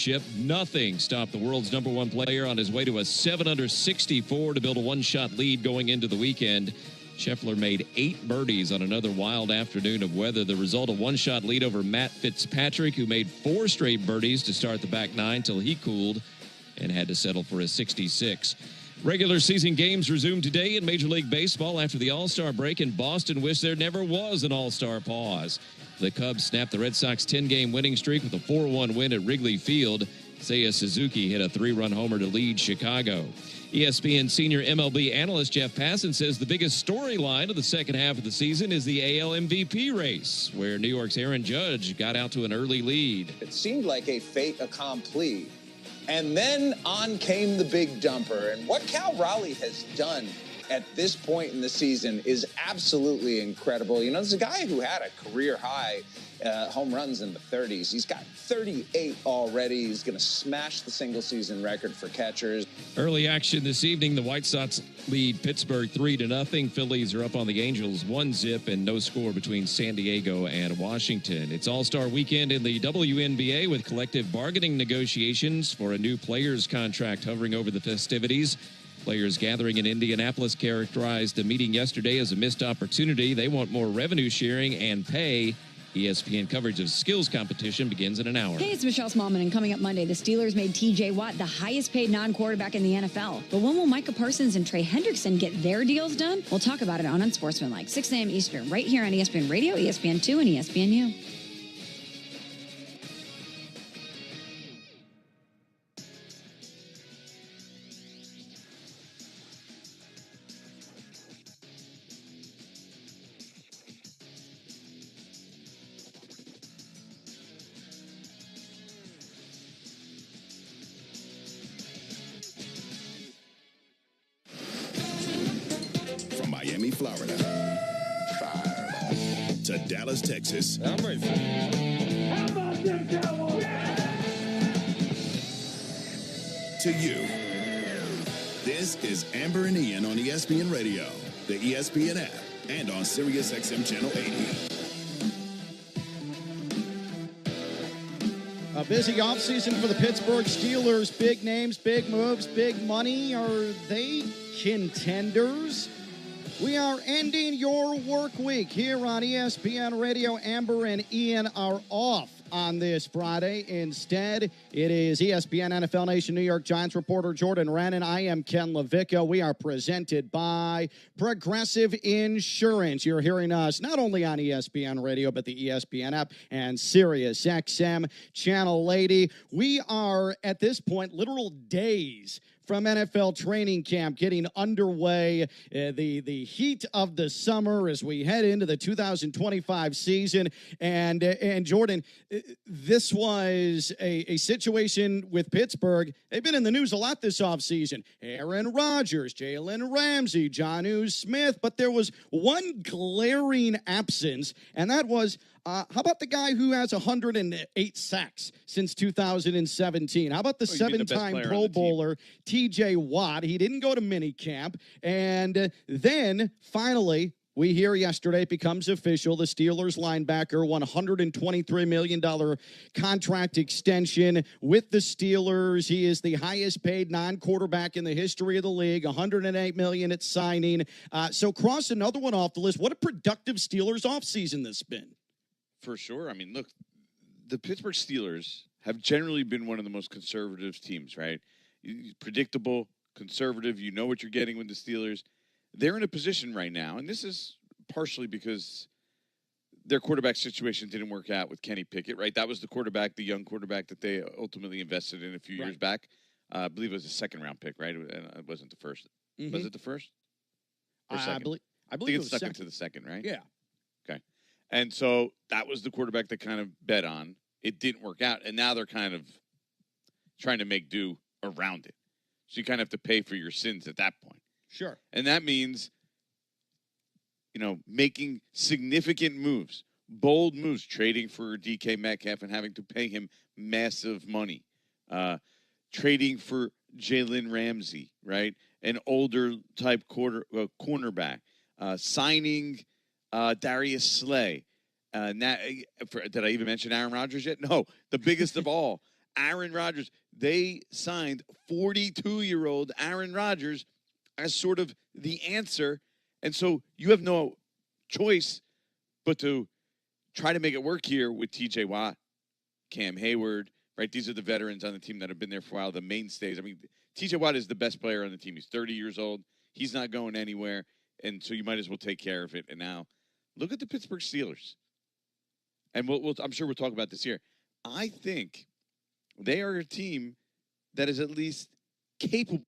championship. Nothing stopped the world's number one player on his way to a 7-under 64 to build a one-shot lead going into the weekend. Scheffler made 8 birdies on another wild afternoon of weather. The result, a one-shot lead over Matt Fitzpatrick, who made 4 straight birdies to start the back 9 till he cooled and had to settle for a 66. Regular season games resumed today in Major League Baseball after the All-Star break, and Boston wished there never was an All-Star pause. The Cubs snapped the Red Sox 10-game winning streak with a 4-1 win at Wrigley Field. Seiya Suzuki hit a 3-run homer to lead Chicago. ESPN senior MLB analyst Jeff Passan says the biggest storyline of the second half of the season is the AL MVP race, where New York's Aaron Judge got out to an early lead. It seemed like a fait accompli. And then on came the big dumper. And what Cal Raleigh has done at this point in the season is absolutely incredible. You know, there's a guy who had a career high home runs in the 30s. He's got 38 already. He's going to smash the single-season record for catchers. Early action this evening, the White Sox lead Pittsburgh 3-0. Phillies are up on the Angels 1-0 and no score between San Diego and Washington. It's All-Star Weekend in the WNBA with collective bargaining negotiations for a new players' contract hovering over the festivities. Players gathering in Indianapolis characterized the meeting yesterday as a missed opportunity. They want more revenue sharing and pay. ESPN coverage of skills competition begins in an hour. Hey, it's Michelle Smallman, and coming up Monday, the Steelers made T.J. Watt the highest-paid non-quarterback in the NFL. But when will Micah Parsons and Trey Hendrickson get their deals done? We'll talk about it on Unsportsmanlike, 6 a.m. Eastern, right here on ESPN Radio, ESPN2, and ESPNU. Florida. Fireball. To Dallas, Texas. I'm ready. How about them Cowboys? To you. This is Amber and Ian on ESPN Radio, the ESPN app, and on Sirius XM Channel 80. A busy offseason for the Pittsburgh Steelers. Big names, big moves, big money. Are they contenders? We are ending your work week here on ESPN Radio. Amber and Ian are off on this Friday. Instead, it is ESPN NFL Nation New York Giants reporter Jordan Rannon. I am Ken LaVicka. We are presented by Progressive Insurance. You're hearing us not only on ESPN Radio, but the ESPN app and Sirius XM Channel 80. We are, at this point, literal days from NFL training camp getting underway, the heat of the summer as we head into the 2025 season. And Jordan, this was a situation with Pittsburgh. They've been in the news a lot this offseason. Aaron Rodgers, Jalen Ramsey, Jonnu Smith, but there was one glaring absence, and that was how about the guy who has 108 sacks since 2017? How about the seven-time Pro Bowler, T.J. Watt? He didn't go to minicamp. And then, finally, we hear yesterday it becomes official. The Steelers linebacker, $123 million contract extension with the Steelers. He is the highest-paid non-quarterback in the history of the league, $108 million at signing. So cross another one off the list. What a productive Steelers offseason this has been. For sure. I mean, look, the Pittsburgh Steelers have generally been one of the most conservative teams, right? Predictable, conservative. You know what you're getting with the Steelers. They're in a position right now, and this is partially because their quarterback situation didn't work out with Kenny Pickett, right? That was the quarterback, the young quarterback that they ultimately invested in a few years back. I believe it was a second-round pick, right? It wasn't the first. Mm-hmm. Was it the first? Or second? I believe it was second to the second, right? Yeah. Okay. And so that was the quarterback that kind of bet on. It didn't work out, and now they're kind of trying to make do around it. So you kind of have to pay for your sins at that point. Sure. And that means, making significant moves, bold moves, trading for DK Metcalf and having to pay him massive money, trading for Jalen Ramsey, right, an older type cornerback, signing Darius Slay. Did I even mention Aaron Rodgers yet? No, the biggest of all, Aaron Rodgers. They signed 42-year-old Aaron Rodgers as sort of the answer. And so you have no choice but to try to make it work here with T.J. Watt, Cam Hayward, right? These are the veterans on the team that have been there for a while, the mainstays. I mean, T.J. Watt is the best player on the team. He's 30 years old. He's not going anywhere. And so you might as well take care of it. And now look at the Pittsburgh Steelers. And I'm sure we'll talk about this here. I think they are a team that is at least capable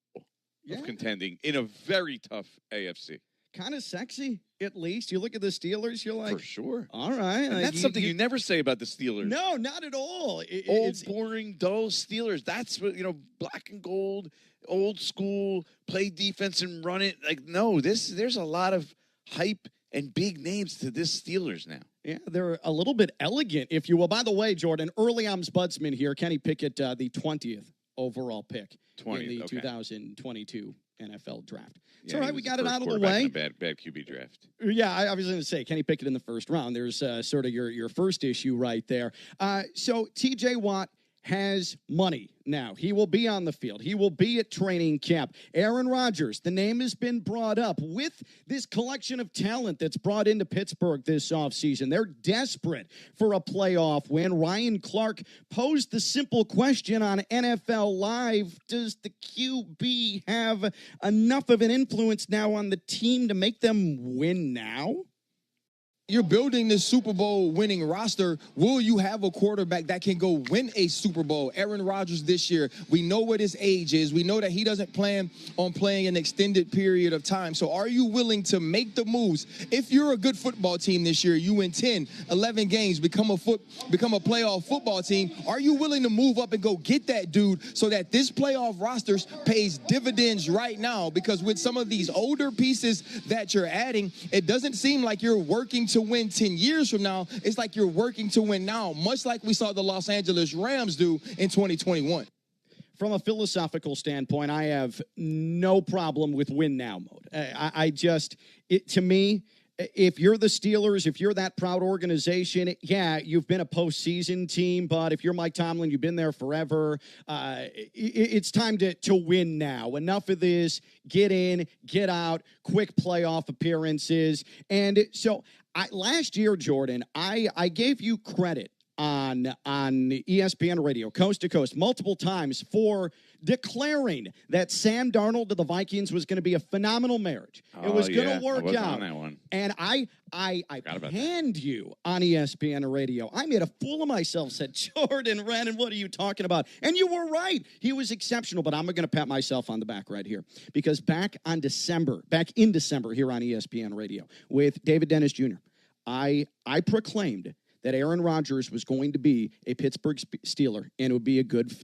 of contending in a very tough AFC. Kind of sexy, at least. You look at the Steelers, you're like... For sure. All right. And that's something you never say about the Steelers. No, not at all. Old, boring, dull Steelers. That's what, black and gold, old school, play defense and run it. Like, no, there's a lot of hype and big names to this Steelers now. Yeah, they're a little bit elegant, if you will. By the way, Jordan, early ombudsman here, Kenny Pickett, the 20th overall pick in the 2022 NFL draft. It's all right, we got it out of the way. Bad QB draft. Yeah, I was going to say, Kenny Pickett in the first round. There's sort of your first issue right there. So T.J. Watt has money now. He will be on the field. He will be at training camp. Aaron Rodgers, the name has been brought up with this collection of talent that's brought into Pittsburgh this offseason. They're desperate for a playoff win. Ryan Clark posed the simple question on NFL Live. Does the QB have enough of an influence now on the team to make them win now? You're building this Super Bowl winning roster. Will you have a quarterback that can go win a Super Bowl? Aaron Rodgers this year, we know what his age is. We know that he doesn't plan on playing an extended period of time. So are you willing to make the moves? If you're a good football team this year, you win 10, 11 games, become a playoff football team, are you willing to move up and go get that dude so that this playoff roster pays dividends right now? Because with some of these older pieces that you're adding, it doesn't seem like you're working to win 10 years from now. It's like you're working to win now, much like we saw the Los Angeles Rams do in 2021. From a philosophical standpoint, I have no problem with win now mode. To me, if you're the Steelers, if you're that proud organization, yeah, you've been a postseason team, but if you're Mike Tomlin, you've been there forever. It's time to win now. Enough of this. Get in, get out, quick playoff appearances. And so last year, Jordan, I gave you credit on ESPN Radio, coast to coast, multiple times for declaring that Sam Darnold to the Vikings was going to be a phenomenal marriage. It was going to work out. On that one. And I panned you on ESPN Radio. I made a fool of myself, said, Jordan Rennan, what are you talking about? And you were right. He was exceptional, but I'm going to pat myself on the back right here because back in December here on ESPN Radio with David Dennis Jr., I proclaimed that Aaron Rodgers was going to be a Pittsburgh Steeler, and it would be a good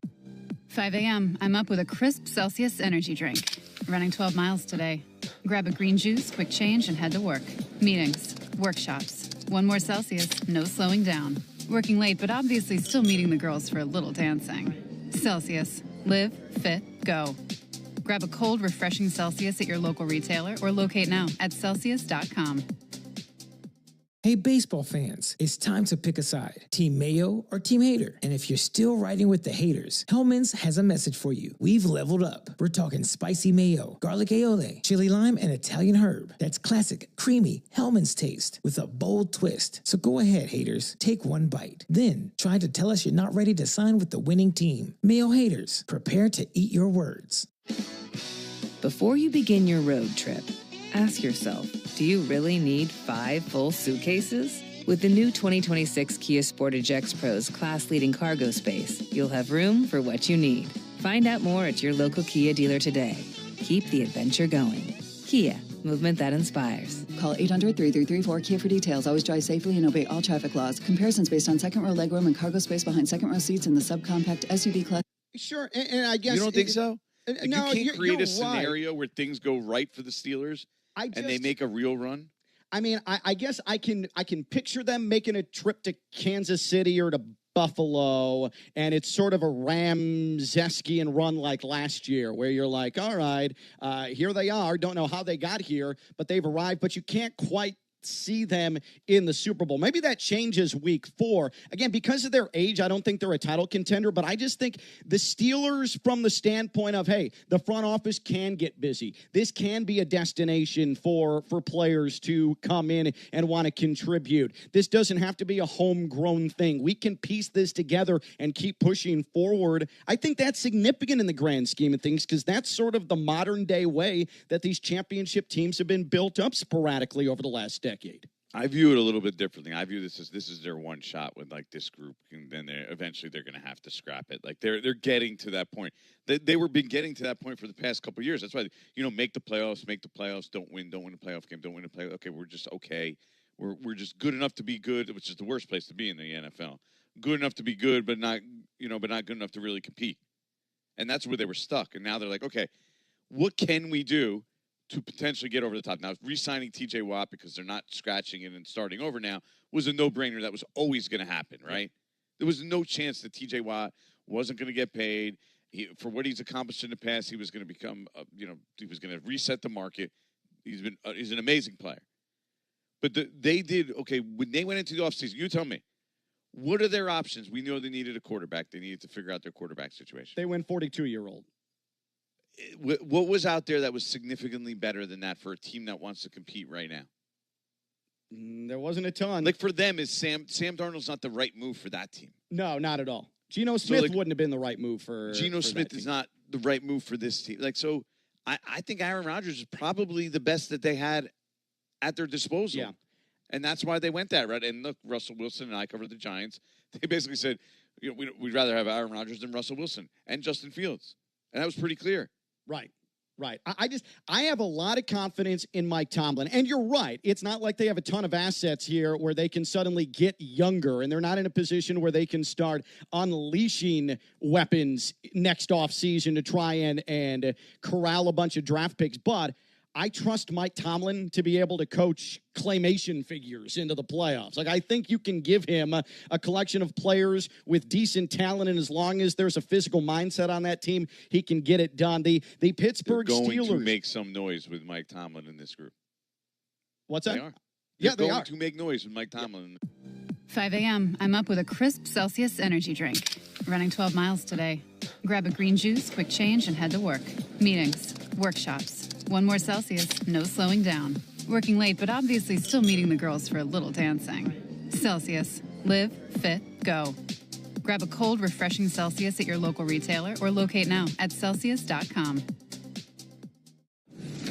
5 a.m. I'm up with a crisp Celsius energy drink. Running 12 miles today. Grab a green juice, quick change, and head to work. Meetings, workshops. One more Celsius, no slowing down. Working late, but obviously still meeting the girls for a little dancing. Celsius. Live, fit, go. Grab a cold, refreshing Celsius at your local retailer or locate now at Celsius.com. Hey, baseball fans, it's time to pick a side. Team Mayo or Team Hater. And if you're still riding with the haters, Hellman's has a message for you. We've leveled up. We're talking spicy mayo, garlic aioli, chili lime, and Italian herb. That's classic, creamy Hellman's taste with a bold twist. So go ahead, haters. Take one bite. Then try to tell us you're not ready to sign with the winning team. Mayo haters, prepare to eat your words. Before you begin your road trip, ask yourself, do you really need 5 full suitcases? With the new 2026 Kia Sportage X-Pro's class-leading cargo space, you'll have room for what you need. Find out more at your local Kia dealer today. Keep the adventure going. Kia, movement that inspires. Call 800-3334-KIA for details. Always drive safely and obey all traffic laws. Comparisons based on second row legroom and cargo space behind second row seats in the subcompact SUV class. Sure, and I guess... You don't think so? No, you can't create a scenario where things go right for the Steelers and they make a real run? I mean, I guess I can picture them making a trip to Kansas City or to Buffalo, and it's sort of a Rams-esque run like last year, where you're like, all right, here they are. Don't know how they got here, but they've arrived. But you can't quite see them in the Super Bowl. Maybe that changes week 4. Again, because of their age, I don't think they're a title contender, but I just think the Steelers, from the standpoint of, hey, the front office can get busy. This can be a destination for players to come in and want to contribute. This doesn't have to be a homegrown thing. We can piece this together and keep pushing forward. I think that's significant in the grand scheme of things because that's sort of the modern day way that these championship teams have been built up sporadically over the last decade. I view it a little bit differently. I view this as their one shot with like this group, and then eventually they're going to have to scrap it. Like they're getting to that point. They were been getting to that point for the past couple of years. That's why make the playoffs, don't win a playoff game, don't win a playoff. Okay, we're just okay. We're just good enough to be good, which is the worst place to be in the NFL. Good enough to be good, but not good enough to really compete. And that's where they were stuck. And now they're like, okay, what can we do to potentially get over the top? Now, re-signing T.J. Watt because they're not scratching it and starting over now was a no-brainer. That was always going to happen, right? There was no chance that T.J. Watt wasn't going to get paid. For what he's accomplished in the past, he was going to become, he was going to reset the market. He's an amazing player. But they did, okay, when they went into the offseason, you tell me, what are their options? We know they needed a quarterback. They needed to figure out their quarterback situation. They went 42-year-old. What was out there that was significantly better than that for a team that wants to compete right now? There wasn't a ton. Like for them, is Sam Darnold's not the right move for that team? No, not at all. Geno Smith wouldn't have been the right move for Geno Smith is not the right move for this team. Like so, I think Aaron Rodgers is probably the best that they had at their disposal. Yeah. And that's why they went that route. And look, Russell Wilson and I covered the Giants. They basically said, we'd rather have Aaron Rodgers than Russell Wilson and Justin Fields. And that was pretty clear. Right. I have a lot of confidence in Mike Tomlin. And you're right. It's not like they have a ton of assets here where they can suddenly get younger, and they're not in a position where they can start unleashing weapons next offseason to try and corral a bunch of draft picks. But I trust Mike Tomlin to be able to coach claymation figures into the playoffs. Like, I think you can give him a collection of players with decent talent, and as long as there's a physical mindset on that team, he can get it done. The Pittsburgh Steelers. They're going to make some noise with Mike Tomlin in this group. What's that? They are. They are going to make noise with Mike Tomlin. 5 a.m., I'm up with a crisp Celsius energy drink. Running 12 miles today. Grab a green juice, quick change, and head to work. Meetings, workshops. One more Celsius, no slowing down. Working late, but obviously still meeting the girls for a little dancing. Celsius. Live, fit, go. Grab a cold, refreshing Celsius at your local retailer or locate now at Celsius.com.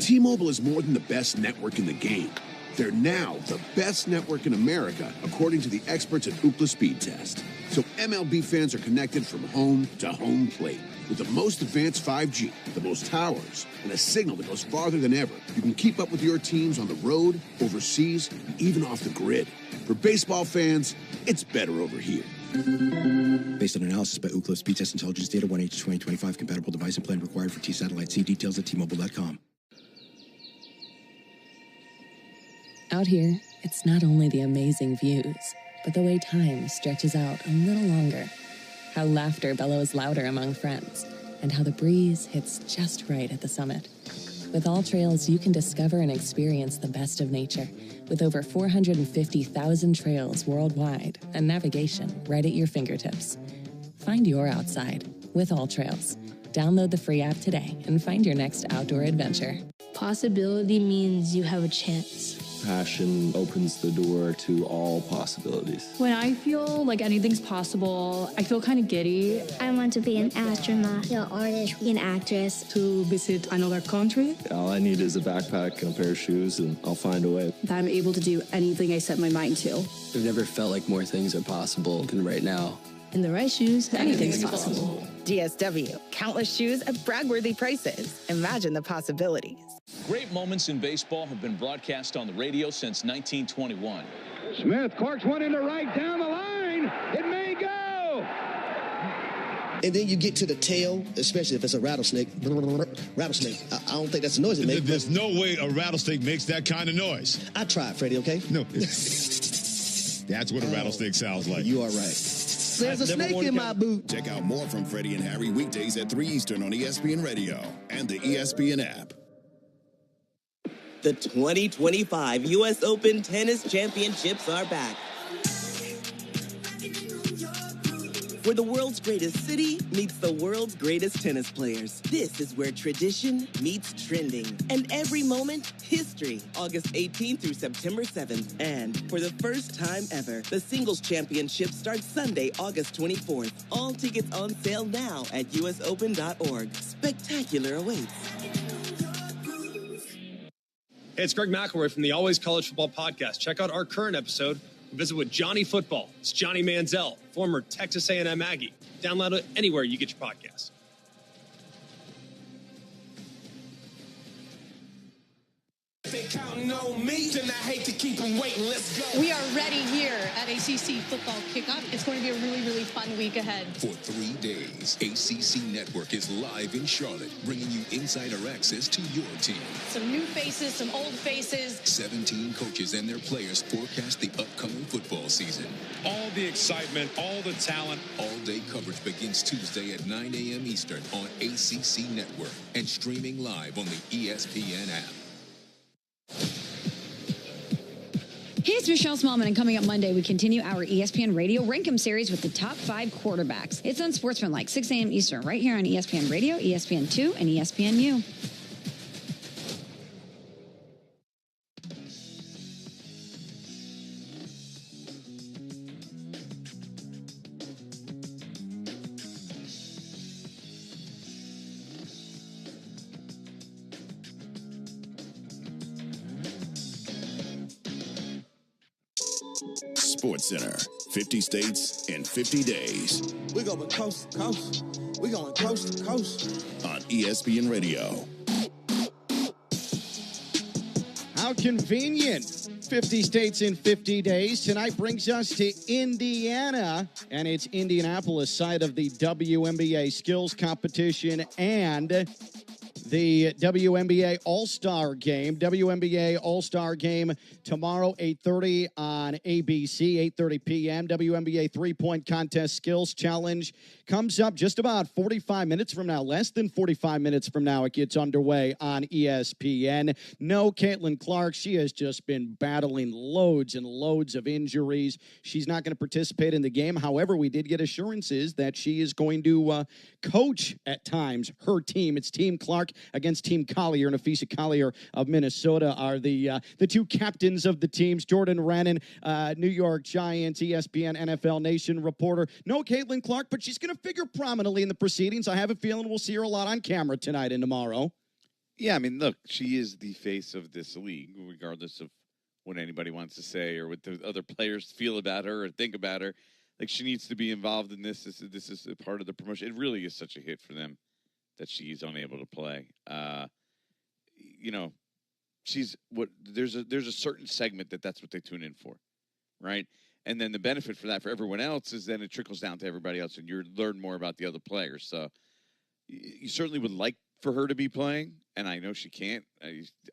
T-Mobile is more than the best network in the game. They're now the best network in America, according to the experts at Ookla Speed Test. So MLB fans are connected from home to home plate. With the most advanced 5G, the most towers, and a signal that goes farther than ever, you can keep up with your teams on the road, overseas, and even off the grid. For baseball fans, it's better over here. Based on analysis by Ookla Speed Test Intelligence Data 1H2025, compatible device and plan required for T-Satellite. See details at T-Mobile.com. Out here, it's not only the amazing views, but the way time stretches out a little longer. How laughter bellows louder among friends, and how the breeze hits just right at the summit. With All Trails, you can discover and experience the best of nature, with over 450,000 trails worldwide and navigation right at your fingertips. Find your outside with All Trails. Download the free app today and find your next outdoor adventure. Possibility means you have a chance. Passion opens the door to all possibilities. When I feel like anything's possible, I feel kind of giddy. I want to be an astronaut, an artist, an actress. To visit another country. All I need is a backpack and a pair of shoes, and I'll find a way. That I'm able to do anything I set my mind to. I've never felt like more things are possible than right now. In the right shoes, anything's possible. DSW, countless shoes at brag-worthy prices. Imagine the possibilities. Great moments in baseball have been broadcast on the radio since 1921. Smith corks one into right down the line. It may go. And then you get to the tail, especially if it's a rattlesnake. Rattlesnake. I don't think that's the noise it makes. There's no way a rattlesnake makes that kind of noise. I tried, Freddie, okay? No. That's what a rattlesnake sounds like. You are right. There's a snake in my boot. Check out more from Freddie and Harry weekdays at 3 Eastern on ESPN Radio and the ESPN app. The 2025 U.S. Open Tennis Championships are back. Where the world's greatest city meets the world's greatest tennis players. This is where tradition meets trending. And every moment, history. August 18th through September 7th. And for the first time ever, the Singles Championship starts Sunday, August 24th. All tickets on sale now at usopen.org. Spectacular awaits. Hey, it's Greg McElroy from the Always College Football Podcast. Check out our current episode and visit with Johnny Football. It's Johnny Manziel, former Texas A&M Aggie. Download it anywhere you get your podcasts. They counting on me, then I hate to keep them waiting. Let's go. We are ready here at ACC Football Kickoff. It's going to be a really, really fun week ahead. For 3 days, ACC Network is live in Charlotte, bringing you insider access to your team. Some new faces, some old faces. 17 coaches and their players forecast the upcoming football season. All the excitement, all the talent. All-day coverage begins Tuesday at 9 a.m. Eastern on ACC Network and streaming live on the ESPN app. Hey, it's Michelle Smallman, and coming up Monday, we continue our ESPN Radio Rankem series with the top 5 quarterbacks. It's unsportsmanlike, 6 a.m. Eastern, right here on ESPN Radio, ESPN2, and ESPNU. Sports Center, 50 states in 50 days. We going coast to coast. We going coast to coast. On ESPN Radio. How convenient. 50 states in 50 days. Tonight brings us to Indiana, and it's Indianapolis, site of the WNBA skills competition and the WNBA All-Star Game. WNBA All-Star Game tomorrow, 8:30 on ABC, 8:30 p.m. WNBA three-point contest skills challenge comes up just about 45 minutes from now. Less than 45 minutes from now, it gets underway on ESPN. No Caitlin Clark. She has just been battling loads and loads of injuries. She's not going to participate in the game. However, we did get assurances that she is going to coach at times her team. It's Team Clark against Team Collier, and Afisa Collier of Minnesota are the two captains of the teams. Jordan Rannon, New York Giants, ESPN NFL Nation reporter. No Caitlin Clark, but she's going to figure prominently in the proceedings. I have a feeling we'll see her a lot on camera tonight and tomorrow. Yeah, I mean, look, she is the face of this league, regardless of what anybody wants to say or what the other players feel about her or think about her. Like, she needs to be involved in this. This is a part of the promotion. It really is such a hit for them that she's unable to play. You know, there's a certain segment that's what they tune in for, right? And then the benefit for that for everyone else is then it trickles down to everybody else, and you learn more about the other players. So you certainly would like for her to be playing, and I know she can't.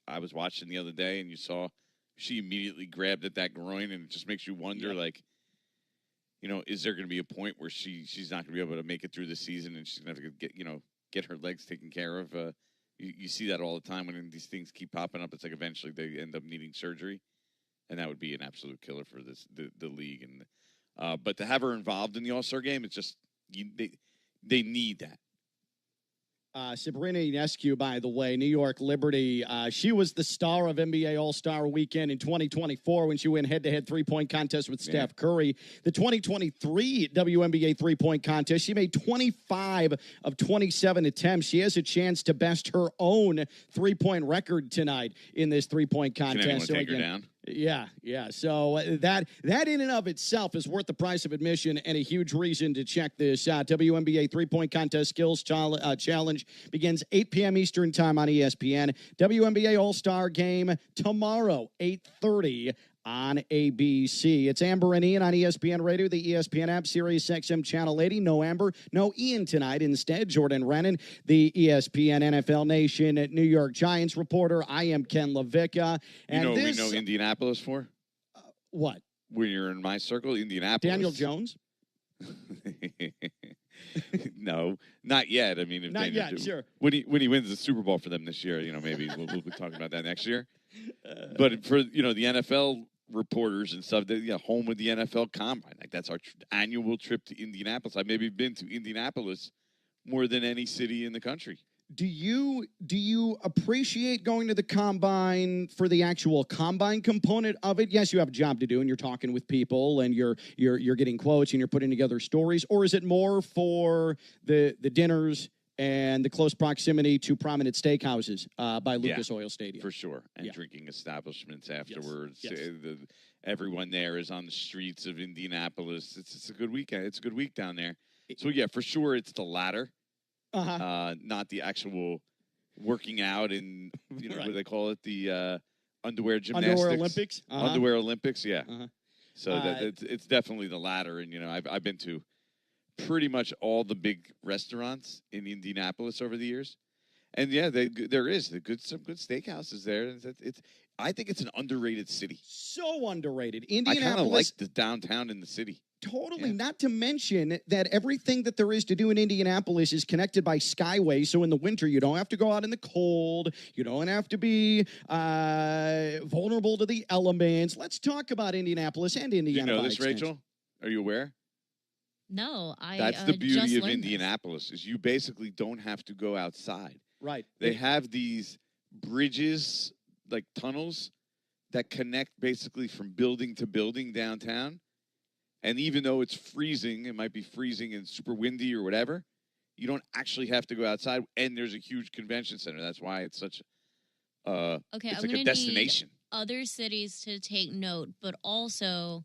I was watching the other day, and you saw she immediately grabbed at that groin, and it just makes you wonder, like, you know, is there going to be a point where she's not going to be able to make it through the season, and she's going to have to get her legs taken care of? You see that all the time when these things keep popping up. It's like eventually they end up needing surgery, and that would be an absolute killer for the league. And but to have her involved in the All-Star game, it's just they need that. Sabrina Ionescu, by the way, New York Liberty. She was the star of NBA All-Star Weekend in 2024 when she went head-to-head three-point contest with Steph Curry. The 2023 WNBA three-point contest, she made 25 of 27 attempts. She has a chance to best her own three-point record tonight in this three-point contest. Can anyone take her down? Yeah. So that in and of itself is worth the price of admission and a huge reason to check this out. WNBA three-point contest skills challenge begins 8 p.m. Eastern time on ESPN. WNBA All-Star Game tomorrow, 8:30 on ABC. It's Amber and Ian on ESPN Radio, the ESPN app, Sirius XM Channel 80. No Amber, no Ian tonight. Instead, Jordan Rennan, the ESPN NFL Nation New York Giants reporter. I am Ken LaVicka. And we know Indianapolis for? What? When you're in my circle, Indianapolis. Daniel Jones? No, not yet. I mean, if Not yet, sure. When he wins the Super Bowl for them this year, maybe we'll be talking about that next year. But for the NFL reporters and stuff, home with the NFL Combine, like that's our annual trip to Indianapolis. I've maybe been to Indianapolis more than any city in the country. Do you appreciate going to the Combine for the actual Combine component of it? Yes, you have a job to do, and you're talking with people, and you're getting quotes, and you're putting together stories. Or is it more for the dinners and the close proximity to prominent steakhouses by Lucas Oil Stadium? For sure, and drinking establishments afterwards. Yes. Everyone there is on the streets of Indianapolis. It's a good weekend. It's a good week down there. So for sure, it's the latter. Not the actual working out in what do they call it, the underwear gymnastics, underwear Olympics, underwear Olympics, So it's definitely the latter, and I've been to pretty much all the big restaurants in Indianapolis over the years, and there is some good steakhouses there. I think it's an underrated city. So underrated. Indianapolis. I kind of like the downtown in the city. Totally. Yeah. Not to mention that everything that there is to do in Indianapolis is connected by Skyway. So in the winter, you don't have to go out in the cold. You don't have to be vulnerable to the elements. Let's talk about Indianapolis and Indiana. You know this, Rachel? Are you aware? No, That's the beauty of Indianapolis is you basically don't have to go outside. Right. They have these bridges, like tunnels, that connect basically from building to building downtown. And even though it's freezing, it might be freezing and super windy or whatever, you don't actually have to go outside. And there's a huge convention center. That's why it's such it's like a destination. Need other cities to take note, but also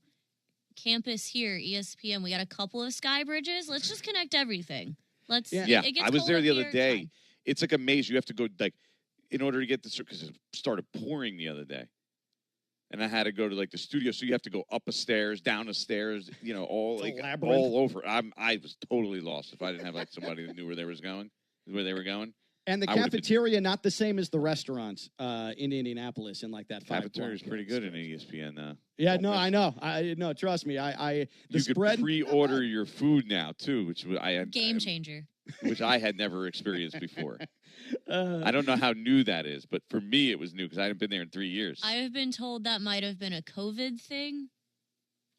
campus here, ESPN, we got a couple of sky bridges. Let's just connect everything. Let's. Yeah, I was there the other day. It's like a maze. You have to go in order to get the because it started pouring the other day. And I had to go to the studio, so you have to go up a stairs, down a stairs, all over. I was totally lost if I didn't have somebody that knew where they were going. And the cafeteria not the same as the restaurants in Indianapolis and that. Cafeteria is pretty good in ESPN now. Yeah, no, I know. No, trust me. You could pre-order your food now too, which I had game changer. Which I had never experienced before. I don't know how new that is, but for me it was new because I hadn't been there in 3 years. I have been told that might have been a COVID thing.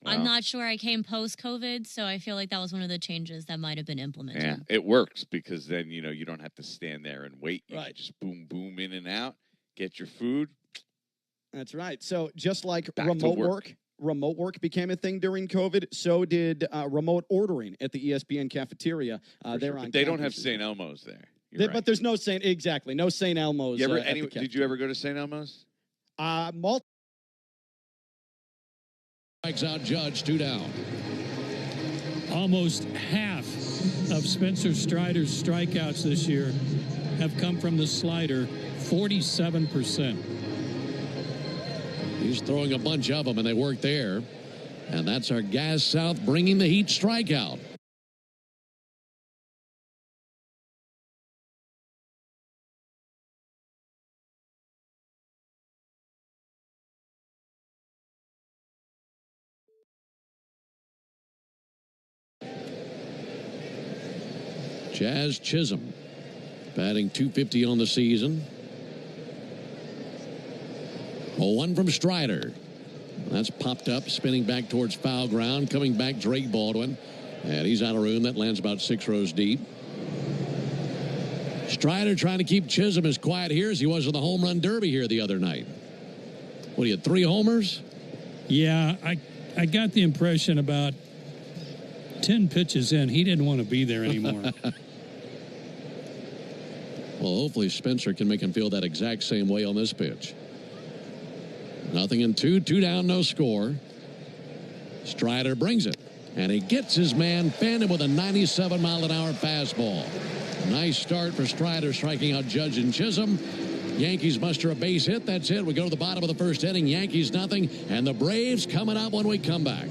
Wow. I'm not sure. I came post-COVID, so I feel like that was one of the changes that might have been implemented. Yeah, it works because then, you don't have to stand there and wait. You right. can just boom, boom, in and out, get your food. That's right. So just like remote work became a thing during COVID, so did remote ordering at the ESPN cafeteria. They don't have St. Elmo's there. Right. But there's no St. Elmo's. Did you ever go to St. Elmo's? Strikes out Judge, 2 down. Almost half of Spencer Strider's strikeouts this year have come from the slider, 47%. He's throwing a bunch of them, and they work there. And that's our Gas South bringing the Heat strikeout. Jazz Chisholm, batting .250 on the season. 0-1 from Strider. That's popped up, spinning back towards foul ground. Coming back, Drake Baldwin. And he's out of room. That lands about 6 rows deep. Strider trying to keep Chisholm as quiet here as he was in the home run derby here the other night. What, he had 3 homers? Yeah, I got the impression about 10 pitches in, he didn't want to be there anymore. Well, hopefully Spencer can make him feel that exact same way on this pitch. 0-2, 2 down, no score. Strider brings it, and he gets his man Phantom with a 97-mile-an-hour fastball. Nice start for Strider, striking out Judge and Chisholm. Yankees muster a base hit. That's it. We go to the bottom of the first inning. Yankees nothing, and the Braves coming up when we come back.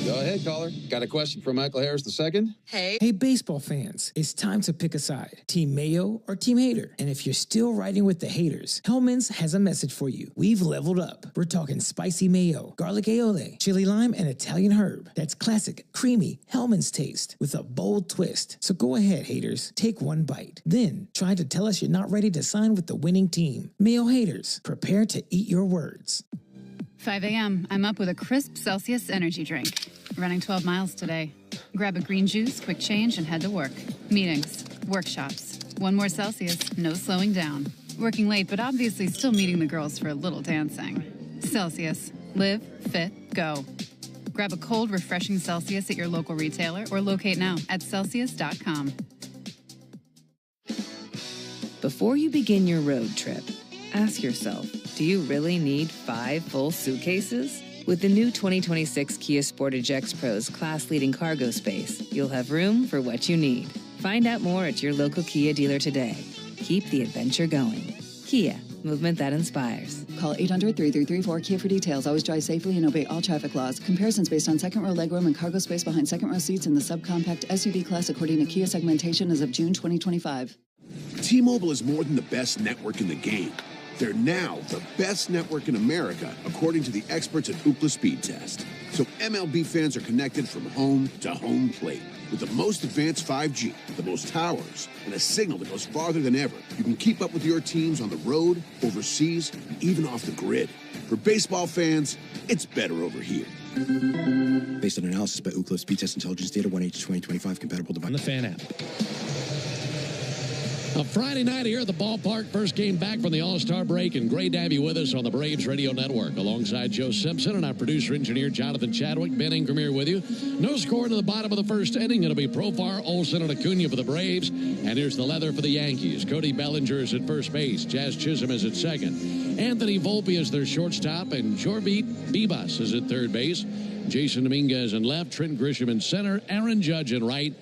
Go ahead, caller. Got a question for Michael Harris II? Hey, baseball fans. It's time to pick a side. Team Mayo or Team Hater? And if you're still riding with the haters, Hellman's has a message for you. We've leveled up. We're talking spicy mayo, garlic aioli, chili lime, and Italian herb. That's classic, creamy Hellman's taste with a bold twist. So go ahead, haters. Take one bite. Then try to tell us you're not ready to sign with the winning team. Mayo haters, prepare to eat your words. 5 a.m. I'm up with a crisp Celsius energy drink. Running 12 miles today. Grab a green juice, quick change, and head to work. Meetings, workshops. One more Celsius, no slowing down. Working late, but obviously still meeting the girls for a little dancing. Celsius. Live, fit, go. Grab a cold, refreshing Celsius at your local retailer or locate now at Celsius.com. Before you begin your road trip, ask yourself, do you really need 5 full suitcases? With the new 2026 Kia Sportage X-Pro's class-leading cargo space, you'll have room for what you need. Find out more at your local Kia dealer today. Keep the adventure going. Kia, movement that inspires. Call 800-3334-KIA for details. Always drive safely and obey all traffic laws. Comparisons based on second row legroom and cargo space behind second row seats in the subcompact SUV class according to Kia segmentation as of June 2025. T-Mobile is more than the best network in the game. They're now the best network in America, according to the experts at Ookla Speed Test. So MLB fans are connected from home to home plate. With the most advanced 5G, the most towers, and a signal that goes farther than ever, you can keep up with your teams on the road, overseas, and even off the grid. For baseball fans, it's better over here. Based on analysis by Ookla Speed Test Intelligence Data 1H2025 compatible device. On the fan app. A Friday night here at the ballpark. First game back from the All-Star break, and great to have you with us on the Braves Radio Network. Alongside Joe Simpson and our producer-engineer Jonathan Chadwick, Ben Ingram here with you. No score to the bottom of the first inning. It'll be Profar, Olsen, and Acuna for the Braves. And here's the leather for the Yankees. Cody Bellinger is at first base. Jazz Chisholm is at second. Anthony Volpe is their shortstop, and Jorbeat Bibas is at third base. Jason Dominguez in left. Trent Grisham in center. Aaron Judge in right.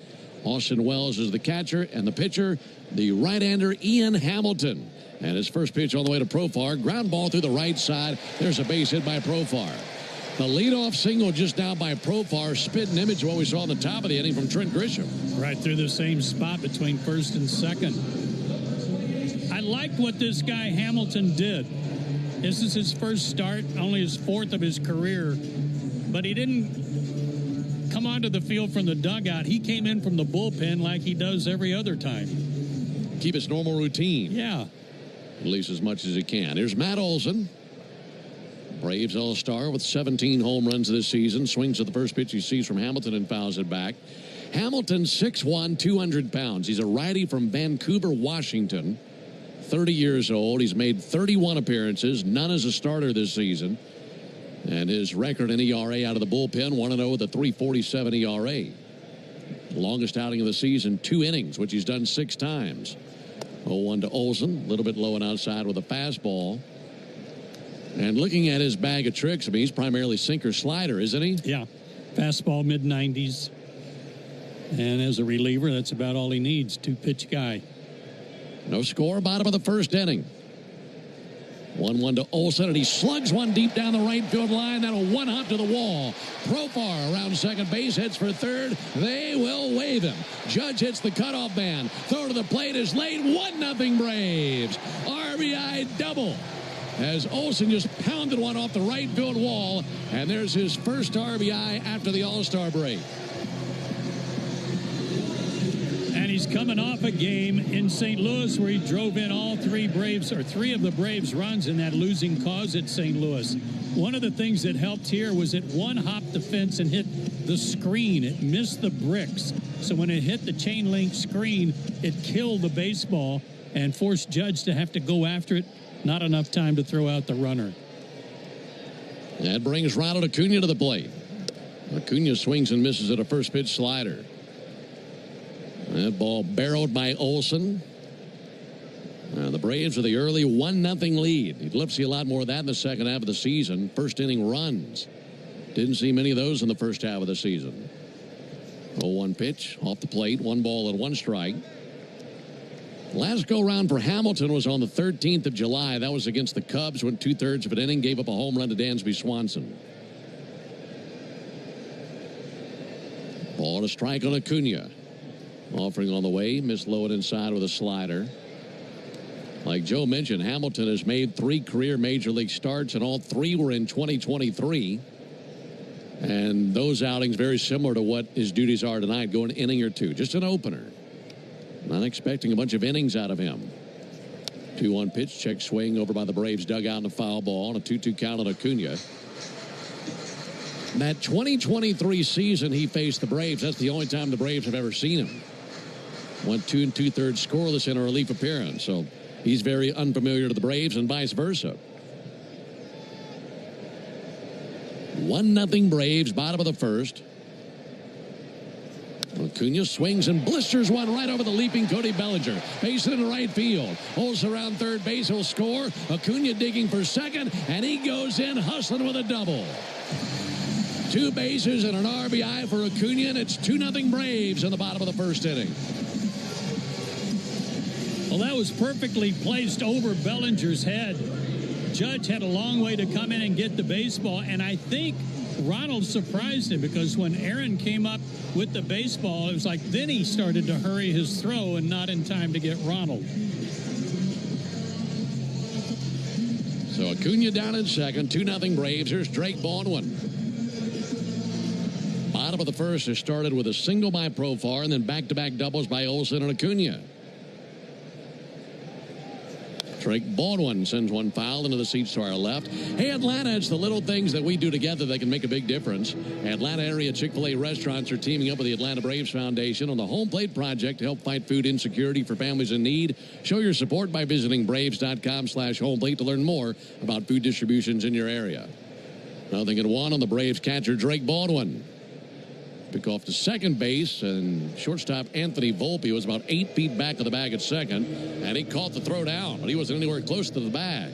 Austin Wells is the catcher, and the pitcher, the right-hander Ian Hamilton. And his first pitch all the way to Profar. Ground ball through the right side. There's a base hit by Profar. The leadoff single just now by Profar, spit an image of what we saw on the top of the inning from Trent Grisham. Right through the same spot between first and second. I like what this guy Hamilton did. This is his first start, only his fourth of his career. But he didn't come onto the field from the dugout. He came in from the bullpen like he does every other time. Keep his normal routine. Yeah. At least as much as he can. Here's Matt Olson. Braves All-Star with 17 home runs this season. Swings at the first pitch he sees from Hamilton and fouls it back. Hamilton, 6'1", 200 pounds. He's a righty from Vancouver, Washington. 30 years old. He's made 31 appearances. None as a starter this season. And his record in ERA out of the bullpen, 1-0 with a 3.47 ERA. Longest outing of the season, 2 innings, which he's done 6 times. 0-1 to Olsen, a little bit low and outside with a fastball. And looking at his bag of tricks, I mean, he's primarily sinker slider, isn't he? Yeah. Fastball, mid-90s. And as a reliever, that's about all he needs, 2-pitch guy. No score, bottom of the first inning. 1-1 to Olsen, and he slugs one deep down the right field line. That'll one-hop to the wall. Profar around second base, heads for third. They will wave him. Judge hits the cutoff man. Throw to the plate is late. 1-0 Braves. RBI double. As Olsen just pounded one off the right field wall, and there's his first RBI after the All-Star break. And he's coming off a game in St. Louis where he drove in all 3 of the Braves runs in that losing cause at St. Louis. One of the things that helped here was it one-hopped the fence and hit the screen. It missed the bricks. So when it hit the chain link screen, it killed the baseball and forced Judge to have to go after it. Not enough time to throw out the runner. That brings Ronald Acuna to the plate. Acuna swings and misses at a first pitch slider. That ball barreled by Olsen. The Braves with the early 1-0 lead. You'd love to see a lot more of that in the second half of the season. First inning runs. Didn't see many of those in the first half of the season. 0-1 pitch off the plate. 1 ball and 1 strike. Last go-round for Hamilton was on the 13th of July. That was against the Cubs. Went 2/3 of an inning. Gave up a home run to Dansby Swanson. Ball to strike on Acuna. Offering on the way, missed low and inside with a slider. Like Joe mentioned, Hamilton has made 3 career Major League starts, and all 3 were in 2023. And those outings very similar to what his duties are tonight, going an inning or 2. Just an opener. Not expecting a bunch of innings out of him. 2-1 pitch, check swing over by the Braves dugout and a foul ball, and a 2-2 count on Acuna. That 2023 season he faced the Braves, that's the only time the Braves have ever seen him. Went 2 2/3 scoreless in a relief appearance, so he's very unfamiliar to the Braves and vice versa. 1-0 Braves, bottom of the first. Acuna swings and blisters one right over the leaping Cody Bellinger. Base it in right field. Holds around third base. He'll score. Acuna digging for second, and he goes in hustling with a double. 2 bases and an RBI for Acuna, and it's 2-0 Braves in the bottom of the first inning. Well, that was perfectly placed over Bellinger's head. Judge had a long way to come in and get the baseball, and I think Ronald surprised him because when Aaron came up with the baseball, it was like then he started to hurry his throw and not in time to get Ronald. So Acuna down in second, 2-0 Braves. Here's Drake Baldwin. Bottom of the first is started with a single by Profar and then back-to-back doubles by Olsen and Acuna. Drake Baldwin sends one foul into the seats to our left. Hey, Atlanta, it's the little things that we do together that can make a big difference. Atlanta area Chick-fil-A restaurants are teaming up with the Atlanta Braves Foundation on the Home Plate Project to help fight food insecurity for families in need. Show your support by visiting braves.com/homeplate to learn more about food distributions in your area. 0-1 on the Braves catcher Drake Baldwin. Pick off to second base, and shortstop Anthony Volpe was about 8 feet back of the bag at second, and he caught the throw down, but he wasn't anywhere close to the bag.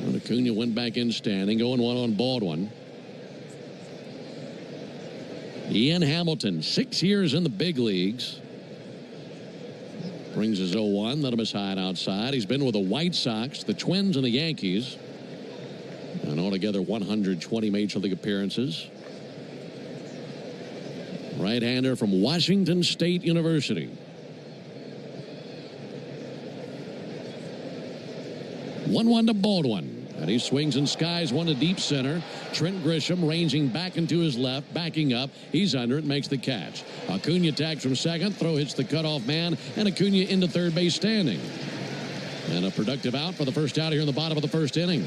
And Acuna went back in standing, 0-1 on Baldwin. Ian Hamilton, 6 years in the big leagues. Brings his 0-1, let him hide outside. He's been with the White Sox, the Twins, and the Yankees. And altogether 120 Major League appearances. Right-hander from Washington State University. 1-1 to Baldwin. And he swings and skies one to deep center. Trent Grisham ranging back into his left, backing up. He's under it, makes the catch. Acuna tags from second. Throw hits the cutoff man. And Acuna into third base standing. And a productive out for the first out here in the bottom of the first inning.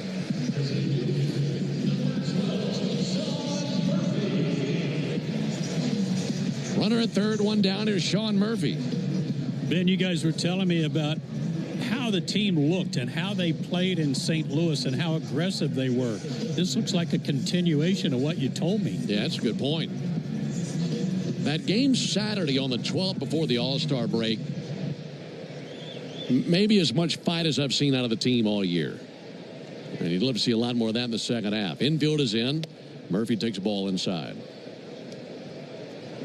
Runner at third, one down. Here's Sean Murphy. Ben, you guys were telling me about how the team looked and how they played in St. Louis and how aggressive they were. This looks like a continuation of what you told me. Yeah, that's a good point. That game Saturday on the 12th before the All-Star break, maybe as much fight as I've seen out of the team all year. And you'd love to see a lot more of that in the second half. Infield is in. Murphy takes a ball inside.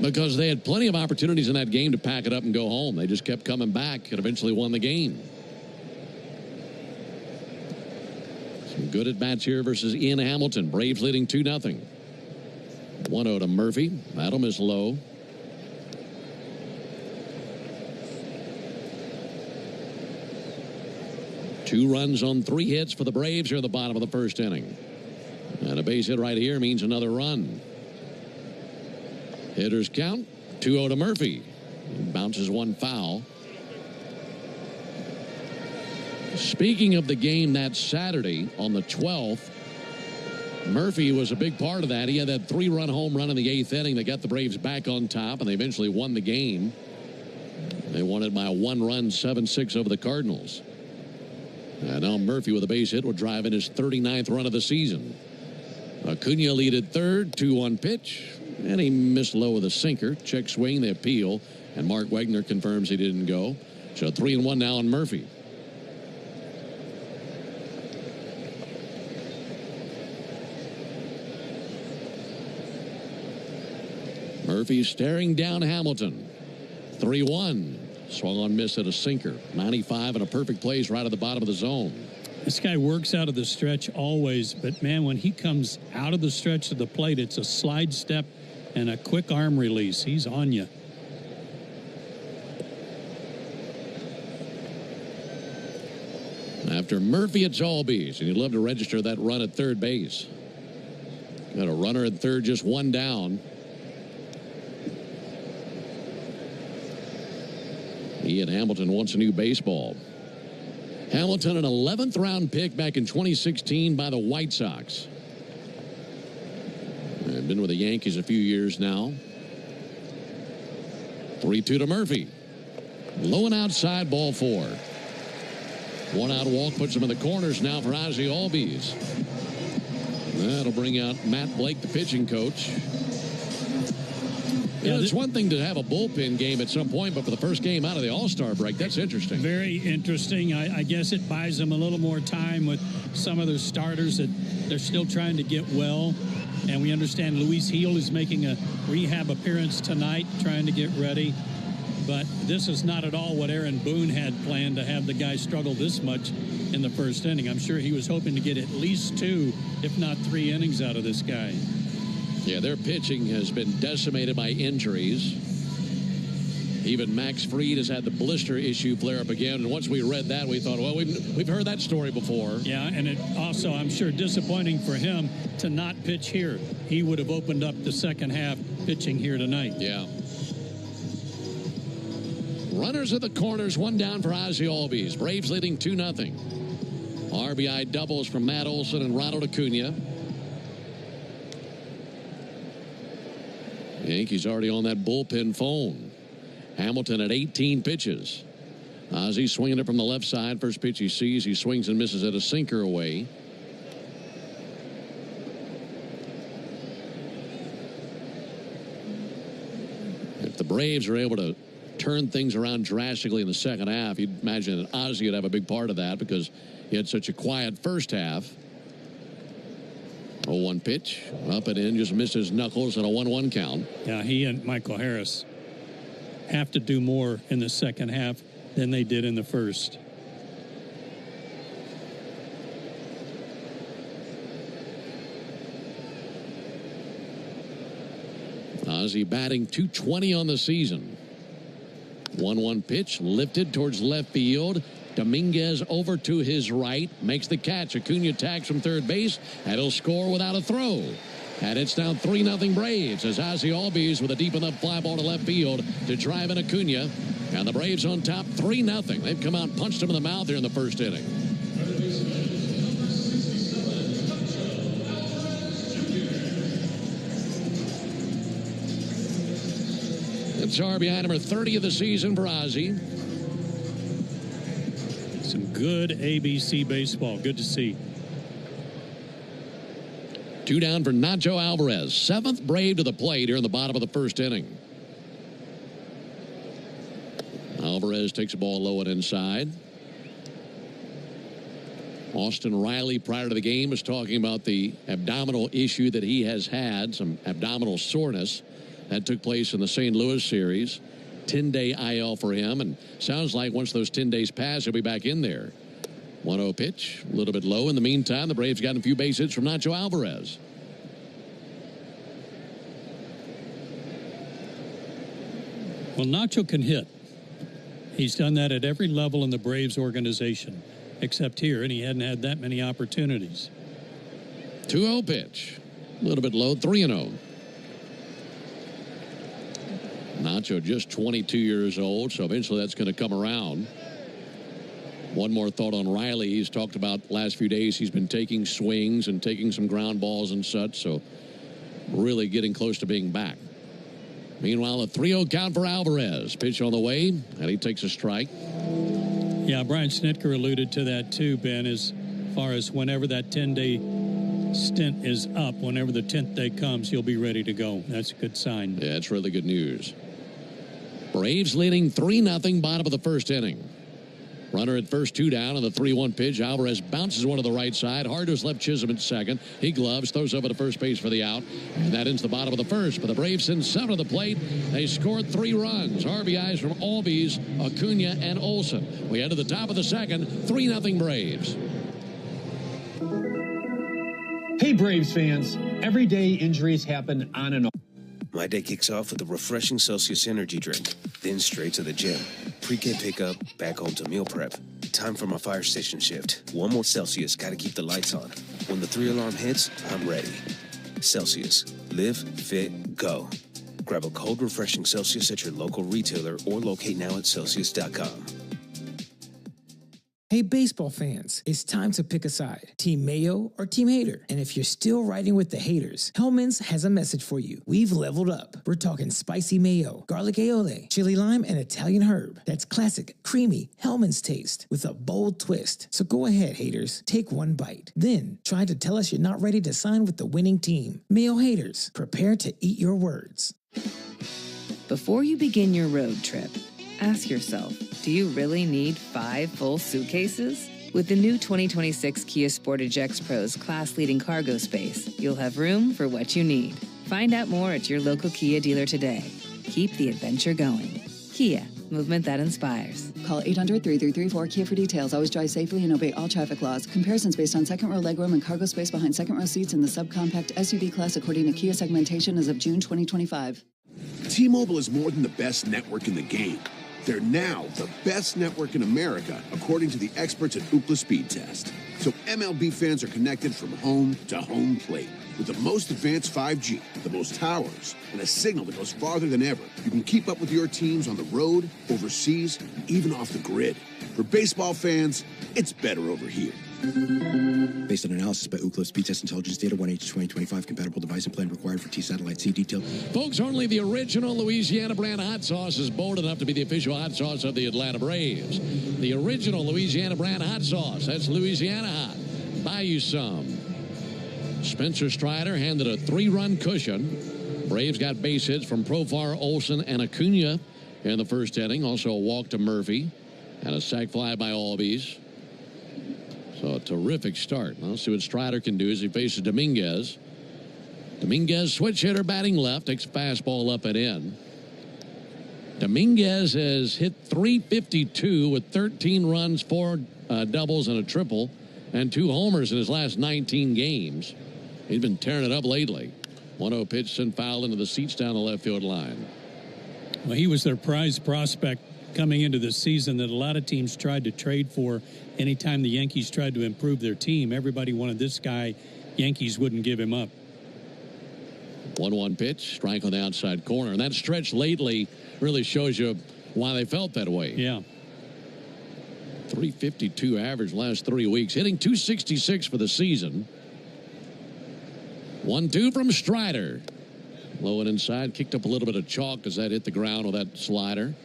Because they had plenty of opportunities in that game to pack it up and go home. They just kept coming back and eventually won the game. Some good at-bats here versus Ian Hamilton. Braves leading 2-0. 1-0 to Murphy. That'll miss low. Two runs on 3 hits for the Braves here at the bottom of the first inning. And a base hit right here means another run. Hitters count 2-0 to Murphy. He bounces one foul. Speaking of the game that Saturday on the 12th, Murphy was a big part of that. He had that 3-run home run in the 8th inning that got the Braves back on top, and they eventually won the game. They won it by a 1-run 7-6 over the Cardinals. And now Murphy with a base hit will drive in his 39th run of the season. Acuna lead at third, 2-1 pitch. And he missed low with a sinker. Check swing, they appeal. And Mark Wegner confirms he didn't go. So 3-1 now on Murphy. Murphy staring down Hamilton. 3-1. Swung on miss at a sinker. 95 and a perfect place right at the bottom of the zone. This guy works out of the stretch always, but, man, when he comes out of the stretch of the plate, it's a slide step and a quick arm release. He's on you. After Murphy, it's Albies, and you'd love to register that run at third base. Got a runner at third, just one down. Ian Hamilton wants a new baseball. Hamilton, an 11th round pick back in 2016 by the White Sox. Been with the Yankees a few years now. 3-2 to Murphy. Low and outside, ball 4. One out walk puts him in the corners now for Ozzie Albies. That'll bring out Matt Blake, the pitching coach. You know, it's one thing to have a bullpen game at some point, but for the first game out of the All-Star break, that's interesting. Very interesting. I guess it buys them a little more time with some of their starters that they're still trying to get well. And we understand Luis Gil is making a rehab appearance tonight, trying to get ready. But this is not at all what Aaron Boone had planned, to have the guy struggle this much in the first inning. I'm sure he was hoping to get at least 2, if not 3 innings out of this guy. Yeah, their pitching has been decimated by injuries. Even Max Fried has had the blister issue flare up again. And once we read that, we thought, well, we've heard that story before. Yeah, and it also, I'm sure, disappointing for him to not pitch here. He would have opened up the second half pitching here tonight. Yeah. Runners at the corners, one down for Ozzie Albies. Braves leading 2-0. RBI doubles from Matt Olson and Ronald Acuna. Yankees already on that bullpen phone. Hamilton at 18 pitches. Ozzie swinging it from the left side. First pitch he sees, he swings and misses at a sinker away. If the Braves are able to turn things around drastically in the second half, you'd imagine that Ozzie would have a big part of that because he had such a quiet first half. 0-1 pitch, up and in, just missed his knuckles and a 1-1 count. Yeah, he and Michael Harris have to do more in the second half than they did in the first. Ozzie batting .220 on the season. 1-1 pitch, lifted towards left field. Dominguez over to his right, makes the catch. Acuna tags from third base, and he'll score without a throw. And it's now 3-0 Braves as Ozzie Albies with a deep enough fly ball to left field to drive in Acuna. And the Braves on top 3-0. They've come out and punched him in the mouth here in the first inning. It's RBI number 30 of the season for Ozzie. Some good ABC baseball. Good to see. 2 down for Nacho Alvarez. 7th Brave to the plate here in the bottom of the first inning. Alvarez takes a ball low and inside. Austin Riley, prior to the game, was talking about the abdominal issue that he has had, some abdominal soreness. That took place in the St. Louis series. 10-day IL for him, and sounds like once those 10 days pass, he'll be back in there. 1-0 pitch, a little bit low. In the meantime, the Braves got a few base hits from Nacho Alvarez. Well, Nacho can hit. He's done that at every level in the Braves organization, except here, and he hadn't had that many opportunities. 2-0 pitch, a little bit low, 3-0. Nacho just 22 years old, so eventually that's going to come around. One more thought on Riley. He's talked about the last few days he's been taking swings and taking some ground balls and such, so really getting close to being back. Meanwhile, a 3-0 count for Alvarez. Pitch on the way, and he takes a strike. Yeah, Brian Snitker alluded to that too, Ben, as far as whenever that 10-day stint is up, whenever the 10th day comes, he'll be ready to go. That's a good sign. Yeah, it's really good news. Braves leading 3-0, bottom of the first inning. Runner at first, 2 down on the 3-1 pitch. Alvarez bounces one to the right side. Hard to his left, Chisholm at second. He gloves, throws over to first base for the out. And that ends the bottom of the first. But the Braves send 7 to the plate. They scored 3 runs. RBIs from Albies, Acuna, and Olson. We head to the top of the second. 3-0 Braves. Hey, Braves fans. Everyday injuries happen on and off. My day kicks off with a refreshing Celsius energy drink, then straight to the gym. Pre-K pickup, back home to meal prep. Time for my fire station shift. One more Celsius, gotta keep the lights on. When the 3-alarm hits, I'm ready. Celsius. Live, fit, go. Grab a cold, refreshing Celsius at your local retailer or locate now at Celsius.com. Hey, baseball fans, it's time to pick a side. Team Mayo or Team Hater? And if you're still riding with the haters, Hellman's has a message for you. We've leveled up. We're talking spicy mayo, garlic aioli, chili lime, and Italian herb. That's classic, creamy Hellman's taste with a bold twist. So go ahead, haters, take one bite. Then try to tell us you're not ready to sign with the winning team. Mayo haters, prepare to eat your words. Before you begin your road trip, ask yourself, do you really need 5 full suitcases? With the new 2026 Kia Sportage X Pro's class-leading cargo space, you'll have room for what you need. Find out more at your local Kia dealer today. Keep the adventure going. Kia, movement that inspires. Call 800-3334-KIA for details. Always drive safely and obey all traffic laws. Comparisons based on second row legroom and cargo space behind second row seats in the subcompact SUV class according to Kia segmentation as of June 2025. T-Mobile is more than the best network in the game. They're now the best network in America, according to the experts at Ookla Speed Test. So MLB fans are connected from home to home plate. With the most advanced 5G, the most towers, and a signal that goes farther than ever, you can keep up with your teams on the road, overseas, and even off the grid. For baseball fans, it's better over here. Based on analysis by Ookla Speed Test Intelligence Data 1H2025, compatible device and plan required for T-Satellite. See detail. Folks, only the original Louisiana brand hot sauce is bold enough to be the official hot sauce of the Atlanta Braves. The original Louisiana brand hot sauce. That's Louisiana hot. Buy you some. Spencer Strider handed a 3-run cushion. Braves got base hits from Profar, Olsen, and Acuna in the first inning. Also a walk to Murphy and a sac fly by Albies. So a terrific start. Let's see what Strider can do as he faces Dominguez. Dominguez, switch hitter, batting left, takes a fastball up and in. Dominguez has hit .352 with 13 runs, 4 doubles, and a triple, and 2 homers in his last 19 games. He's been tearing it up lately. 1-0 pitch sent foul into the seats down the left field line. Well, he was their prize prospect coming into the season that a lot of teams tried to trade for. Anytime the Yankees tried to improve their team, everybody wanted this guy. Yankees wouldn't give him up. 1-1 pitch, strike on the outside corner. And that stretch lately really shows you why they felt that way. Yeah. .352 average last 3 weeks, hitting .266 for the season. 1-2 from Strider. Low and inside, kicked up a little bit of chalk as that hit the ground with that slider.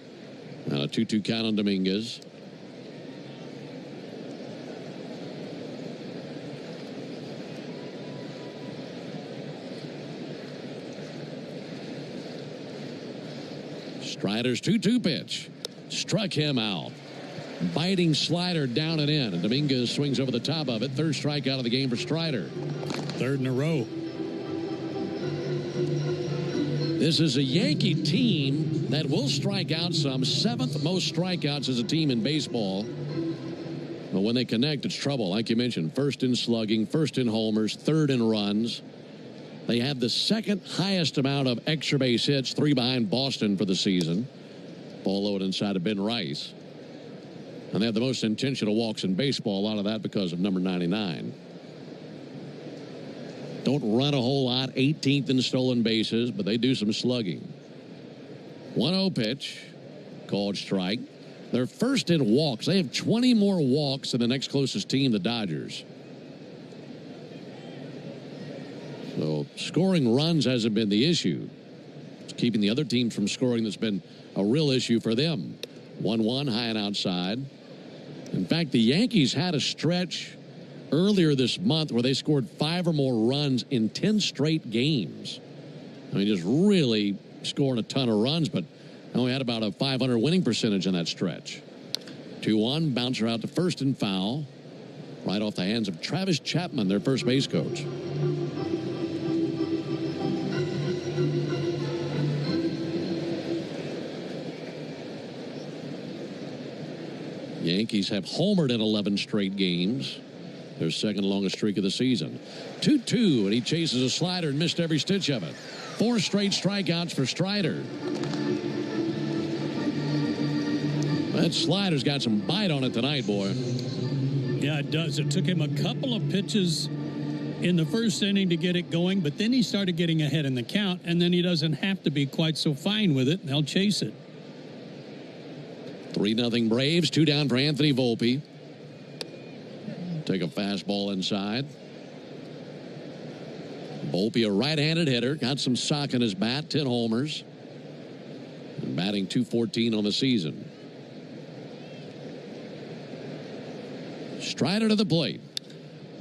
Now a 2-2 count on Dominguez. Strider's 2-2 pitch. Struck him out. Biting slider down and in. And Dominguez swings over the top of it. 3rd strikeout of the game for Strider. 3rd in a row. This is a Yankee team that will strike out some. 7th most strikeouts as a team in baseball. But when they connect, it's trouble. Like you mentioned, 1st in slugging, 1st in homers, 3rd in runs. They have the 2nd highest amount of extra base hits, 3 behind Boston for the season. Ball low and inside of Ben Rice. And they have the most intentional walks in baseball. A lot of that because of number 99. Don't run a whole lot. 18th in stolen bases, but they do some slugging. 1-0 pitch. Called strike. They're 1st in walks. They have 20 more walks than the next closest team, the Dodgers. So scoring runs hasn't been the issue. It's keeping the other teams from scoring that's been a real issue for them. 1-1, high and outside. In fact, the Yankees had a stretch earlier this month where they scored 5 or more runs in 10 straight games. I mean, just really scoring a ton of runs, but only had about a .500 winning percentage in that stretch. 2-1, bouncer out to 1st and foul. Right off the hands of Travis Chapman, their first base coach. Yankees have homered in 11 straight games. Their second longest streak of the season. 2-2, and he chases a slider and missed every stitch of it. 4 straight strikeouts for Strider. That slider's got some bite on it tonight, boy. Yeah, it does. It took him a couple of pitches in the first inning to get it going, but then he started getting ahead in the count, and then he doesn't have to be quite so fine with it, and they'll chase it. 3-0 Braves, 2 down for Anthony Volpe. Take a fastball inside. Volpe, a right-handed hitter, got some sock in his bat, 10 homers. And batting .214 on the season. Strider to the plate.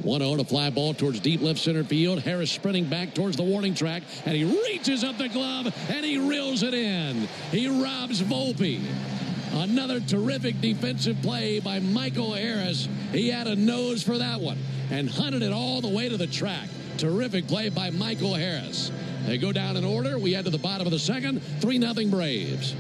1-0 to fly ball towards deep left center field. Harris sprinting back towards the warning track, and he reaches up the glove, and he reels it in. He robs Volpe. Another terrific defensive play by Michael Harris. He had a nose for that one and hunted it all the way to the track. Terrific play by Michael Harris. They go down in order. We head to the bottom of the second. 3-0 Braves.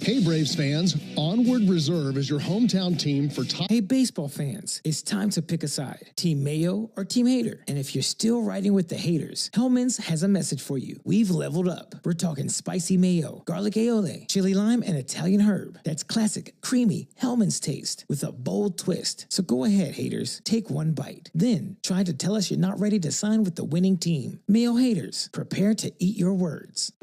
Hey, Braves fans, Onward Reserve is your hometown team for top. Hey, baseball fans, it's time to pick a side. Team Mayo or Team Hater. And if you're still riding with the haters, Hellman's has a message for you. We've leveled up. We're talking spicy mayo, garlic aioli, chili lime, and Italian herb. That's classic, creamy Hellman's taste with a bold twist. So go ahead, haters, take one bite. Then try to tell us you're not ready to sign with the winning team. Mayo haters, prepare to eat your words.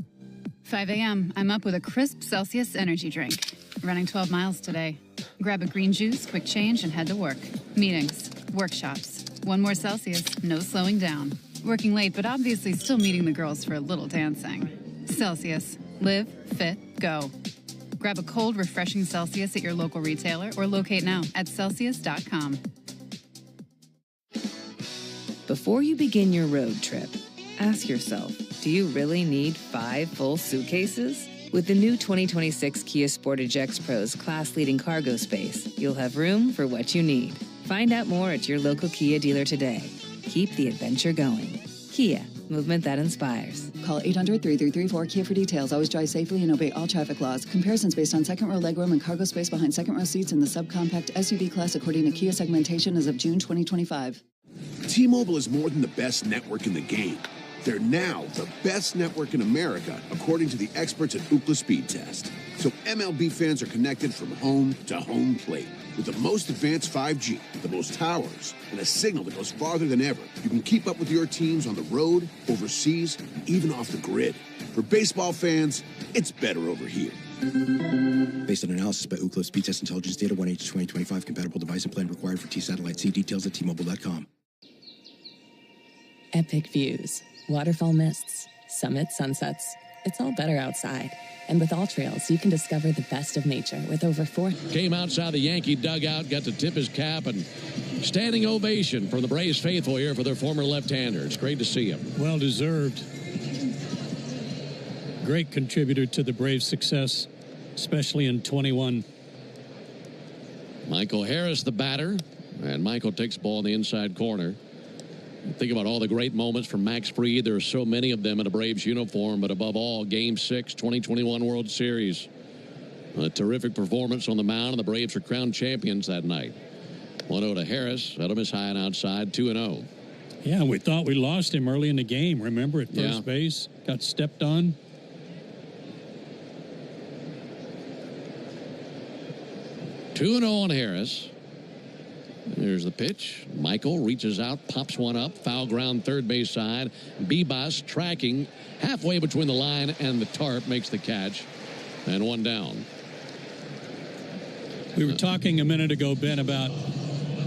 5 a.m. I'm up with a crisp Celsius energy drink. Running 12 miles today. Grab a green juice, quick change, and head to work. Meetings, workshops. One more Celsius, no slowing down. Working late, but obviously still meeting the girls for a little dancing. Celsius. Live, fit, go. Grab a cold, refreshing Celsius at your local retailer or locate now at Celsius.com. Before you begin your road trip, ask yourself, do you really need 5 full suitcases? With the new 2026 Kia Sportage X-Pro's class-leading cargo space, you'll have room for what you need. Find out more at your local Kia dealer today. Keep the adventure going. Kia, movement that inspires. Call 800-3334-KIA for details. Always drive safely and obey all traffic laws. Comparisons based on second row legroom and cargo space behind second row seats in the subcompact SUV class according to Kia segmentation as of June 2025. T-Mobile is more than the best network in the game. They're now the best network in America, according to the experts at Ookla Speed Test. So MLB fans are connected from home to home plate. With the most advanced 5G, the most towers, and a signal that goes farther than ever, you can keep up with your teams on the road, overseas, and even off the grid. For baseball fans, it's better over here. Based on analysis by Ookla Speed Test Intelligence Data 1H 2025, compatible device and plan required for T-Satellite. See details at T-Mobile.com. Epic views, waterfall mists, summits, sunsets. It's all better outside. And with All Trails, you can discover the best of nature with over 4... Came outside the Yankee dugout, got to tip his cap, and standing ovation from the Braves faithful here for their former left-hander. It's great to see him. Well deserved. Great contributor to the Braves' success, especially in 21. Michael Harris, the batter, and Michael takes the ball in the inside corner. Think about all the great moments from Max Fried. There are so many of them in a Braves uniform, but above all, Game 6, 2021 World Series. A terrific performance on the mound, and the Braves are crowned champions that night. 1-0 to Harris. Let him is high and outside, 2-0. Yeah, we thought we lost him early in the game. Remember, at first base, got stepped on. Two 2-0 on Harris. There's the pitch. Michael reaches out, pops one up, foul ground third base side. Bebas tracking halfway between the line and the tarp, makes the catch, and one down. We were talking a minute ago, Ben, about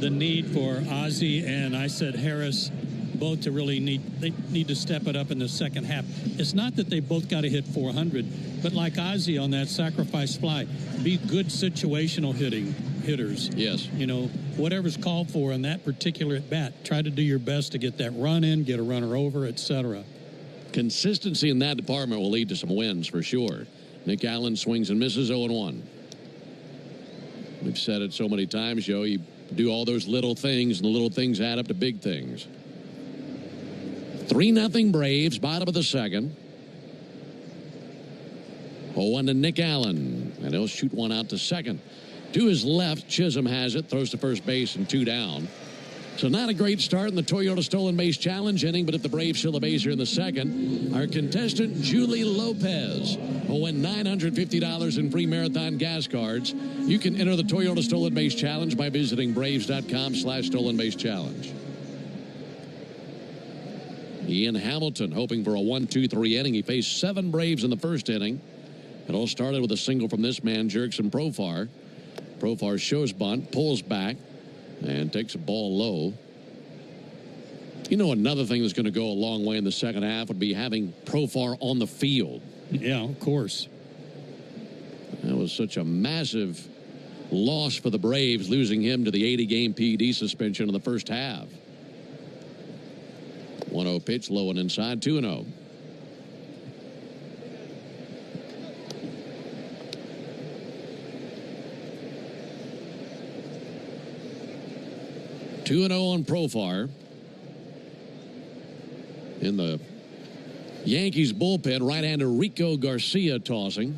the need for Ozzie, and I said Harris both to really need to step it up in the second half. It's not that they both got to hit 400, but like Ozzie on that sacrifice fly, be good situational hitters. Yes. You know, whatever's called for in that particular at bat, try to do your best to get that run in, get a runner over, etc. Consistency in that department will lead to some wins for sure. Nick Allen swings and misses 0-1. We've said it so many times, Joe. You do all those little things, and the little things add up to big things. 3-0 Braves, bottom of the second. 0-1 to Nick Allen, and he'll shoot one out to second. To his left, Chisholm has it, throws to first base, and two down. So not a great start in the Toyota Stolen Base Challenge inning, but if the Braves steal the base here in the second, our contestant, Julie Lopez, will win $950 in free marathon gas cards. You can enter the Toyota Stolen Base Challenge by visiting Braves.com/Stolen Base Challenge. Ian Hamilton hoping for a 1-2-3 inning. He faced 7 Braves in the first inning. It all started with a single from this man, Jurickson Profar. Profar shows bunt, pulls back, and takes a ball low. You know, another thing that's going to go a long way in the second half would be having Profar on the field. Yeah, of course. That was such a massive loss for the Braves, losing him to the 80-game PED suspension in the first half. 1-0 pitch, low and inside, 2-0. On Profar. In the Yankees bullpen, right-hander Rico Garcia tossing.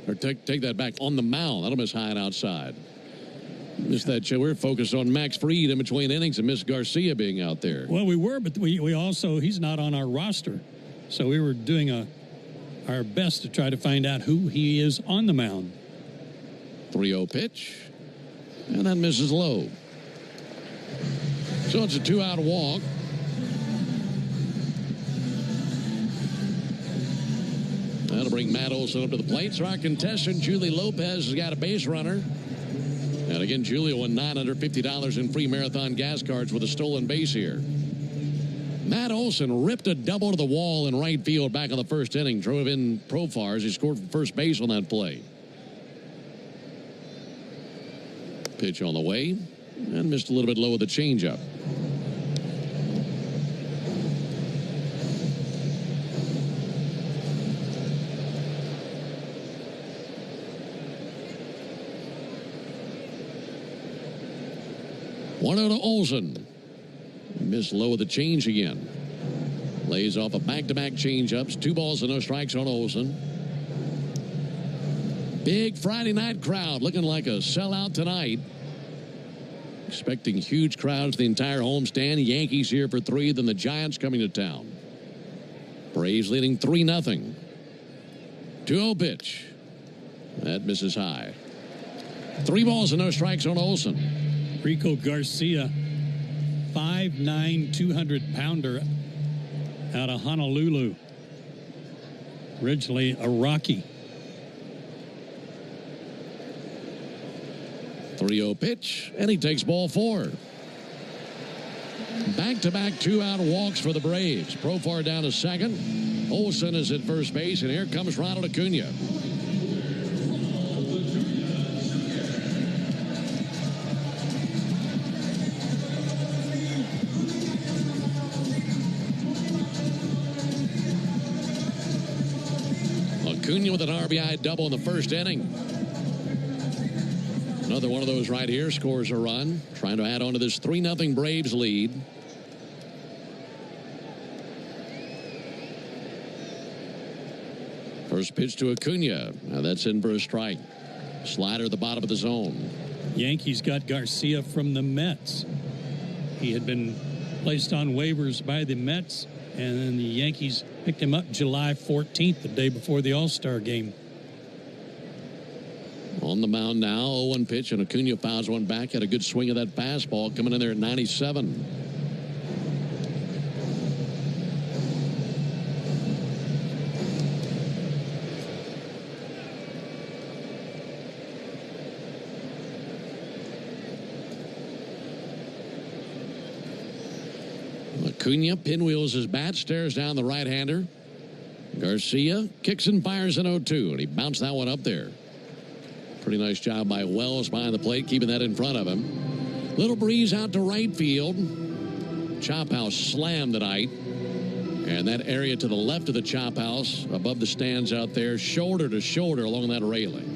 Or take that back on the mound. That'll miss high and outside. Missed that show. We're focused on Max Fried in between innings and Miss Garcia being out there. Well, we were, but we also, he's not on our roster. So we were doing our best to try to find out who he is on the mound. 3-0 pitch. And that misses low. So it's a 2-out walk. That'll bring Matt Olson up to the plate. So our contestant, Julie Lopez, has got a base runner. And again, Julie won $950 in free marathon gas cards with a stolen base here. Matt Olson ripped a double to the wall in right field back in the first inning. Drove in Profar as he scored from first base on that play. Pitch on the way. And missed a little bit low with the changeup. One out to Olson. Missed low with the change again. Lays off a back-to-back changeups. 2 balls and no strikes on Olson. Big Friday night crowd looking like a sellout tonight. Expecting huge crowds, the entire homestand. Yankees here for 3, then the Giants coming to town. Braves leading 3-0. 2-0 pitch. That misses high. 3 balls and no strikes on Olson. Rico Garcia, 5'9", 200-pounder out of Honolulu. Originally a Rocky. 3-0 pitch, and he takes ball 4. Back-to-back 2-out walks for the Braves. Profar down to second. Olson is at first base, and here comes Ronald Acuna. Acuna with an RBI double in the first inning. Another one of those right here, scores a run. Trying to add on to this 3-0 Braves lead. First pitch to Acuna. Now that's in for a strike. Slider at the bottom of the zone. Yankees got Garcia from the Mets. He had been placed on waivers by the Mets, and then the Yankees picked him up July 14th, the day before the All-Star game. On the mound now, 0-1 pitch, and Acuna fouls one back. Had a good swing of that fastball coming in there at 97. Acuna pinwheels his bat, stares down the right-hander. Garcia kicks and fires an 0-2, and he bounced that one up there. Pretty nice job by Wells behind the plate, keeping that in front of him. Little breeze out to right field. Chop house slammed tonight. And that area to the left of the chop house, above the stands out there, shoulder to shoulder along that railing.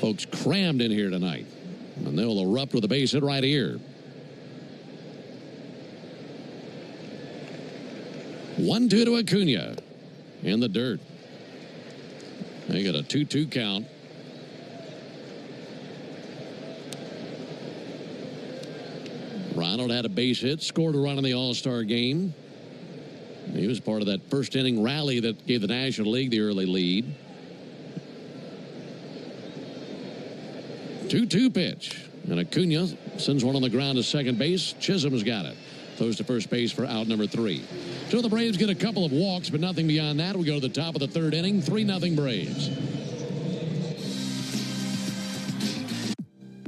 Folks crammed in here tonight. And they'll erupt with a base hit right here. 1-2 to Acuna. In the dirt. They got a 2-2 count. Ronald had a base hit, scored a run in the All-Star game. He was part of that first inning rally that gave the National League the early lead. 2-2 pitch. And Acuna sends one on the ground to second base. Chisholm's got it. Throws to first base for out number 3. So the Braves get a couple of walks, but nothing beyond that. We go to the top of the third inning. 3-0 Braves.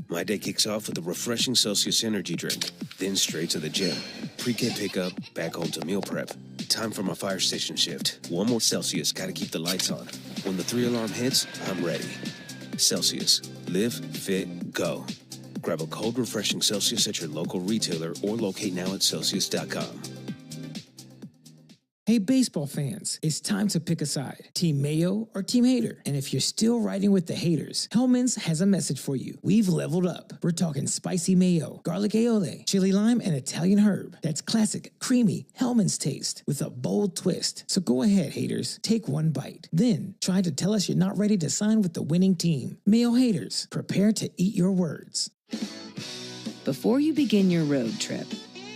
My day kicks off with a refreshing Celsius energy drink, then straight to the gym. Pre-K pickup, back home to meal prep. Time for my fire station shift. One more Celsius, gotta keep the lights on. When the 3-alarm hits, I'm ready. Celsius. Live, fit, go. Grab a cold, refreshing Celsius at your local retailer or locate now at Celsius.com. Hey, baseball fans, it's time to pick a side. Team Mayo or Team Hater? And if you're still riding with the haters, Hellman's has a message for you. We've leveled up. We're talking spicy mayo, garlic aioli, chili lime, and Italian herb. That's classic, creamy Hellman's taste with a bold twist. So go ahead, haters, take one bite. Then try to tell us you're not ready to sign with the winning team. Mayo haters, prepare to eat your words. Before you begin your road trip,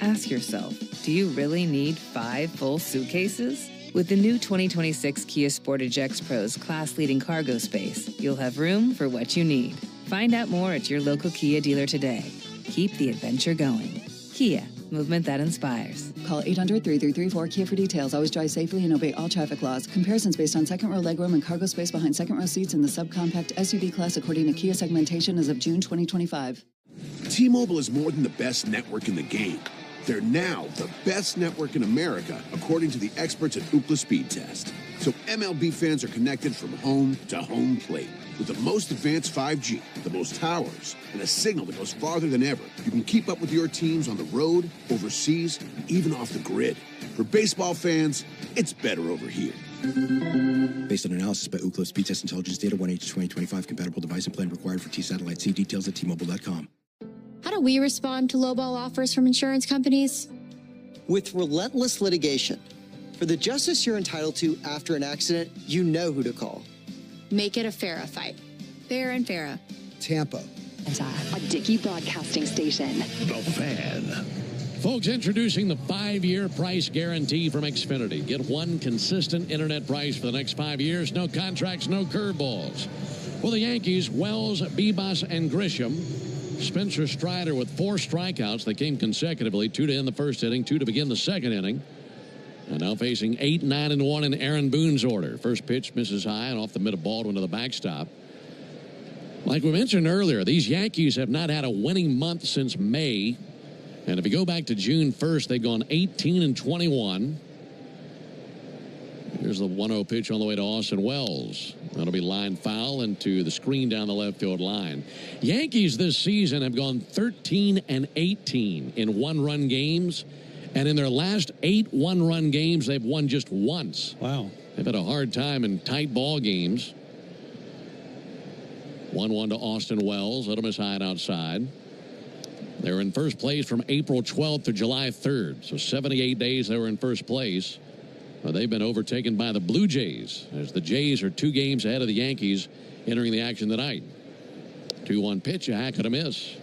ask yourself, do you really need 5 full suitcases? With the new 2026 Kia Sportage X-Pro's class-leading cargo space, you'll have room for what you need. Find out more at your local Kia dealer today. Keep the adventure going. Kia, movement that inspires. Call 800-3334-KIA for details. Always drive safely and obey all traffic laws. Comparisons based on second row legroom and cargo space behind second row seats in the subcompact SUV class according to Kia segmentation as of June 2025. T-Mobile is more than the best network in the game. They're now the best network in America, according to the experts at Ookla Speed Test. So MLB fans are connected from home to home plate. With the most advanced 5G, the most towers, and a signal that goes farther than ever, you can keep up with your teams on the road, overseas, and even off the grid. For baseball fans, it's better over here. Based on analysis by Ookla Speed Test Intelligence Data 1H2025, compatible device and plan required for T-Satellite. See details at T-Mobile.com. How do we respond to lowball offers from insurance companies? With relentless litigation. For the justice you're entitled to after an accident, you know who to call. Make it a FARA fight. Fair and FARA. Tampa. A Dickey Broadcasting Station. The Fan. Folks, introducing the 5-year price guarantee from Xfinity. Get one consistent internet price for the next 5 years. No contracts, no curveballs. For the Yankees, Wells, Bibas, and Grisham. Spencer Strider with 4 strikeouts. They came consecutively, 2 to end the first inning, 2 to begin the second inning. And now facing 8, 9, and 1 in Aaron Boone's order. First pitch misses high and off the mid of Baldwin to the backstop. Like we mentioned earlier, these Yankees have not had a winning month since May. And if you go back to June 1st, they've gone 18-21. Here's the 1-0 pitch on the way to Austin Wells. That'll be line foul into the screen down the left field line. Yankees this season have gone 13-18 in one-run games. And in their last 8 one-run games, they've won just once. Wow. They've had a hard time in tight ball games. 1-1 to Austin Wells. Let him as high and outside. They were in first place from April 12th to July 3rd. So 78 days they were in first place. But they've been overtaken by the Blue Jays, as the Jays are 2 games ahead of the Yankees entering the action tonight. 2-1 pitch, a hack and a miss.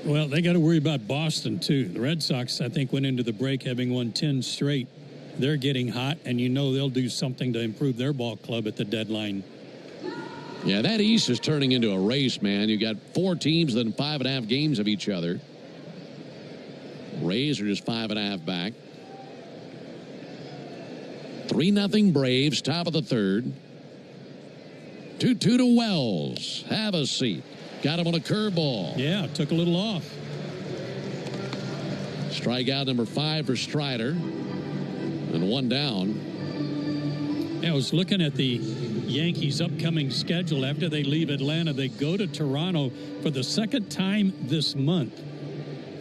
Well, they got to worry about Boston, too. The Red Sox, I think, went into the break having won 10 straight. They're getting hot, and you know they'll do something to improve their ball club at the deadline. Yeah, that East is turning into a race, man. You got 4 teams within 5.5 games of each other. Rays are just 5.5 back. 3-0 Braves, top of the third. 2-2 to Wells. Have a seat. Got him on a curveball. Yeah, took a little off. Strikeout number 5 for Strider. And 1 down. Yeah, I was looking at the Yankees' upcoming schedule. After they leave Atlanta, they go to Toronto for the 2nd time this month.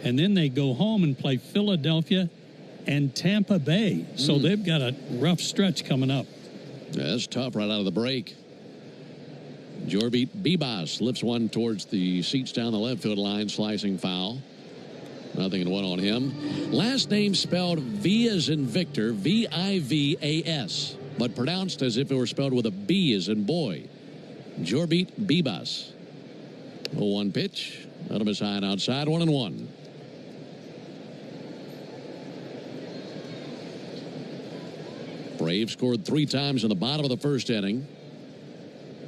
And then they go home and play Philadelphia and Tampa Bay. So they've got a rough stretch coming up. Yeah, that's tough right out of the break. Jorbeat Bibas lifts one towards the seats down the left field line, slicing foul. 0-1 on him. Last name spelled V as in Victor, V-I-V-A-S, but pronounced as if it were spelled with a B as in boy. Jorbeat Bibas. 0-1 pitch. Let him is high and outside, 1-1. Braves scored 3 times in the bottom of the first inning.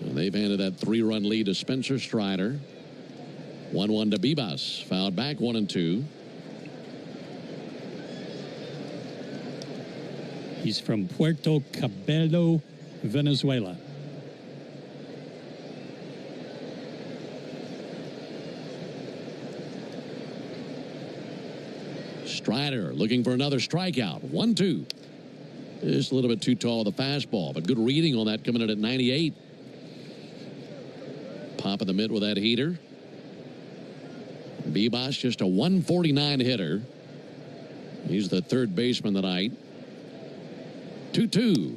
And they've handed that 3-run lead to Spencer Strider. 1-1 to Bibas. Fouled back 1-2. He's from Puerto Cabello, Venezuela. Strider looking for another strikeout. 1-2. Just a little bit too tall with the fastball, but good reading on that coming in at 98. Pop in the mid with that heater. Bibas just a 149 hitter. He's the third baseman tonight. 2-2.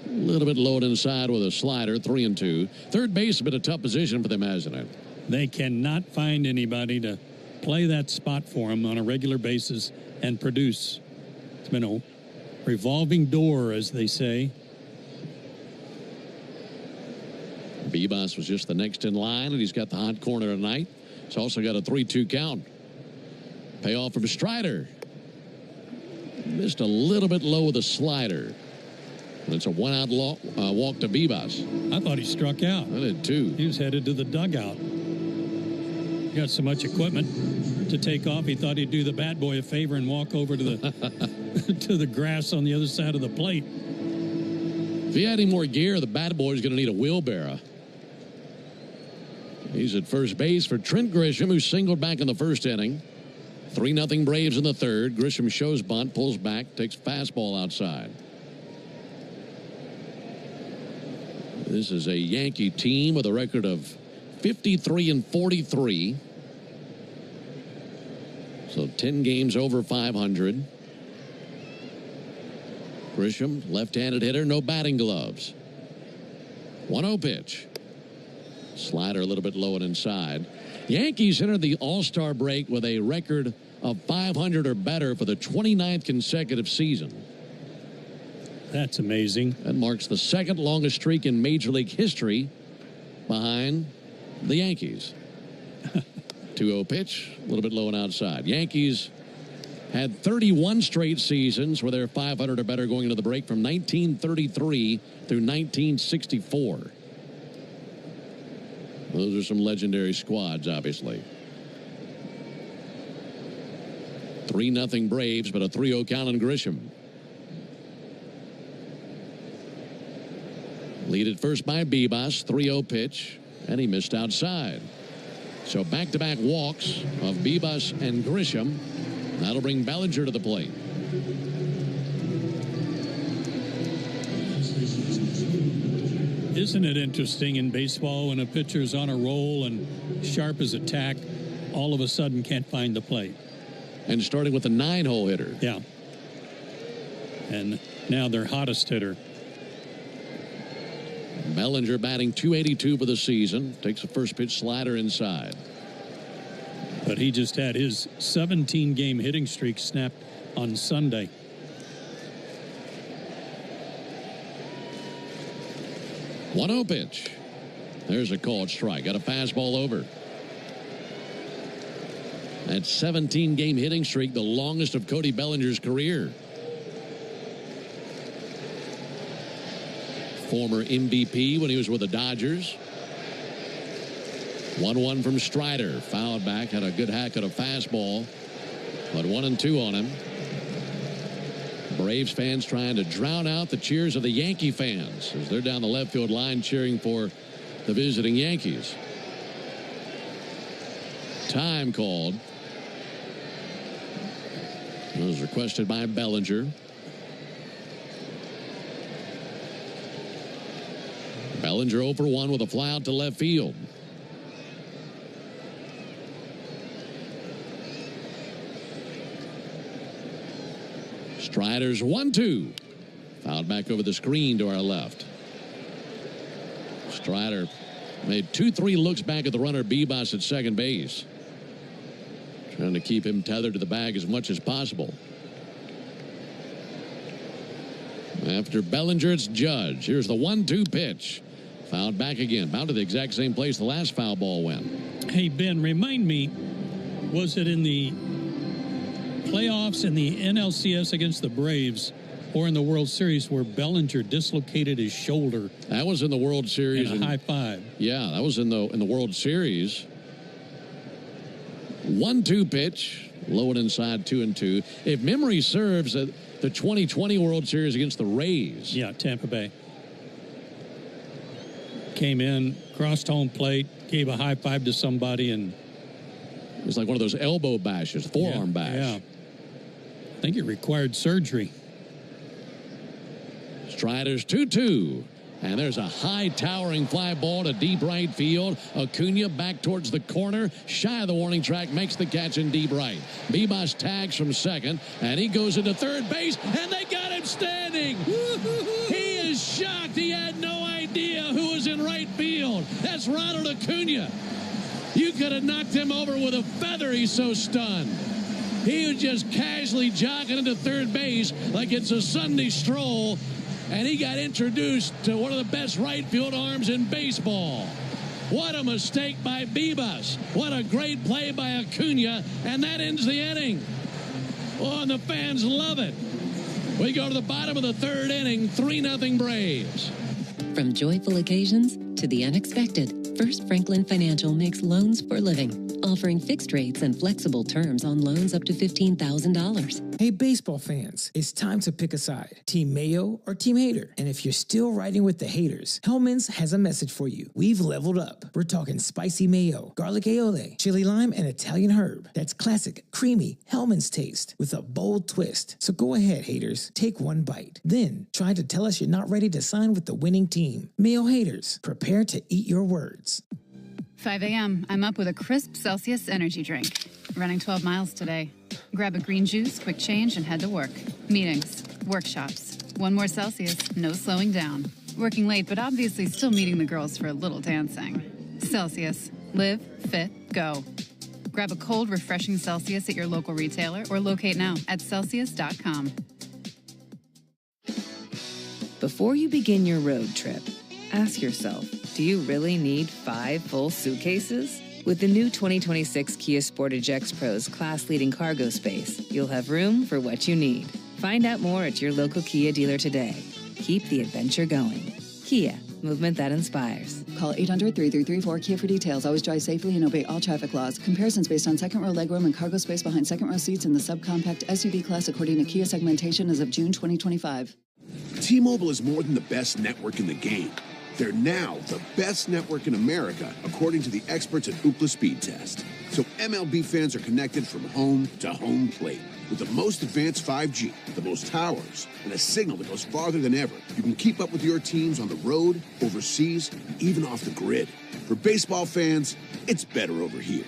A little bit low inside with a slider. 3-2. Third base has been a tough position for them, hasn't it? They cannot find anybody to play that spot for him on a regular basis and produce. It's been a revolving door, as they say. Bibas was just the next in line, and he's got the hot corner tonight. He's also got a 3-2 count. Payoff from Strider. Missed a little bit low with a slider. And it's a one-out walk to Bibas. I thought he struck out. I did too. He was headed to the dugout. He got so much equipment to take off, he thought he'd do the bat boy a favor and walk over to the to the grass on the other side of the plate. If he had any more gear, the bat boy is going to need a wheelbarrow. He's at first base for Trent Grisham, who singled back in the first inning. 3-0 Braves in the third. Grisham shows bunt, pulls back, takes fastball outside. This is a Yankee team with a record of 53-43. So 10 games over 500. Grisham, left-handed hitter, no batting gloves. 1-0 pitch. Slider a little bit low and inside. Yankees entered the All-Star break with a record of 500 or better for the 29th consecutive season. That's amazing. That marks the second longest streak in Major League history behind the Yankees. 2-0 pitch, a little bit low and outside. Yankees had 31 straight seasons where they're 500 or better going into the break from 1933 through 1964. Those are some legendary squads, obviously. 3-0 Braves, but a 3-0 count on Grisham. Lead at first by Bibas, 3-0 pitch, and he missed outside. So back-to-back walks of Bibas and Grisham. That'll bring Bellinger to the plate. Isn't it interesting in baseball when a pitcher's on a roll and sharp as a tack, all of a sudden can't find the plate? And starting with a 9-hole hitter. Yeah. And now their hottest hitter. Bellinger batting .282 for the season. Takes a first pitch slider inside. But he just had his 17-game hitting streak snapped on Sunday. .1-0 pitch. There's a called strike. Got a fastball over. That 17-game hitting streak, the longest of Cody Bellinger's career. Former MVP when he was with the Dodgers. 1-1 from Strider. Fouled back. Had a good hack at a fastball. But 1-2 on him. Braves fans trying to drown out the cheers of the Yankee fans as they're down the left field line cheering for the visiting Yankees. Time called. It was requested by Bellinger. Bellinger 0 for 1 with a fly out to left field. Strider's 1-2. Fouled back over the screen to our left. Strider made 2-3 looks back at the runner Bibas at second base. Trying to keep him tethered to the bag as much as possible. After Bellinger, it's Judge. Here's the 1-2 pitch. Fouled back again. Bound to the exact same place the last foul ball went. Hey, Ben, remind me, was it in the playoffs in the NLCS against the Braves or in the World Series where Bellinger dislocated his shoulder. That was in the World Series. And a high five. Yeah, that was in the World Series. 1-2 pitch, low and inside, 2-2. If memory serves, the 2020 World Series against the Rays. Yeah, Tampa Bay. Came in, crossed home plate, gave a high five to somebody, and it was like one of those elbow bashes, forearm bash. Yeah. I think it required surgery. Strider's 2-2. And there's a high towering fly ball to deep right field. Acuna back towards the corner, shy of the warning track, makes the catch in deep right. Bebas tags from second, and he goes into third base, and they got him standing. He is shocked. He had no idea who was in right field. That's Ronald Acuna. You could have knocked him over with a feather. He's so stunned. He was just casually jogging into third base like it's a Sunday stroll, and he got introduced to one of the best right field arms in baseball. What a mistake by Bebas. What a great play by Acuna, and that ends the inning. Oh, and the fans love it. We go to the bottom of the third inning, 3-0 Braves. From joyful occasions to the unexpected, First Franklin Financial makes loans for living, offering fixed rates and flexible terms on loans up to $15,000. Hey, baseball fans, it's time to pick a side. Team Mayo or Team Hater. And if you're still riding with the haters, Hellman's has a message for you. We've leveled up. We're talking spicy mayo, garlic aioli, chili lime, and Italian herb. That's classic, creamy Hellman's taste with a bold twist. So go ahead, haters. Take one bite. Then try to tell us you're not ready to sign with the winning team. Mayo haters, prepare to eat your words. 5 a.m. I'm up with a crisp Celsius energy drink. Running 12 miles today. Grab a green juice, quick change, and head to work. Meetings, workshops. One more Celsius, no slowing down. Working late, but obviously still meeting the girls for a little dancing. Celsius. Live, fit, go. Grab a cold, refreshing Celsius at your local retailer or locate now at Celsius.com. Before you begin your road trip, ask yourself, do you really need 5 full suitcases? With the new 2026 Kia Sportage X-Pro's class-leading cargo space, you'll have room for what you need. Find out more at your local Kia dealer today. Keep the adventure going. Kia, movement that inspires. Call 800-3334-KIA for details. Always drive safely and obey all traffic laws. Comparisons based on second row legroom and cargo space behind second row seats in the subcompact SUV class according to Kia segmentation as of June 2025. T-Mobile is more than the best network in the game. They're now the best network in America, according to the experts at Ookla Speed Test. So MLB fans are connected from home to home plate. With the most advanced 5G, the most towers, and a signal that goes farther than ever, you can keep up with your teams on the road, overseas, and even off the grid. For baseball fans, it's better over here.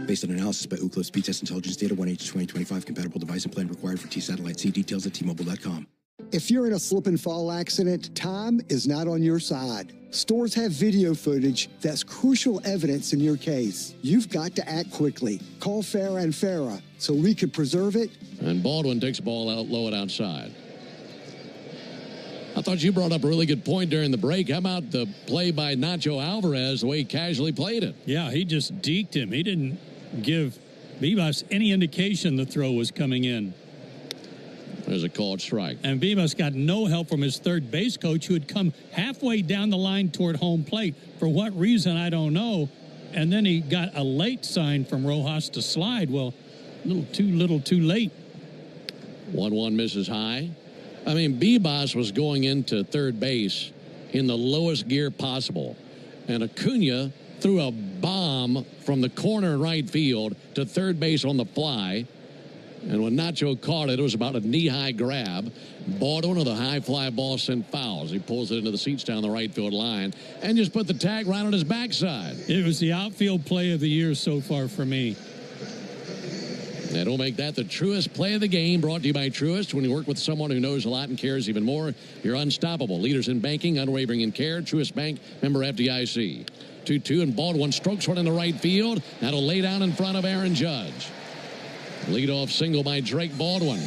Based on analysis by Ookla Speed Test Intelligence Data 1H2025, compatible device and plan required for T-Satellite. See details at T-Mobile.com. If you're in a slip and fall accident, time is not on your side. Stores have video footage that's crucial evidence in your case. You've got to act quickly. Call Farah and Farah so we can preserve it. And Baldwin takes the ball out low and outside. I thought you brought up a really good point during the break. How about the play by Nacho Alvarez, the way he casually played it? Yeah, he just deked him. He didn't give Bebas any indication the throw was coming in. There's a called strike. And Bebas got no help from his third base coach, who had come halfway down the line toward home plate. For what reason, I don't know. And then he got a late sign from Rojas to slide. Well, a little too late. 1-1 misses high. I mean, Bebas was going into third base in the lowest gear possible. And Acuna threw a bomb from the corner in right field to third base on the fly. And when Nacho caught it, it was about a knee-high grab. Baldwin with a high fly ball sent fouls. He pulls it into the seats down the right field line and just put the tag right on his backside. It was the outfield play of the year so far for me. That'll make that the Truist play of the game, brought to you by Truist. When you work with someone who knows a lot and cares even more, you're unstoppable. Leaders in banking, unwavering in care. Truist Bank, member FDIC. 2-2, and Baldwin strokes one in the right field. That'll lay down in front of Aaron Judge. Leadoff single by Drake Baldwin.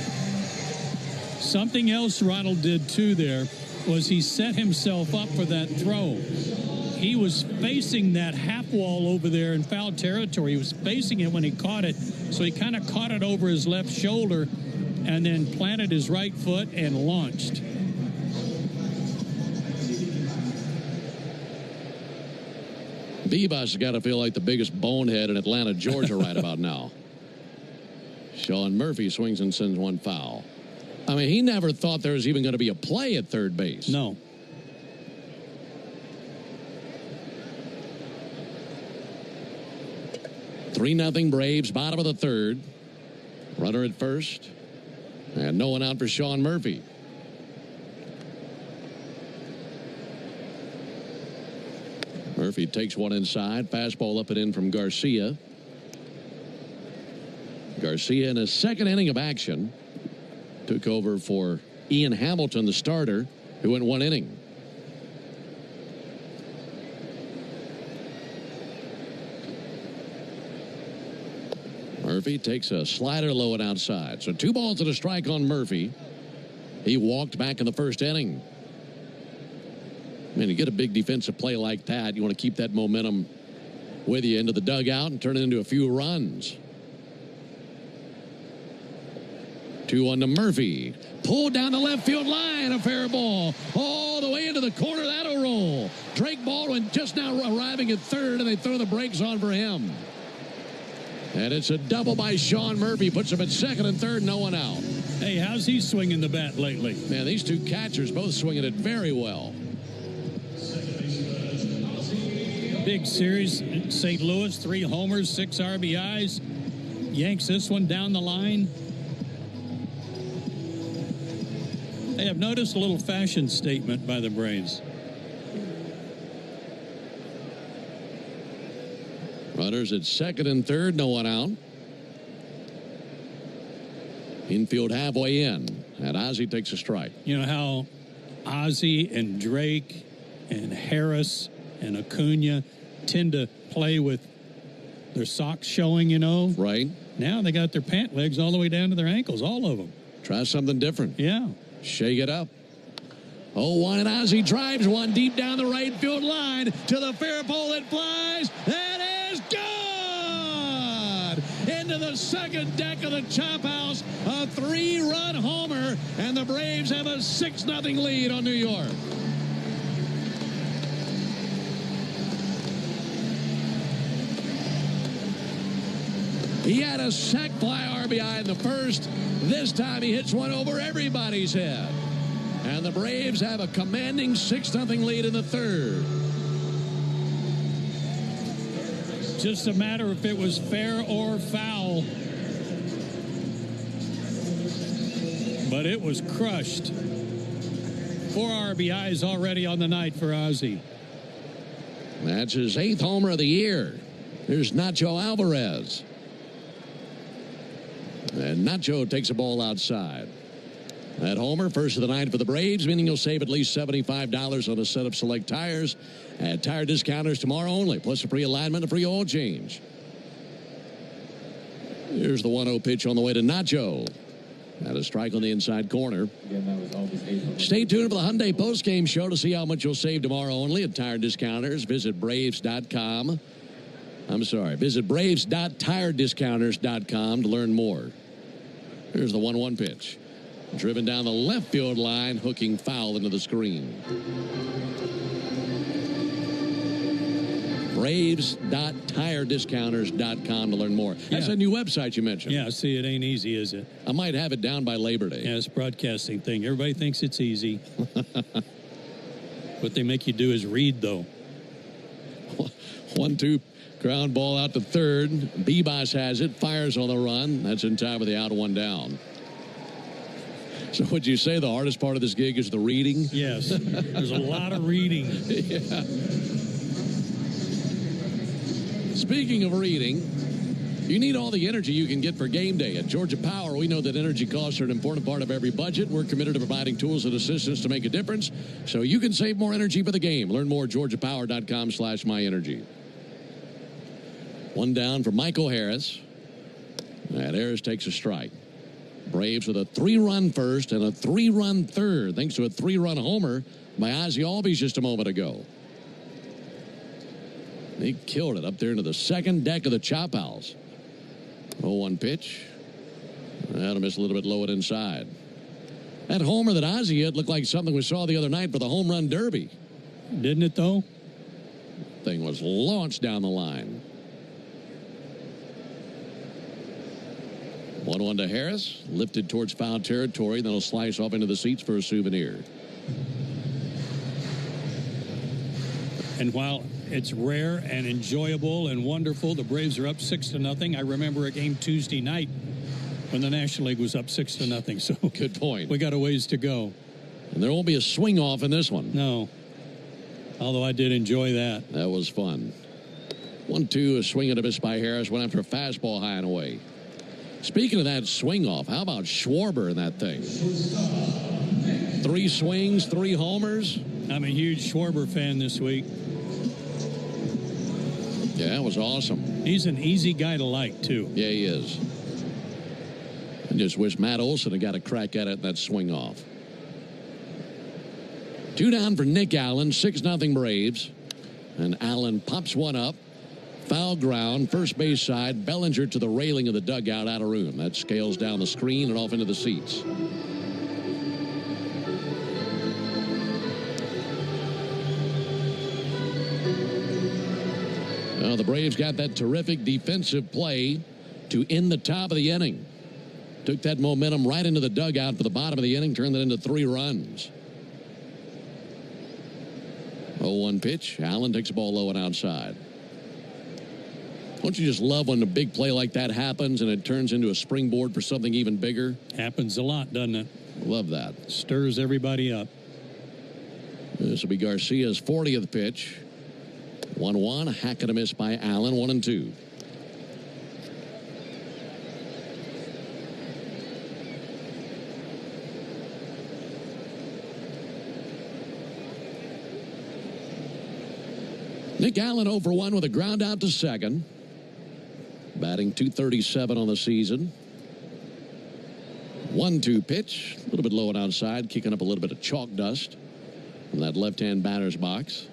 Something else Ronald did, too, there, was he set himself up for that throw. He was facing that half wall over there in foul territory. He was facing it when he caught it, so he kind of caught it over his left shoulder, and then planted his right foot and launched. Bebas has got to feel like the biggest bonehead in Atlanta, Georgia right about now. Sean Murphy swings and sends one foul. I mean, he never thought there was even going to be a play at third base. No. Three 3-0 Braves, bottom of the third. Runner at first. And no one out for Sean Murphy. Murphy takes one inside. Fastball up and in from Garcia. Garcia in his second inning of action took over for Ian Hamilton, the starter, who went one inning. Murphy takes a slider low and outside. So 2 balls and a strike on Murphy. He walked back in the first inning. I mean, you get a big defensive play like that, you want to keep that momentum with you into the dugout and turn it into a few runs. 2-1 to Murphy. Pulled down the left field line. A fair ball. All the way into the corner. That'll roll. Drake Baldwin just now arriving at third, and they throw the brakes on for him. And it's a double by Sean Murphy. Puts him at second and third. No one out. Hey, how's he swinging the bat lately? Man, these two catchers both swinging it very well. Big series in St. Louis. 3 homers, 6 RBIs. Yanks this one down the line. Hey, I've noticed a little fashion statement by the Braves. Runners at second and third, no one out. Infield halfway in, and Ozzie takes a strike. You know how Ozzie and Drake and Harris and Acuna tend to play with their socks showing, you know? Right. Now they got their pant legs all the way down to their ankles, all of them. Try something different. Yeah. Shake it up. 0-1, and Ozzie drives one deep down the right field line to the fair pole. It flies. That is good! Into the second deck of the Chop House. A 3-run homer, and the Braves have a 6-0 lead on New York. He had a sac fly RBI in the first. This time he hits one over everybody's head. And the Braves have a commanding 6-0 lead in the third. Just a matter if it was fair or foul. But it was crushed. 4 RBIs already on the night for Ozzie. That's his 8th homer of the year. Here's Nacho Alvarez. And Nacho takes a ball outside. That homer, first of the night for the Braves, meaning you'll save at least $75 on a set of select tires at Tire Discounters tomorrow only, plus a free alignment and a free oil change. Here's the 1-0 pitch on the way to Nacho. Got a strike on the inside corner. Stay tuned for the Hyundai postgame show to see how much you'll save tomorrow only at Tire Discounters. Visit Braves.com. Visit Braves.tirediscounters.com to learn more. Here's the 1-1 pitch. Driven down the left field line, hooking foul into the screen. Braves.tirediscounters.com to learn more. That's a new website you mentioned. Yeah, see, it ain't easy, is it? I might have it down by Labor Day. Yeah, it's a broadcasting thing. Everybody thinks it's easy. What they make you do is read, though. 1-2. Ground ball out to third. Bebas has it. Fires on the run. That's in time with the out, 1 down. So would you say the hardest part of this gig is the reading? Yes. There's a lot of reading. Yeah. Speaking of reading, you need all the energy you can get for game day. At Georgia Power, we know that energy costs are an important part of every budget. We're committed to providing tools and assistance to make a difference so you can save more energy for the game. Learn more at georgiapower.com/myenergy. 1 down for Michael Harris. And Harris takes a strike. Braves with a 3-run first and a 3-run third, thanks to a 3-run homer by Ozzie Albies just a moment ago. He killed it up there into the second deck of the Chop House. 0-1 pitch. That'll miss a little bit low and inside. That homer that Ozzie hit looked like something we saw the other night for the home run derby. Didn't it, though? Thing was launched down the line. 1-1 to Harris. Lifted towards foul territory. Then he'll slice off into the seats for a souvenir. And while it's rare and enjoyable and wonderful, the Braves are up 6-0. I remember a game Tuesday night when the National League was up 6-0. So good point. We got a ways to go. And there won't be a swing off in this one. No. Although I did enjoy that. That was fun. 1-2, a swing and a miss by Harris. Went after a fastball high and away. Speaking of that swing off, how about Schwarber in that thing? 3 swings, 3 homers. I'm a huge Schwarber fan this week. Yeah, it was awesome. He's an easy guy to like, too. Yeah, he is. I just wish Matt Olson had got a crack at it in that swing off. 2 down for Nick Allen, 6-0 Braves. And Allen pops one up. Foul ground, first base side. Bellinger to the railing of the dugout, out of room. That scales down the screen and off into the seats. Well, the Braves got that terrific defensive play to end the top of the inning. Took that momentum right into the dugout for the bottom of the inning, turned it into 3 runs. 0-1 pitch. Allen takes the ball low and outside. Don't you just love when a big play like that happens and it turns into a springboard for something even bigger? Happens a lot, doesn't it? Love that. Stirs everybody up. This will be Garcia's 40th pitch. 1-1, a hack and a miss by Allen, 1-2. Nick Allen 0 for 1 with a ground out to second. Batting .237 on the season. 1-2 pitch. A little bit low and outside, kicking up a little bit of chalk dust from that left-hand batter's box.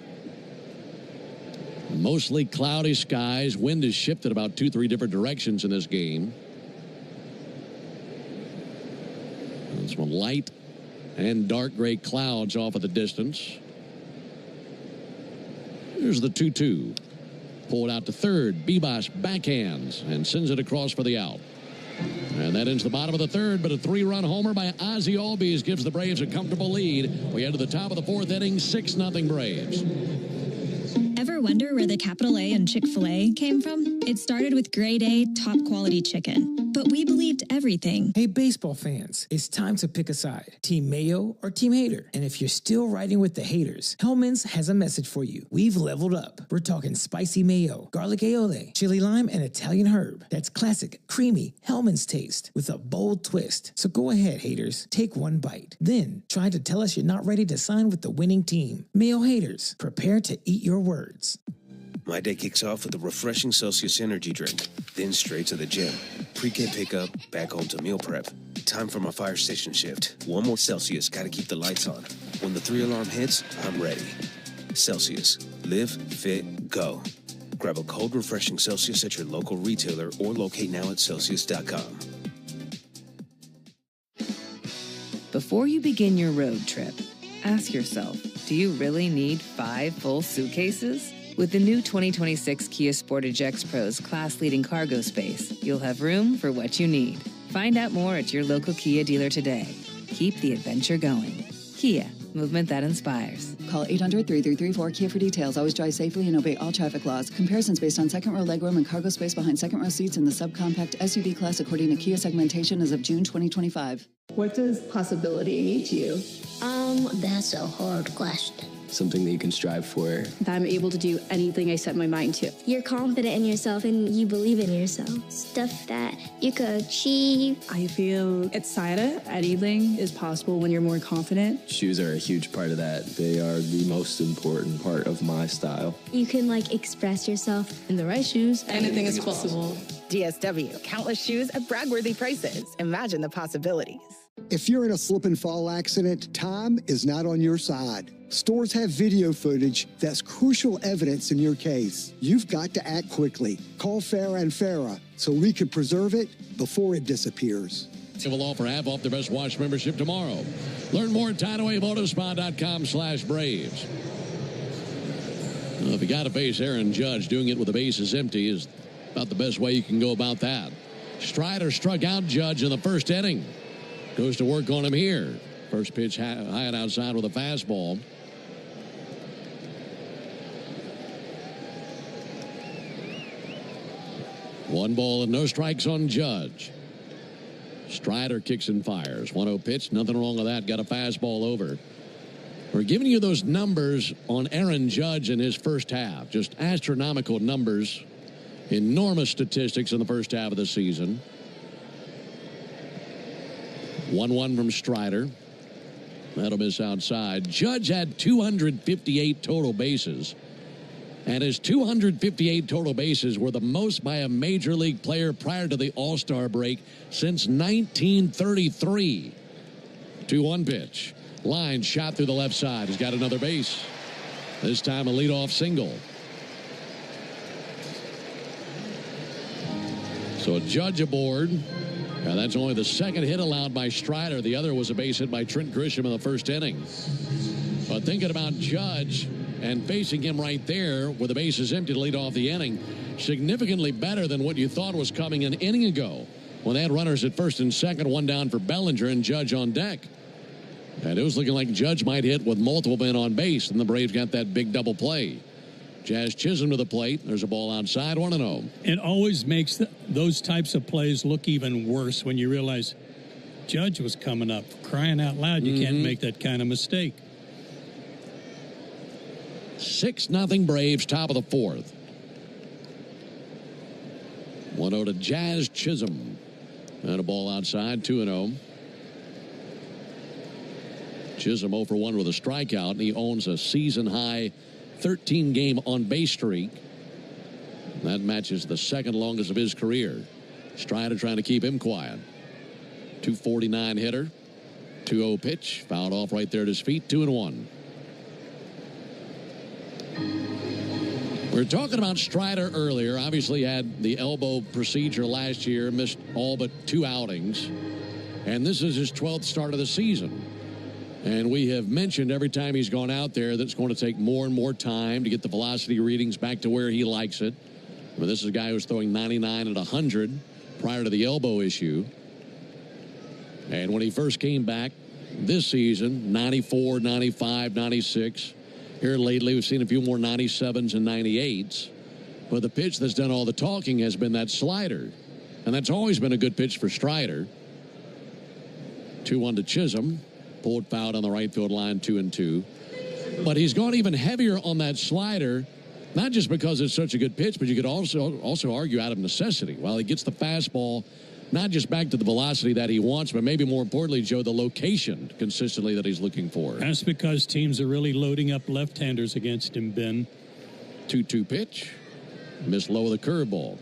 Mostly cloudy skies. Wind has shifted about 2-3 different directions in this game. And some light and dark gray clouds off at the distance. Here's the 2-2. Pulled out to third. Bebas backhands and sends it across for the out. And that ends the bottom of the third, but a 3-run homer by Ozzie Albies gives the Braves a comfortable lead. We head to the top of the 4th inning, 6-0 Braves. Ever wonder where the capital A in Chick-fil-A came from? It started with grade A, top quality chicken. But we believed everything. Hey, baseball fans, it's time to pick a side. Team Mayo or Team Hater. And if you're still riding with the haters, Hellman's has a message for you. We've leveled up. We're talking spicy mayo, garlic aioli, chili lime, and Italian herb. That's classic, creamy Hellman's taste with a bold twist. So go ahead, haters. Take one bite. Then try to tell us you're not ready to sign with the winning team. Mayo haters, prepare to eat your words. My day kicks off with a refreshing Celsius energy drink, then straight to the gym. Pre-K pickup, back home to meal prep. Time for my fire station shift. One more Celsius, gotta keep the lights on. When the 3-alarm hits, I'm ready. Celsius. Live, fit, go. Grab a cold, refreshing Celsius at your local retailer or locate now at Celsius.com. Before you begin your road trip, ask yourself, do you really need 5 full suitcases? With the new 2026 Kia Sportage X-Pro's class-leading cargo space, you'll have room for what you need. Find out more at your local Kia dealer today. Keep the adventure going. Kia, movement that inspires. Call 800-3334-KIA for details. Always drive safely and obey all traffic laws. Comparisons based on second row legroom and cargo space behind second row seats in the subcompact SUV class according to Kia segmentation as of June 2025. What does possibility mean to you? That's a hard question. Something that you can strive for. That I'm able to do anything I set my mind to. You're confident in yourself and you believe in yourself. Stuff that you could achieve. I feel excited. Anything is possible when you're more confident. Shoes are a huge part of that. They are the most important part of my style. You can express yourself. In the right shoes, anything is possible. DSW, countless shoes at brag-worthy prices. Imagine the possibilities. If you're in a slip and fall accident, time is not on your side. Stores have video footage that's crucial evidence in your case. You've got to act quickly. Call Farah and Farah so we can preserve it before it disappears. They will offer half off their Best Wash membership tomorrow. Learn more at TidewayMotorspa.com/Braves. Well, if you got to face Aaron Judge, doing it with the bases empty is about the best way you can go about that. Strider struck out Judge in the first inning. Goes to work on him here. First pitch high and outside with a fastball. One ball and no strikes on Judge. Strider kicks and fires. 1-0 pitch. Nothing wrong with that. Got a fastball over. We're giving you those numbers on Aaron Judge in his first half. Just astronomical numbers. Enormous statistics in the first half of the season. 1-1 from Strider. That'll miss outside. Judge had 258 total bases. And his 258 total bases were the most by a major league player prior to the All-Star break since 1933. 2-1 pitch. Line shot through the left side. He's got another base. This time a leadoff single. So a Judge aboard. And that's only the second hit allowed by Strider. The other was a base hit by Trent Grisham in the first inning. But thinking about Judge and facing him right there with the bases empty to lead off the inning, significantly better than what you thought was coming an inning ago when they had runners at first and second, one down for Bellinger and Judge on deck. And it was looking like Judge might hit with multiple men on base, and the Braves got that big double play. Jazz Chisholm to the plate. There's a ball outside, 1-0. It always makes those types of plays look even worse when you realize Judge was coming up. Crying out loud, you can't make that kind of mistake. 6-0 Braves, top of the fourth. 1-0 to Jazz Chisholm. And a ball outside, 2-0. Chisholm 0 for 1 with a strikeout, and he owns a season-high 13-game on-base streak. That matches the second longest of his career. Strider trying to keep him quiet. 249 hitter. 2-0 pitch. Fouled off right there at his feet. 2-1. We were talking about Strider earlier. Obviously had the elbow procedure last year. Missed all but 2 outings. And this is his 12th start of the season. And we have mentioned every time he's gone out there that it's going to take more and more time to get the velocity readings back to where he likes it. I mean, this is a guy who was throwing 99 at 100 prior to the elbow issue. And when he first came back this season, 94, 95, 96. Here lately, we've seen a few more 97s and 98s. But the pitch that's done all the talking has been that slider. And that's always been a good pitch for Strider. 2-1 to Chisholm. Pulled foul on the right field line, 2-2. But he's gone even heavier on that slider, not just because it's such a good pitch, but you could also argue out of necessity. While he gets the fastball, not just back to the velocity that he wants, but maybe more importantly, Joe, the location consistently that he's looking for. That's because teams are really loading up left-handers against him, Ben. 2-2 pitch. Missed low with a curveball.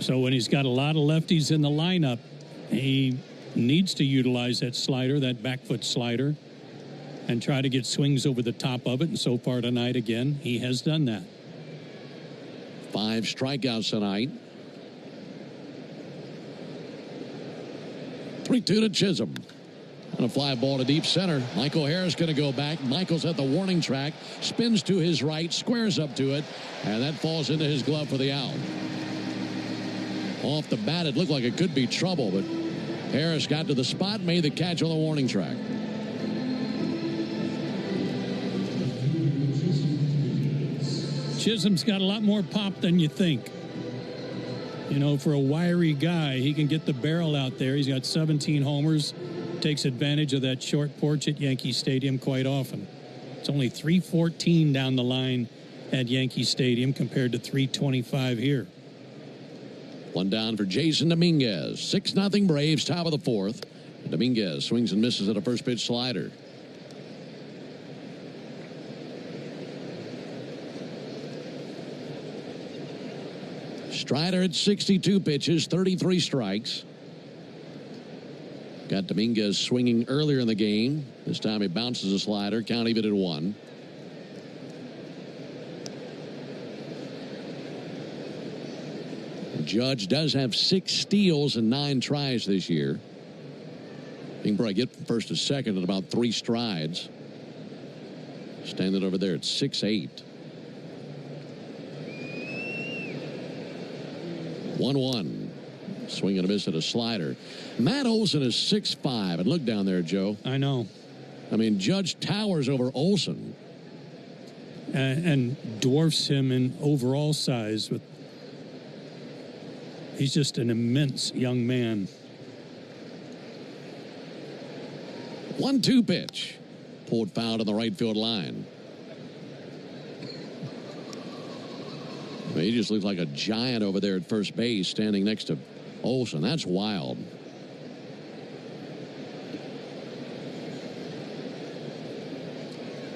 So when he's got a lot of lefties in the lineup, he needs to utilize that slider, that back foot slider, and try to get swings over the top of it. And so far tonight, again, he has done that. 5 strikeouts tonight. 3-2 to Chisholm. And a fly ball to deep center. Michael Harris going to go back. Michael's at the warning track. Spins to his right. Squares up to it. And that falls into his glove for the out. Off the bat, it looked like it could be trouble, but Harris got to the spot, made the catch on the warning track. Chisholm's got a lot more pop than you think. You know, for a wiry guy, he can get the barrel out there. He's got 17 homers, takes advantage of that short porch at Yankee Stadium quite often. It's only 314 down the line at Yankee Stadium compared to 325 here. One down for Jason Dominguez. 6-0 Braves, top of the fourth. Dominguez swings and misses at a first pitch slider. Strider at 62 pitches, 33 strikes. Got Dominguez swinging earlier in the game. This time he bounces a slider. Count even at 1. Judge does have 6 steals and 9 tries this year. can probably get from first to second in about 3 strides. Standing over there at 6'8". 1-1. Swing and a miss at a slider. Matt Olson is 6'5". And look down there, Joe. I know. I mean, Judge towers over Olson. And dwarfs him in overall size. He's just an immense young man. 1-2 pitch. Pulled foul to the right field line. I mean, he just looks like a giant over there at first base standing next to Olson. That's wild.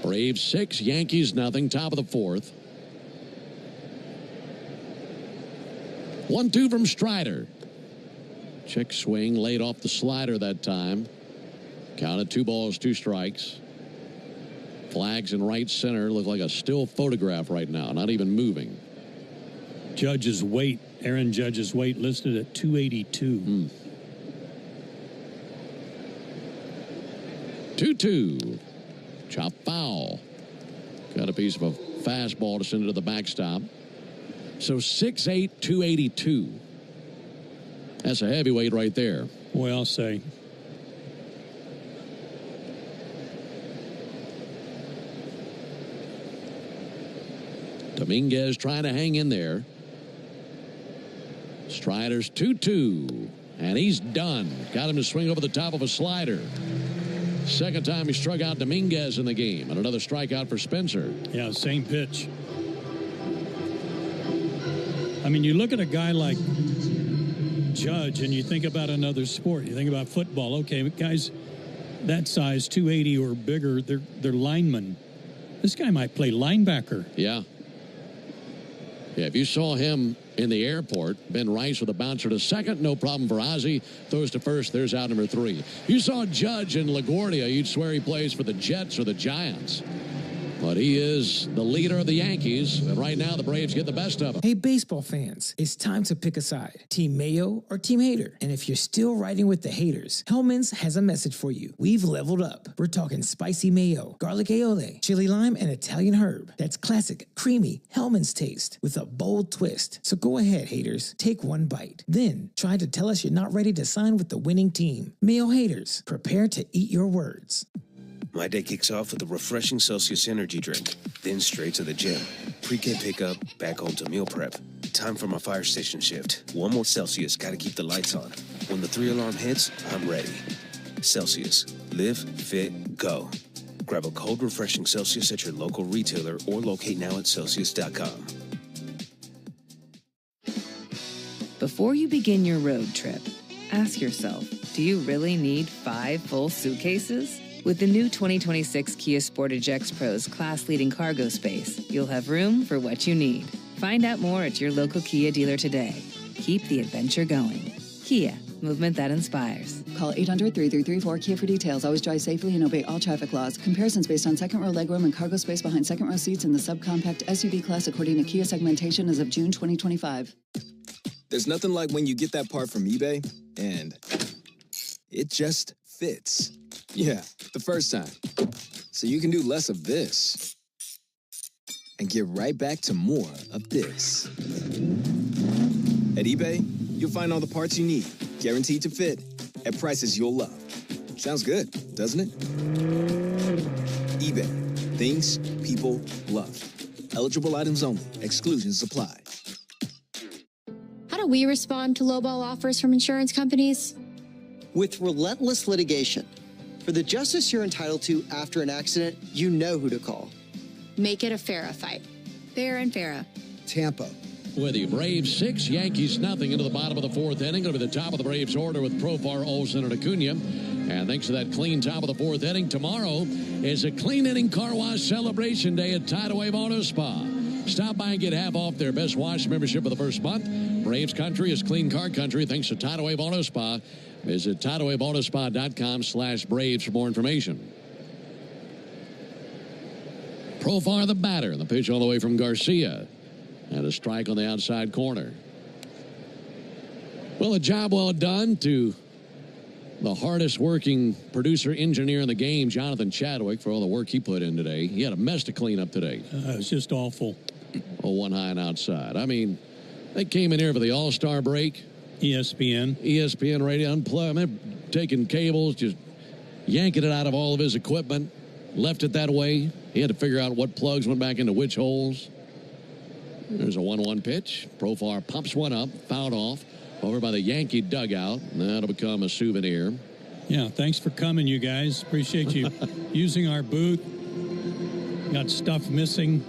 Braves 6, Yankees nothing. Top of the 4th. 1-2 from Strider. Check swing, laid off the slider that time. Counted 2 balls, 2 strikes. Flags in right center look like a still photograph right now, not even moving. Judge's weight, Aaron Judge's weight listed at 282. 2-2. Chop foul. Got a piece of a fastball to send it to the backstop. So 6'8", 282. That's a heavyweight right there. Boy, I'll say. Dominguez trying to hang in there. Strider's 2-2. And he's done. Got him to swing over the top of a slider. Second time he struck out Dominguez in the game. And another strikeout for Spencer. Yeah, same pitch. I mean, you look at a guy like Judge and you think about another sport. You think about football. Okay, guys that size, 280 or bigger, they're linemen. This guy might play linebacker. Yeah. Yeah, if you saw him in the airport, Ben Rice with a bouncer to second, no problem for Ozzie. Throws to first, there's out number 3. You saw Judge in LaGuardia, you'd swear he plays for the Jets or the Giants. But he is the leader of the Yankees, and right now the Braves get the best of him. Hey, baseball fans, it's time to pick a side. Team Mayo or Team Hater? And if you're still riding with the haters, Hellman's has a message for you. We've leveled up. We're talking spicy mayo, garlic aioli, chili lime, and Italian herb. That's classic, creamy Hellman's taste with a bold twist. So go ahead, haters, take one bite. Then try to tell us you're not ready to sign with the winning team. Mayo haters, prepare to eat your words. My day kicks off with a refreshing Celsius energy drink, then straight to the gym. Pre-K pickup, back home to meal prep. Time for my fire station shift. One more Celsius, gotta keep the lights on. When the 3-alarm hits, I'm ready. Celsius. Live, fit, go. Grab a cold, refreshing Celsius at your local retailer or locate now at Celsius.com. Before you begin your road trip, ask yourself, do you really need 5 full suitcases? With the new 2026 Kia Sportage X-Pro's class-leading cargo space, you'll have room for what you need. Find out more at your local Kia dealer today. Keep the adventure going. Kia, movement that inspires. Call 800-3334-KIA for details. Always drive safely and obey all traffic laws. Comparisons based on second-row legroom and cargo space behind second-row seats in the subcompact SUV class according to Kia segmentation as of June 2025. There's nothing like when you get that part from eBay and it just fits. Yeah, the first time. So you can do less of this and get right back to more of this. At eBay, you'll find all the parts you need, guaranteed to fit, at prices you'll love. Sounds good, doesn't it? eBay. Things people love. Eligible items only. Exclusions apply. How do we respond to lowball offers from insurance companies? With relentless litigation. For the justice you're entitled to after an accident, you know who to call. Make it a FARA fight. Fair and FARA. Tampa. With the Braves 6, Yankees nothing into the bottom of the 4th inning. Going to be the top of the Braves order with Profar, Olson, and Acuna. And thanks to that clean top of the 4th inning, tomorrow is a clean inning car wash celebration day at Tidal Wave Auto Spa. Stop by and get half off their best wash membership of the first month. Braves country is clean car country thanks to Tidal Wave Auto Spa. Visit TidalWaveAutoSpa.com/Braves for more information. Profar the batter, and the pitch all the way from Garcia. And a strike on the outside corner. Well, a job well done to the hardest working producer engineer in the game, Jonathan Chadwick, for all the work he put in today. He had a mess to clean up today. It was just awful. Oh, one high and outside. I mean, they came in here for the All-Star break. ESPN radio unplugged. They're taking cables, just yanking it out of all of his equipment. Left it that way. He had to figure out what plugs went back into which holes. There's a 1-1 pitch. Profar pumps one up, fouled off, over by the Yankee dugout. That'll become a souvenir. Yeah, thanks for coming, you guys. Appreciate you using our booth. Got stuff missing,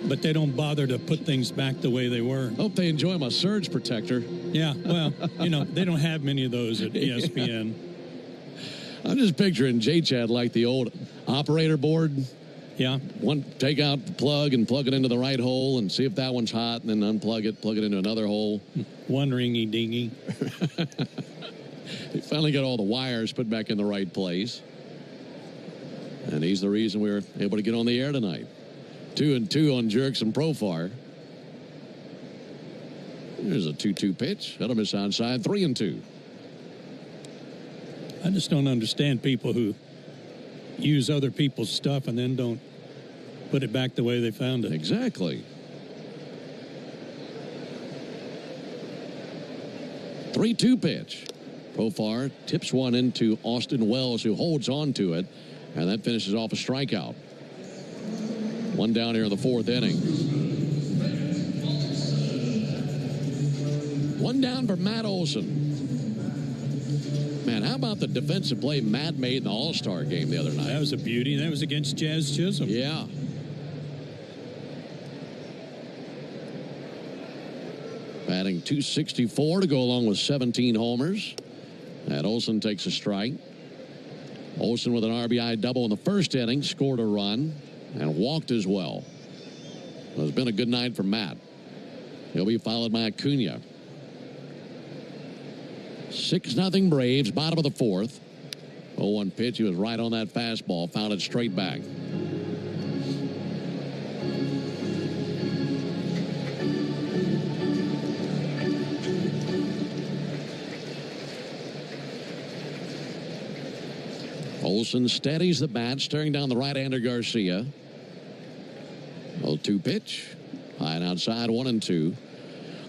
but they don't bother to put things back the way they were. Hope they enjoy my surge protector. Yeah, well, they don't have many of those at ESPN. I'm just picturing J-Chad like the old operator board. Yeah. Take out the plug and plug it into the right hole and see if that one's hot, and then unplug it, plug it into another hole. One ringy dingy. They finally got all the wires put back in the right place. And he's the reason we were able to get on the air tonight. 2-2 on Jerks and Profar. There's a 2-2 pitch. That'll miss outside. 3-2. I just don't understand people who use other people's stuff and then don't put it back the way they found it. Exactly. 3-2 pitch. Profar tips one into Austin Wells, who holds on to it, and that finishes off a strikeout. One down here in the fourth inning. One down for Matt Olson. Man, how about the defensive play Matt made in the All-Star game the other night? That was a beauty. That was against Jazz Chisholm. Yeah. Batting .264 to go along with 17 homers. And Olson takes a strike. Olson with an RBI double in the first inning, scored a run, and walked as well. It's been a good night for Matt. He'll be followed by Acuna. 6-0 Braves, bottom of the fourth. 0-1 pitch. He was right on that fastball, found it straight back. Olson steadies the bat, staring down the right-hander Garcia. 0-2 pitch. High and outside, 1-2.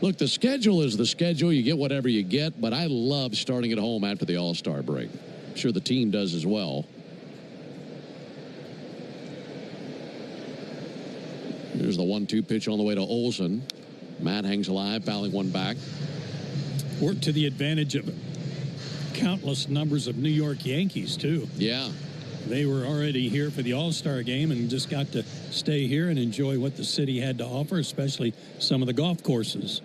Look, the schedule is the schedule. You get whatever you get, but I love starting at home after the All-Star break. I'm sure the team does as well. There's the 1-2 pitch on the way to Olson. Matt hangs alive, fouling one back. Worked to the advantage of countless numbers of New York Yankees, too. Yeah. They were already here for the All-Star game and just got to stay here and enjoy what the city had to offer, especially some of the golf courses.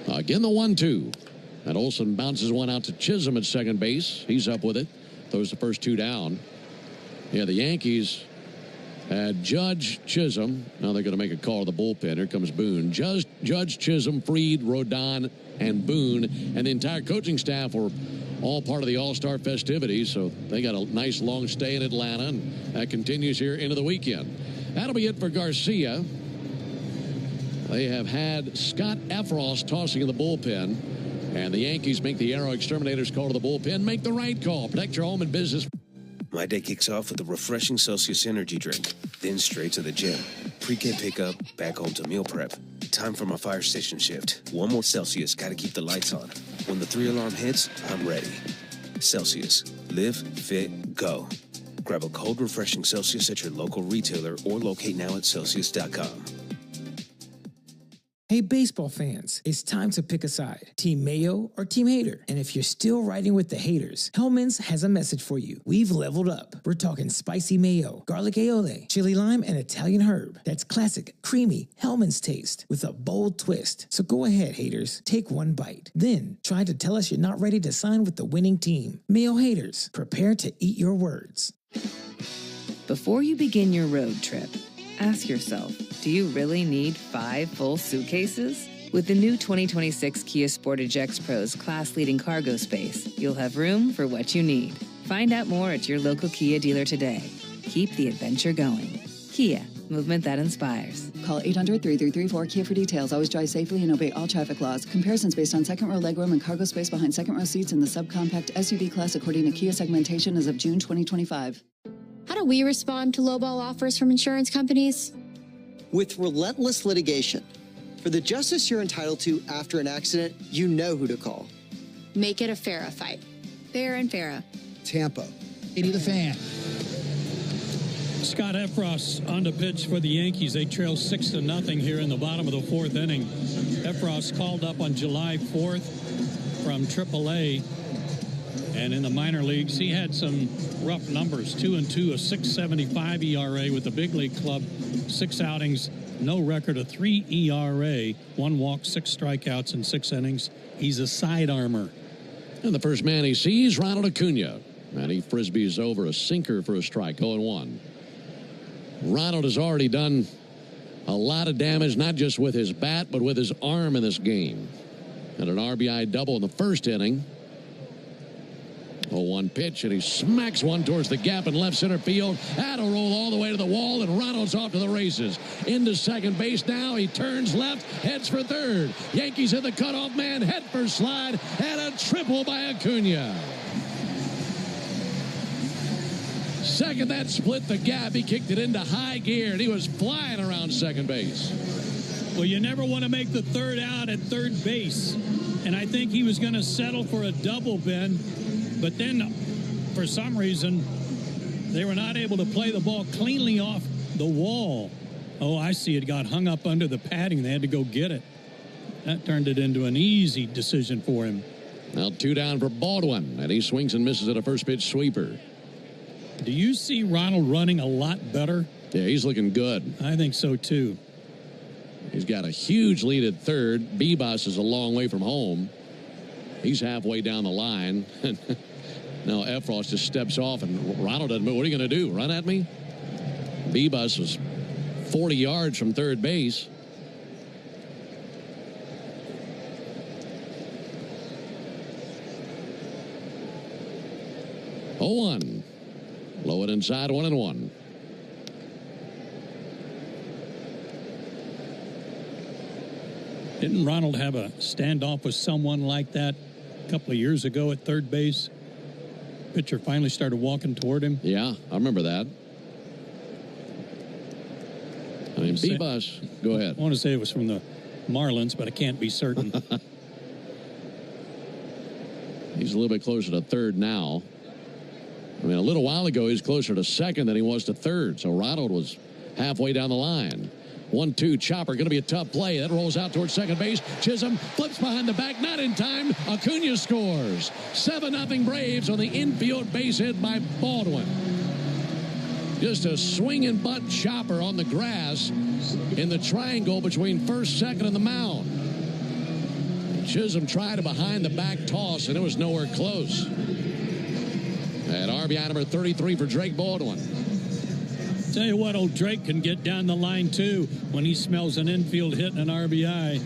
Again, the 1-2. And Olson bounces one out to Chisholm at second base. He's up with it. Throws the first two down. Yeah, the Yankees had Judge, Chisholm. Now they're going to make a call to the bullpen. Here comes Boone. Judge, Chisholm, Fried, Rodon, and Boone. And the entire coaching staff were all part of the All-Star festivities. So they got a nice long stay in Atlanta. And that continues here into the weekend. That'll be it for Garcia. They have had Scott Efros tossing in the bullpen. And the Yankees make the Aero Exterminators call to the bullpen. Make the right call. Protect your home and business. My day kicks off with a refreshing Celsius energy drink, then straight to the gym. Pre-K pickup, back home to meal prep. Time for my fire station shift. One more Celsius, gotta keep the lights on. When the 3-alarm hits, I'm ready. Celsius. Live, fit, go. Grab a cold, refreshing Celsius at your local retailer or locate now at Celsius.com. Hey, baseball fans, it's time to pick a side. Team Mayo or Team Hater? And if you're still riding with the haters, Hellman's has a message for you. We've leveled up. We're talking spicy mayo, garlic aioli, chili lime, and Italian herb. That's classic, creamy Hellman's taste with a bold twist. So go ahead, haters. Take one bite. Then try to tell us you're not ready to sign with the winning team. Mayo haters, prepare to eat your words. Before you begin your road trip, ask yourself, do you really need 5 full suitcases? With the new 2026 Kia Sportage X-Pro's class-leading cargo space, you'll have room for what you need. Find out more at your local Kia dealer today. Keep the adventure going. Kia, movement that inspires. Call 800-3334-KIA for details. Always drive safely and obey all traffic laws. Comparisons based on second row legroom and cargo space behind second row seats in the subcompact SUV class according to Kia segmentation as of June 2025. How do we respond to lowball offers from insurance companies? With relentless litigation. For the justice you're entitled to after an accident, you know who to call. Make it a FARA fight. Fair and FARA. Tampa. 80 the fan. Scott Effross on the pitch for the Yankees. They trail 6-0 here in the bottom of the fourth inning. Effross called up on July 4th from AAA. And in the minor leagues, he had some rough numbers. 2-2, a 6.75 ERA with the big league club. 6 outings, no record, a 3 ERA. 1 walk, 6 strikeouts in 6 innings. He's a sidearmer. And the first man he sees, Ronald Acuna. And he frisbees over a sinker for a strike, 0-1. Ronald has already done a lot of damage, not just with his bat, but with his arm in this game. And an RBI double in the first inning. 0-1 pitch, and he smacks one towards the gap in left center field. That'll roll all the way to the wall, and Ronald's off to the races. Into second base now. He turns left, heads for third. Yankees hit the cutoff man, head first slide, and a triple by Acuna. Second, that split the gap. He kicked it into high gear, and he was flying around second base. Well, you never want to make the third out at third base. And I think he was going to settle for a double, Ben. But then, for some reason, they were not able to play the ball cleanly off the wall. Oh, I see. It got hung up under the padding. They had to go get it. That turned it into an easy decision for him. Now 2 down for Baldwin, and he swings and misses at a first pitch sweeper. Do you see Ronald running a lot better? Yeah, he's looking good. I think so, too. He's got a huge lead at third. Bebas is a long way from home. He's halfway down the line. Now Effross just steps off, and Ronald doesn't move. What are you going to do, run at me? Bebas was 40 yards from third base. Oh, 1. Low and inside, 1-1. Didn't Ronald have a standoff with someone like that a couple of years ago at third base? Pitcher finally started walking toward him. Yeah, I remember that. I mean, Bebas, go ahead. I want to say it was from the Marlins, but I can't be certain. He's a little bit closer to third now. I mean, a little while ago, he was closer to second than he was to third. So Ronald was halfway down the line. 1-2 chopper, going to be a tough play. That rolls out towards second base. Chisholm flips behind the back, not in time. Acuna scores. 7-0 Braves on the infield base hit by Baldwin. Just a swinging butt chopper on the grass in the triangle between first, second, and the mound. Chisholm tried a behind the back toss, and it was nowhere close. And RBI number 33 for Drake Baldwin. Tell you what, old Drake can get down the line, too, when he smells an infield hit and an RBI.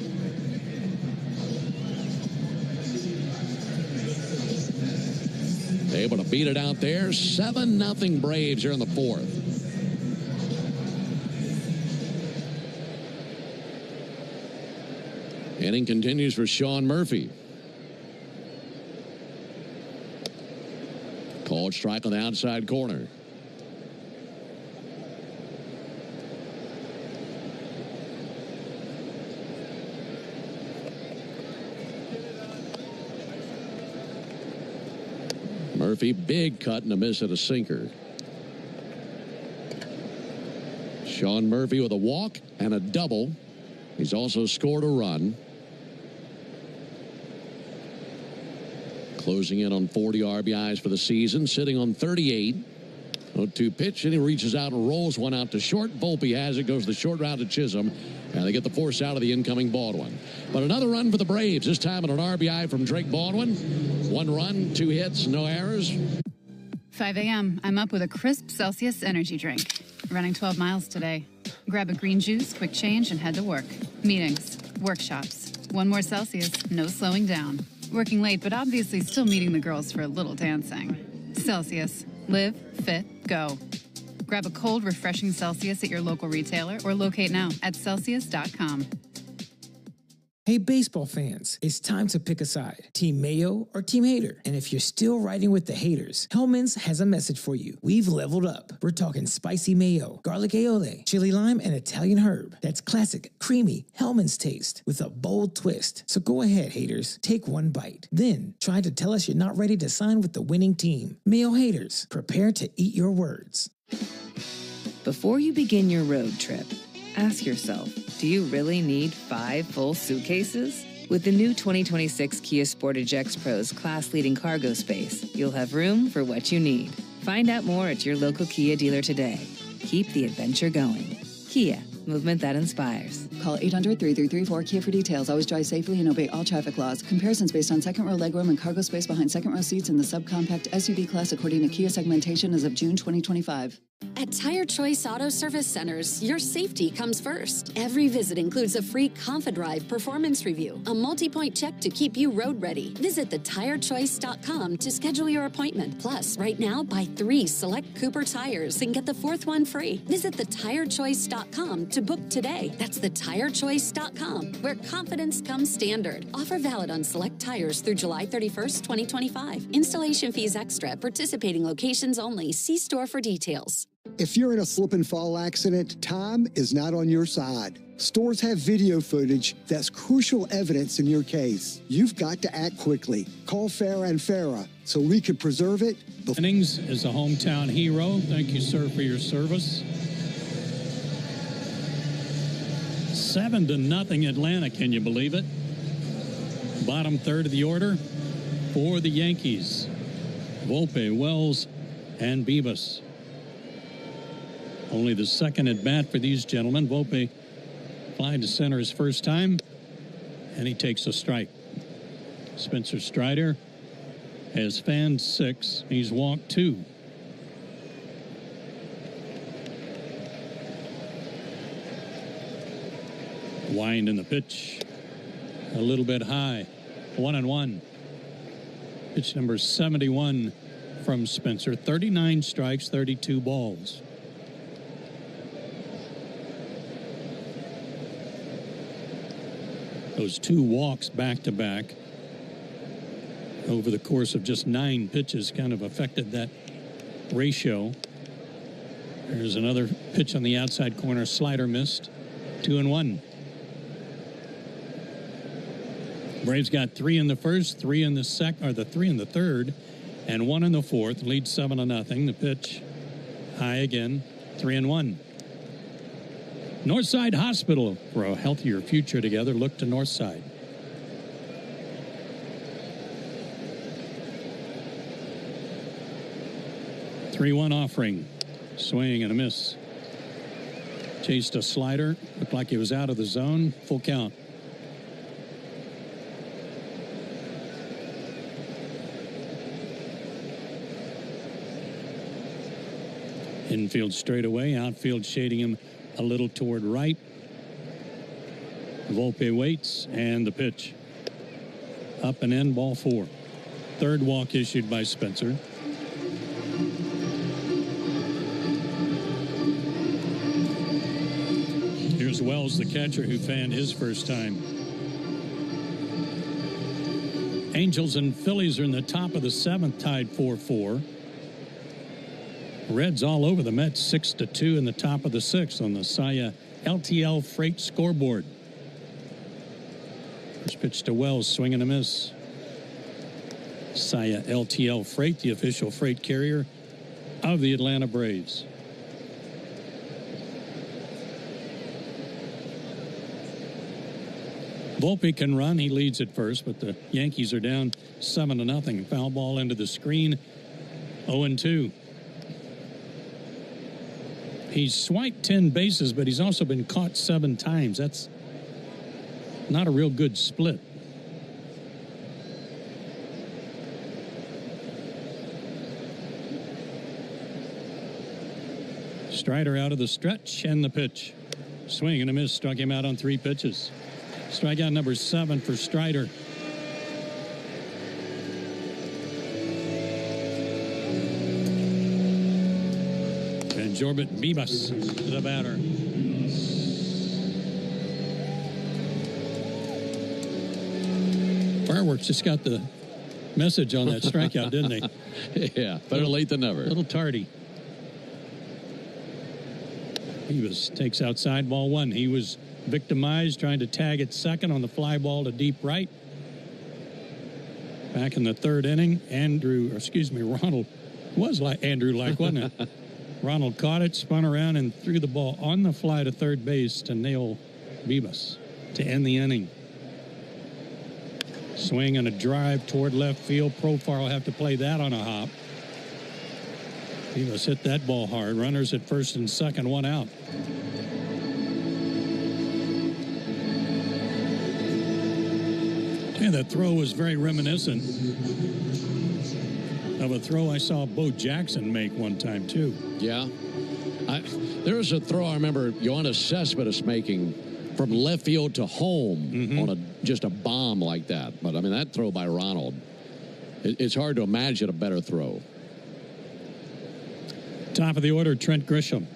Able to beat it out there. 7-0 Braves here in the fourth. Inning continues for Sean Murphy. Called strike on the outside corner. Murphy, big cut and a miss at a sinker. Sean Murphy with a walk and a double. He's also scored a run. Closing in on 40 RBIs for the season, sitting on 38. 0-2 pitch, and he reaches out and rolls one out to short. Volpe has it, goes the short route to Chisholm, and they get the force out of the incoming Baldwin. But another run for the Braves, this time on an RBI from Drake Baldwin. 1 run, 2 hits, no errors. 5 a.m. I'm up with a crisp Celsius energy drink. Running 12 miles today. Grab a green juice, quick change, and head to work. Meetings, workshops. 1 more Celsius, no slowing down. Working late, but obviously still meeting the girls for a little dancing. Celsius. Live, fit, go. Grab a cold, refreshing Celsius at your local retailer or locate now at Celsius.com. Hey, baseball fans, it's time to pick a side. Team Mayo or Team Hater? And if you're still riding with the haters, Hellman's has a message for you. We've leveled up. We're talking spicy mayo, garlic aioli, chili lime, and Italian herb. That's classic, creamy Hellman's taste with a bold twist. So go ahead, haters, take one bite. Then try to tell us you're not ready to sign with the winning team. Mayo haters, prepare to eat your words. Before you begin your road trip, ask yourself, do you really need 5 full suitcases? With the new 2026 Kia Sportage X-Pro's class-leading cargo space, you'll have room for what you need. Find out more at your local Kia dealer today. Keep the adventure going. Kia, movement that inspires. Call 800-3334-KIA for details. Always drive safely and obey all traffic laws. Comparisons based on second row legroom and cargo space behind second row seats in the subcompact SUV class according to Kia segmentation as of June 2025. At Tire Choice Auto Service Centers, your safety comes first. Every visit includes a free ConfiDrive performance review, a multi-point check to keep you road ready. Visit thetirechoice.com to schedule your appointment. Plus, right now, buy 3 select Cooper tires and get the 4th one free. Visit thetirechoice.com to book today. That's thetirechoice.com, where confidence comes standard. Offer valid on select tires through July 31st, 2025. Installation fees extra. Participating locations only. See store for details. If you're in a slip and fall accident, time is not on your side. Stores have video footage that's crucial evidence in your case. You've got to act quickly. Call Farah and Farah so we can preserve it. Jennings is a hometown hero. Thank you, sir, for your service. 7-0 Atlanta, can you believe it? Bottom third of the order for the Yankees. Volpe, Wells, and Beavis. Only the second at bat for these gentlemen. Volpe flying to center his first time, and he takes a strike. Spencer Strider has fanned 6. He's walked 2. Wind in the pitch. A little bit high. 1-1. Pitch number 71 from Spencer. 39 strikes, 32 balls. Those 2 walks back-to-back over the course of just 9 pitches kind of affected that ratio. There's another pitch on the outside corner. Slider missed. 2-1. Braves got 3 in the first, 3 in the second, or the 3 in the third, and 1 in the fourth. Lead 7-0. The pitch high again. 3-1. Northside Hospital, for a healthier future together. Look to Northside. Three-1 offering. Swing and a miss. Chased a slider. Looked like he was out of the zone. Full count. Infield straightaway. Outfield shading him a little toward right. Volpe waits, and the pitch. Up and in, ball 4. Third walk issued by Spencer. Here's Wells, the catcher, who fanned his first time. Angels and Phillies are in the top of the 7th, tied 4-4. Reds all over the Mets, 6-2 in the top of the 6th on the Saya LTL Freight scoreboard. First pitch to Wells, swing and a miss. Saya LTL Freight, the official freight carrier of the Atlanta Braves. Volpe can run. He leads at first, but the Yankees are down 7-0. Foul ball into the screen. 0-2. He's swiped 10 bases, but he's also been caught 7 times. That's not a real good split. Strider out of the stretch, and the pitch. Swing and a miss. Struck him out on 3 pitches. Strikeout number 7 for Strider. Jorbit Bibas, the batter. Fireworks just got the message on that strikeout, didn't they? Yeah, better late than never. A little tardy. Bibas takes outside ball one. He was victimized trying to tag it second on the fly ball to deep right. Back in the third inning, Ronald was like Andrew like, wasn't it? Ronald caught it, spun around, and threw the ball on the fly to third base to nail Bibas to end the inning. Swing and a drive toward left field. Profar will have to play that on a hop. Bibas hit that ball hard. Runners at first and second, one out. Yeah, that throw was very reminiscent of a throw I saw Bo Jackson make one time, too. Yeah. There was a throw I remember Yoenis Cespedes making from left field to home on just a bomb like that. But, I mean, that throw by Ronald, it's hard to imagine a better throw. Top of the order, Trent Grisham.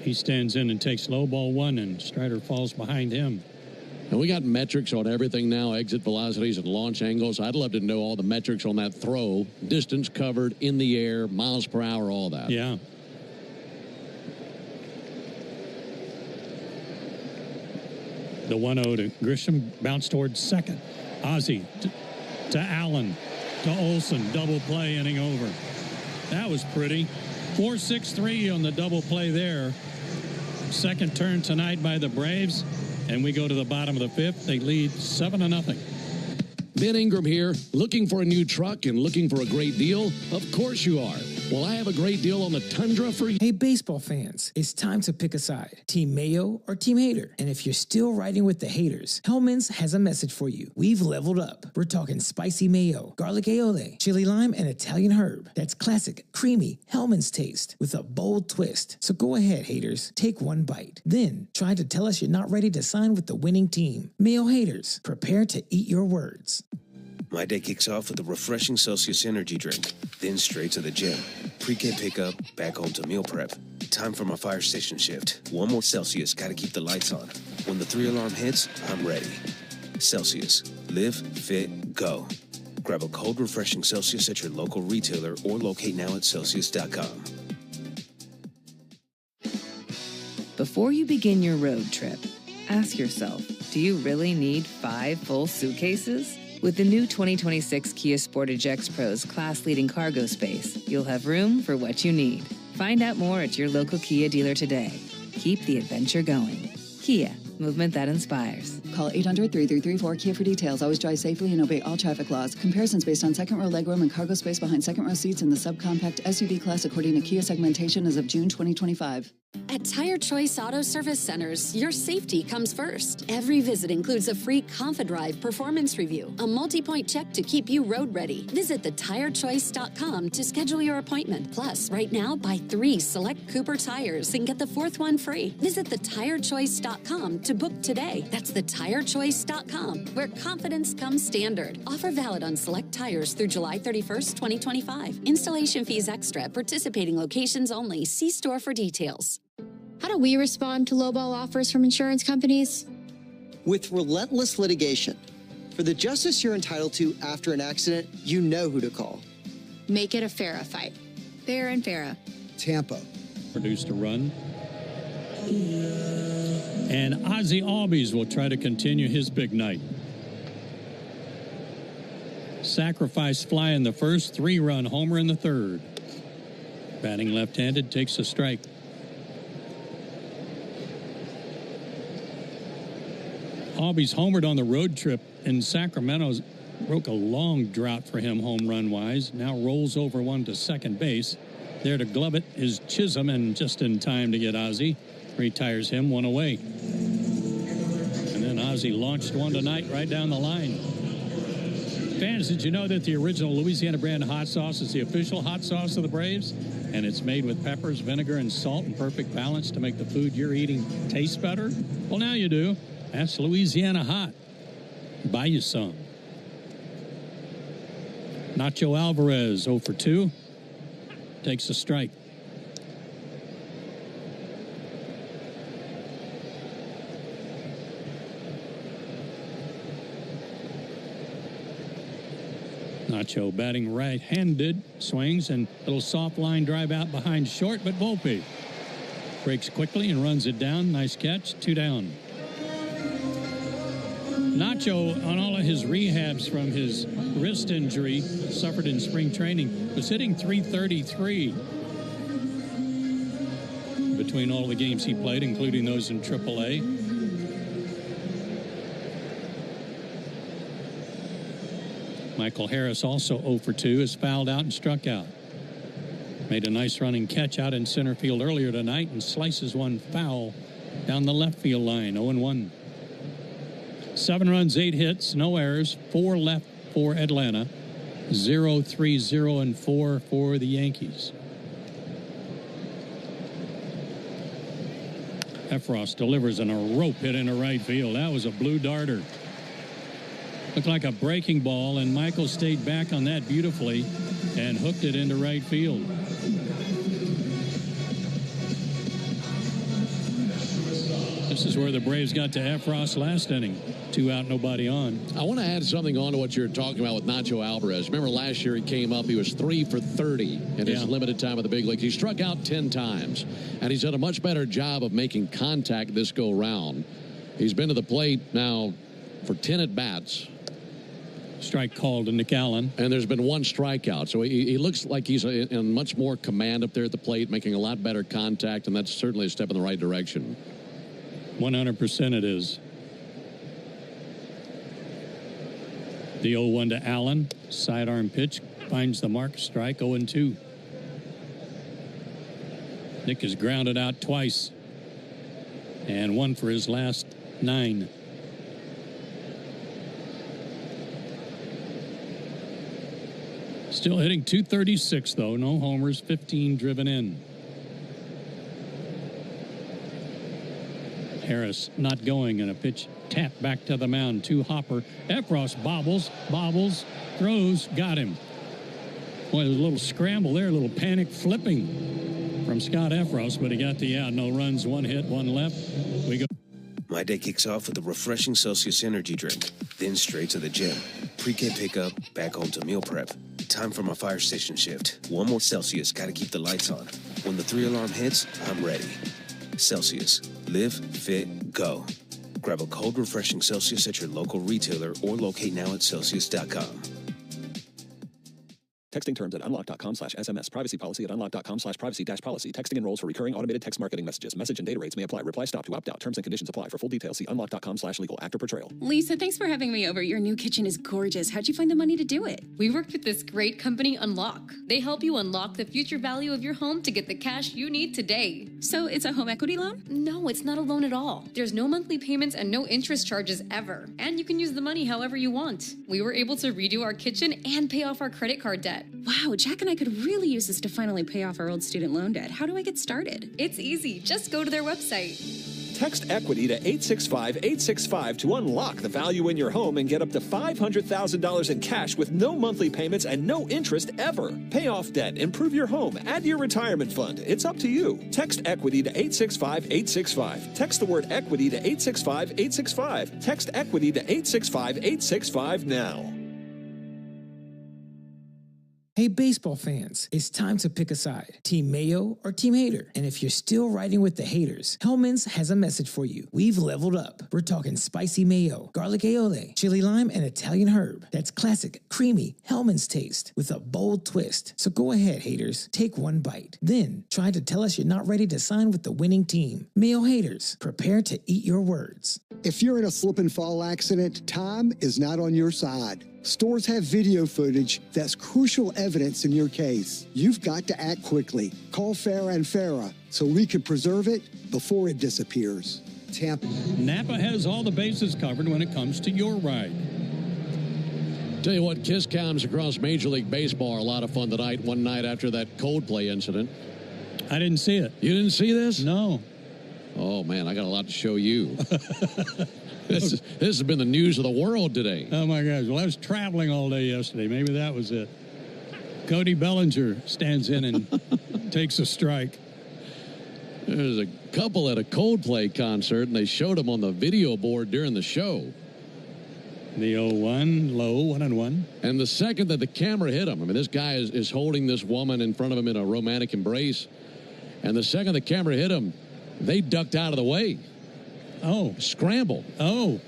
He stands in and takes low ball one, and Strider falls behind him. And we got metrics on everything now, exit velocities and launch angles. I'd love to know all the metrics on that throw, distance covered, in the air, miles per hour, all that. Yeah. The 1-0 to Grisham, bounce towards second. Ozzie to Allen, to Olsen, double play, inning over. That was pretty. 4-6-3 on the double play there. Second turn tonight by the Braves. And we go to the bottom of the fifth. They lead 7-0. Ben Ingram here, looking for a new truck and looking for a great deal? Of course you are. Well, I have a great deal on the Tundra for you. Hey, baseball fans, it's time to pick a side. Team Mayo or Team Hater. And if you're still riding with the haters, Hellman's has a message for you. We've leveled up. We're talking spicy mayo, garlic aioli, chili lime, and Italian herb. That's classic, creamy Hellman's taste with a bold twist. So go ahead, haters. Take one bite. Then try to tell us you're not ready to sign with the winning team. Mayo haters, prepare to eat your words. My day kicks off with a refreshing Celsius energy drink, then straight to the gym. Pre-K pickup, back home to meal prep. Time for my fire station shift. One more Celsius, gotta keep the lights on. When the 3-alarm hits, I'm ready. Celsius. Live, fit, go. Grab a cold, refreshing Celsius at your local retailer or locate now at Celsius.com. Before you begin your road trip, ask yourself, do you really need 5 full suitcases? With the new 2026 Kia Sportage X-Pro's class-leading cargo space, you'll have room for what you need. Find out more at your local Kia dealer today. Keep the adventure going. Kia, movement that inspires. Call 800-3334-KIA for details. Always drive safely and obey all traffic laws. Comparisons based on second row legroom and cargo space behind second row seats in the subcompact SUV class according to Kia segmentation as of June 2025. At Tire Choice Auto Service Centers, your safety comes first. Every visit includes a free ConfiDrive performance review, a multi-point check to keep you road ready. Visit thetirechoice.com to schedule your appointment. Plus, right now, buy 3 select Cooper tires and get the 4th one free. Visit thetirechoice.com to book today. That's thetirechoice.com, where confidence comes standard. Offer valid on select tires through July 31st, 2025. Installation fees extra. Participating locations only. See store for details. How do we respond to lowball offers from insurance companies? With relentless litigation. For the justice you're entitled to after an accident, you know who to call. Make it a FARA fight. Fair and Farah. Tampa. Produced a run. And Ozzie Albies will try to continue his big night. Sacrifice fly in the first, 3-run homer in the third. Batting left-handed, takes a strike. Albies homered on the road trip in Sacramento. Broke a long drought for him home run-wise. Now rolls over one to second base. There to glove it is Chisholm, and just in time to get Ozzie. Retires him, 1 away. And then Ozzie launched one tonight right down the line. Fans, did you know that the original Louisiana brand hot sauce is the official hot sauce of the Braves? And it's made with peppers, vinegar, and salt in perfect balance to make the food you're eating taste better? Well, now you do. That's Louisiana Hot. Buy you some. Nacho Alvarez, 0 for 2. Takes a strike. Nacho batting right-handed, swings, and a little soft line drive out behind short, but Volpe breaks quickly and runs it down. Nice catch, 2 down. Nacho, on all of his rehabs from his wrist injury suffered in spring training, was hitting .333 between all the games he played, including those in AAA. Michael Harris, also 0 for 2, is fouled out and struck out. Made a nice running catch out in center field earlier tonight and slices one foul down the left field line, 0-1. 7 runs, 8 hits, no errors, 4 left for Atlanta, 0, 3, 0, and 4 for the Yankees. Efros delivers in a rope hit into right field. That was a blue darter. Looked like a breaking ball, and Michael stayed back on that beautifully and hooked it into right field. This is where the Braves got to Efros last inning. 2 out, nobody on. I want to add something on to what you're talking about with Nacho Alvarez. Remember last year he came up, he was 3 for 30 in his limited time at the big leagues. He struck out 10 times, and he's done a much better job of making contact this go round. He's been to the plate now for 10 at-bats. Strike called to Nick Allen. And there's been 1 strikeout. So he looks like he's in much more command up there at the plate, making a lot better contact, and that's certainly a step in the right direction. 100% it is. The 0-1 to Allen. Sidearm pitch. Finds the mark. Strike, 0-2. Nick has grounded out twice. And 1 for his last 9. Still hitting .236, though. No homers, 15 driven in. Harris not going, and a pitch tapped back to the mound to Hopper. Efros bobbles, throws, got him. Boy, there's a little scramble there, a little panic flipping from Scott Efros, but he got the out. No runs, 1 hit, 1 left. We go. My day kicks off with a refreshing Celsius energy drink, then straight to the gym. Pre-K pickup, back home to meal prep. Time for my fire station shift. 1 more Celsius, gotta keep the lights on. When the 3-alarm hits, I'm ready. Celsius. Live, fit, go. Grab a cold, refreshing Celsius at your local retailer or locate now at Celsius.com. Texting terms at unlock.com/SMS. Privacy policy at unlock.com/privacy-policy. Texting enrolls for recurring automated text marketing messages. Message and data rates may apply. Reply stop to opt out. Terms and conditions apply. For full details, see unlock.com/legal. Actor portrayal. Lisa, thanks for having me over. Your new kitchen is gorgeous. How'd you find the money to do it? We worked with this great company, Unlock. They help you unlock the future value of your home to get the cash you need today. So it's a home equity loan? No, it's not a loan at all. There's no monthly payments and no interest charges ever. And you can use the money however you want. We were able to redo our kitchen and pay off our credit card debt. Wow, Jack and I could really use this to finally pay off our old student loan debt. How do I get started? It's easy. Just go to their website. Text EQUITY to 865-865 to unlock the value in your home and get up to $500,000 in cash with no monthly payments and no interest ever. Pay off debt, improve your home, add to your retirement fund. It's up to you. Text EQUITY to 865-865. Text the word EQUITY to 865-865. Text EQUITY to 865-865 now. Hey, baseball fans, it's time to pick a side. Team Mayo or Team Hater? And if you're still riding with the haters, Hellman's has a message for you. We've leveled up. We're talking spicy mayo, garlic aioli, chili lime, and Italian herb. That's classic, creamy Hellman's taste with a bold twist. So go ahead, haters. Take 1 bite. Then try to tell us you're not ready to sign with the winning team. Mayo haters, prepare to eat your words. If you're in a slip and fall accident, time is not on your side. Stores have video footage that's crucial evidence in your case. You've got to act quickly. Call Farah and Farah so we can preserve it before it disappears. Tampa. Napa has all the bases covered when it comes to your ride. Tell you what, kiss cams across Major League Baseball are a lot of fun tonight, one night after that Coldplay incident. I didn't see it. You didn't see this? No. Oh, man, I got a lot to show you. This has been the news of the world today. Oh, my gosh. Well, I was traveling all day yesterday. Maybe that was it. Cody Bellinger stands in and takes a strike. There's a couple at a Coldplay concert, and they showed them on the video board during the show. The 0-1, low, 1-1. And the second that the camera hit him, I mean, this guy is holding this woman in front of him in a romantic embrace. And the second the camera hit him, they ducked out of the way. Oh. Scrambled. Oh.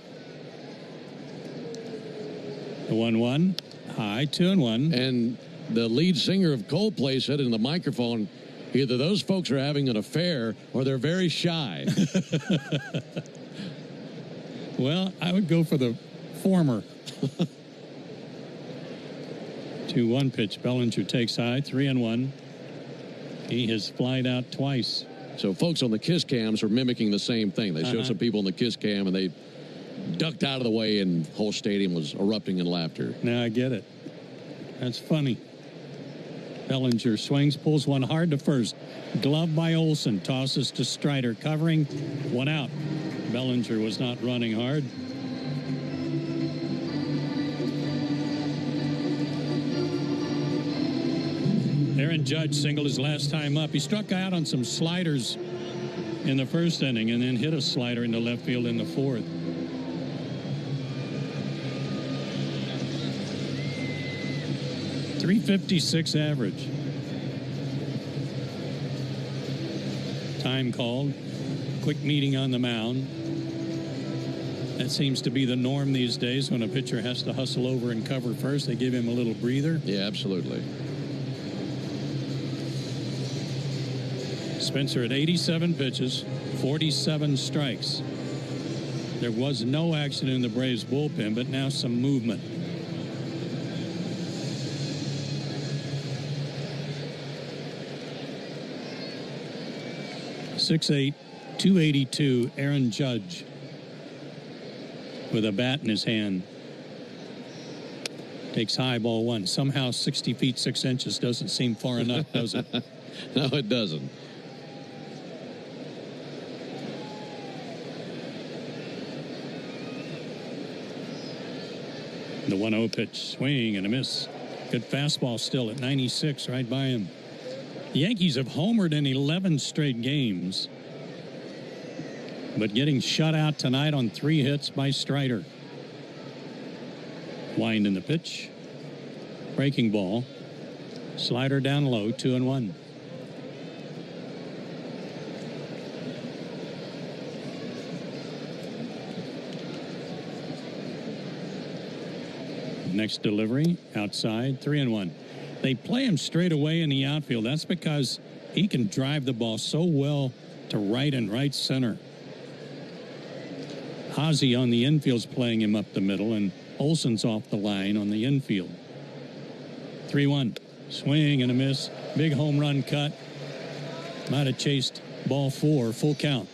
The 1-1, high, 2-1. And the lead singer of Coldplay said in the microphone, either those folks are having an affair or they're very shy. Well, I would go for the former. 2-1 pitch. Bellinger takes high, 3-1. He has flied out twice. So folks on the Kiss cams are mimicking the same thing. They showed some people on the Kiss cam, and they ducked out of the way, and the whole stadium was erupting in laughter. Now I get it. That's funny. Bellinger swings, pulls one hard to first. Glove by Olson, tosses to Strider, covering, one out. Bellinger was not running hard. Aaron Judge singled his last time up. He struck out on some sliders in the first inning and then hit a slider into left field in the fourth. .356 average. Time called. Quick meeting on the mound. That seems to be the norm these days. When a pitcher has to hustle over and cover first, they give him a little breather. Yeah, absolutely. Spencer at 87 pitches, 47 strikes. There was no action in the Braves bullpen, but now some movement. .68, 282, Aaron Judge with a bat in his hand. Takes high, ball one. Somehow 60 feet 6 inches doesn't seem far enough, does it? No, it doesn't. The 1-0 pitch, swing and a miss. Good fastball still at 96, right by him. The Yankees have homered in 11 straight games, but getting shut out tonight on 3 hits by Strider. Wind in the pitch. Breaking ball. Slider down low, 2-1. Next delivery, outside, 3-1. They play him straight away in the outfield. That's because he can drive the ball so well to right and right center. Ozzie on the infield's playing him up the middle, and Olson's off the line on the infield. 3-1. Swing and a miss. Big home run cut. Might have chased ball 4, full count.